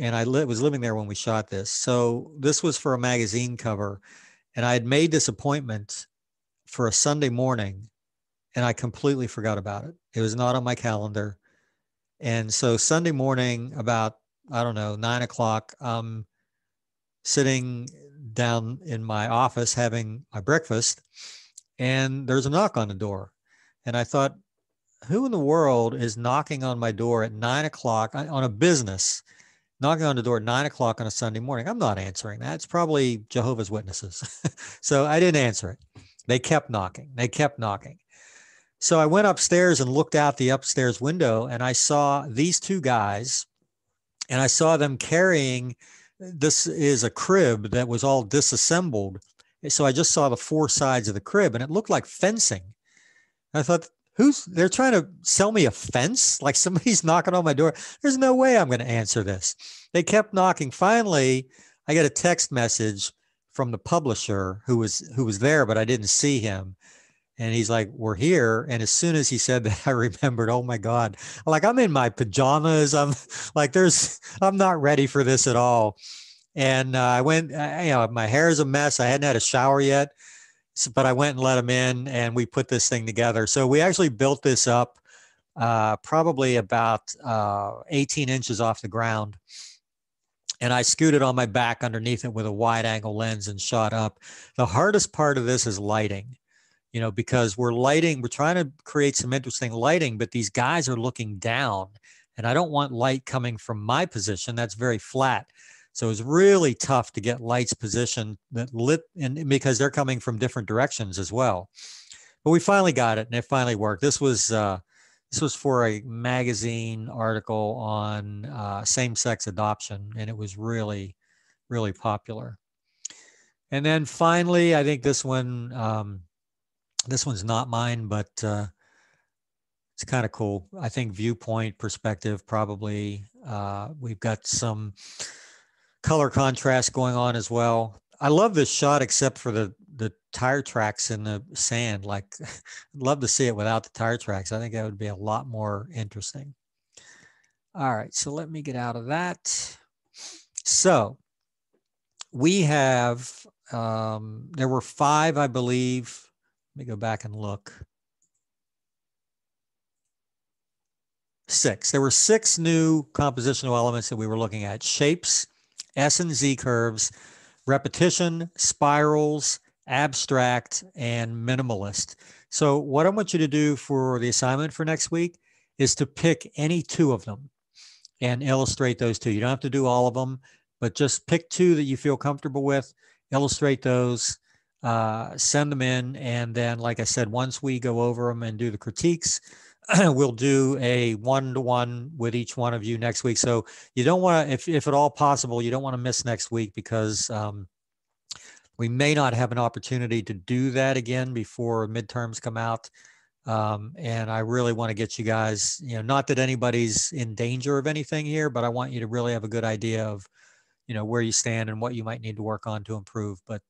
[SPEAKER 1] and I was living there when we shot this. So this was for a magazine cover, and I had made this appointment for a Sunday morning, and I completely forgot about it. It was not on my calendar. And so Sunday morning, about, I don't know, 9 o'clock, I'm sitting down in my office having my breakfast, and there's a knock on the door. And I thought, who in the world is knocking on my door at 9 o'clock on a business, knocking on the door at 9 o'clock on a Sunday morning? I'm not answering that. It's probably Jehovah's Witnesses. So I didn't answer it. They kept knocking. They kept knocking. So I went upstairs and looked out the upstairs window, and I saw these 2 guys, and I saw them carrying, this is a crib that was all disassembled. So I just saw the 4 sides of the crib, and it looked like fencing. I thought, they're trying to sell me a fence? Like somebody's knocking on my door. There's no way I'm going to answer this. They kept knocking. Finally, I get a text message from the publisher who was there, but I didn't see him. And he's like, we're here. And as soon as he said that, I remembered, oh my God, like I'm in my pajamas. I'm like, I'm not ready for this at all. And I went, my hair is a mess. I hadn't had a shower yet, but I went and let him in, and we put this thing together. So we actually built this up probably about 18 inches off the ground. And I scooted on my back underneath it with a wide angle lens and shot up. The hardest part of this is lighting. because we're trying to create some interesting lighting, but these guys are looking down, and I don't want light coming from my position. That's very flat. So it's really tough to get lights positioned that lit, and because they're coming from different directions as well. But we finally got it, and it finally worked. This was for a magazine article on same-sex adoption, and it was really, really popular. And then finally, I think this one's not mine, but it's kind of cool. I think viewpoint perspective, probably. We've got some color contrast going on as well. I love this shot, except for the tire tracks in the sand. Like, I'd love to see it without the tire tracks. I think that would be a lot more interesting. All right, so let me get out of that. So we have, there were 5, I believe. Let me go back and look. 6. There were 6 new compositional elements that we were looking at: shapes, S and Z curves, repetition, spirals, abstract, and minimalist. So what I want you to do for the assignment for next week is to pick any 2 of them and illustrate those 2. You don't have to do all of them, but just pick 2 that you feel comfortable with, illustrate those, send them in. And then, like I said, once we go over them and do the critiques, we'll do a 1-to-1 with each one of you next week. So you don't want to, if at all possible, you don't want to miss next week, because we may not have an opportunity to do that again before midterms come out. And I really want to get you guys, not that anybody's in danger of anything here, but I want you to really have a good idea of, where you stand and what you might need to work on to improve. But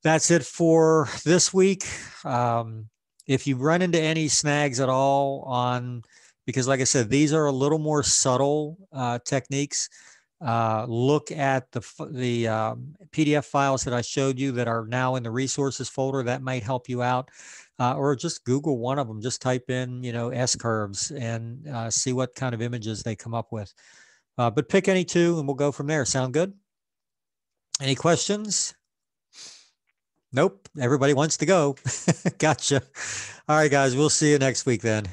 [SPEAKER 1] that's it for this week. If you run into any snags at all because like I said, these are a little more subtle techniques, look at the PDF files that I showed you that are now in the resources folder. That might help you out. Or just Google one of them. Just type in, S curves and see what kind of images they come up with. But pick any 2 and we'll go from there. Sound good? Any questions? Nope. Everybody wants to go. Gotcha. All right, guys. We'll see you next week then.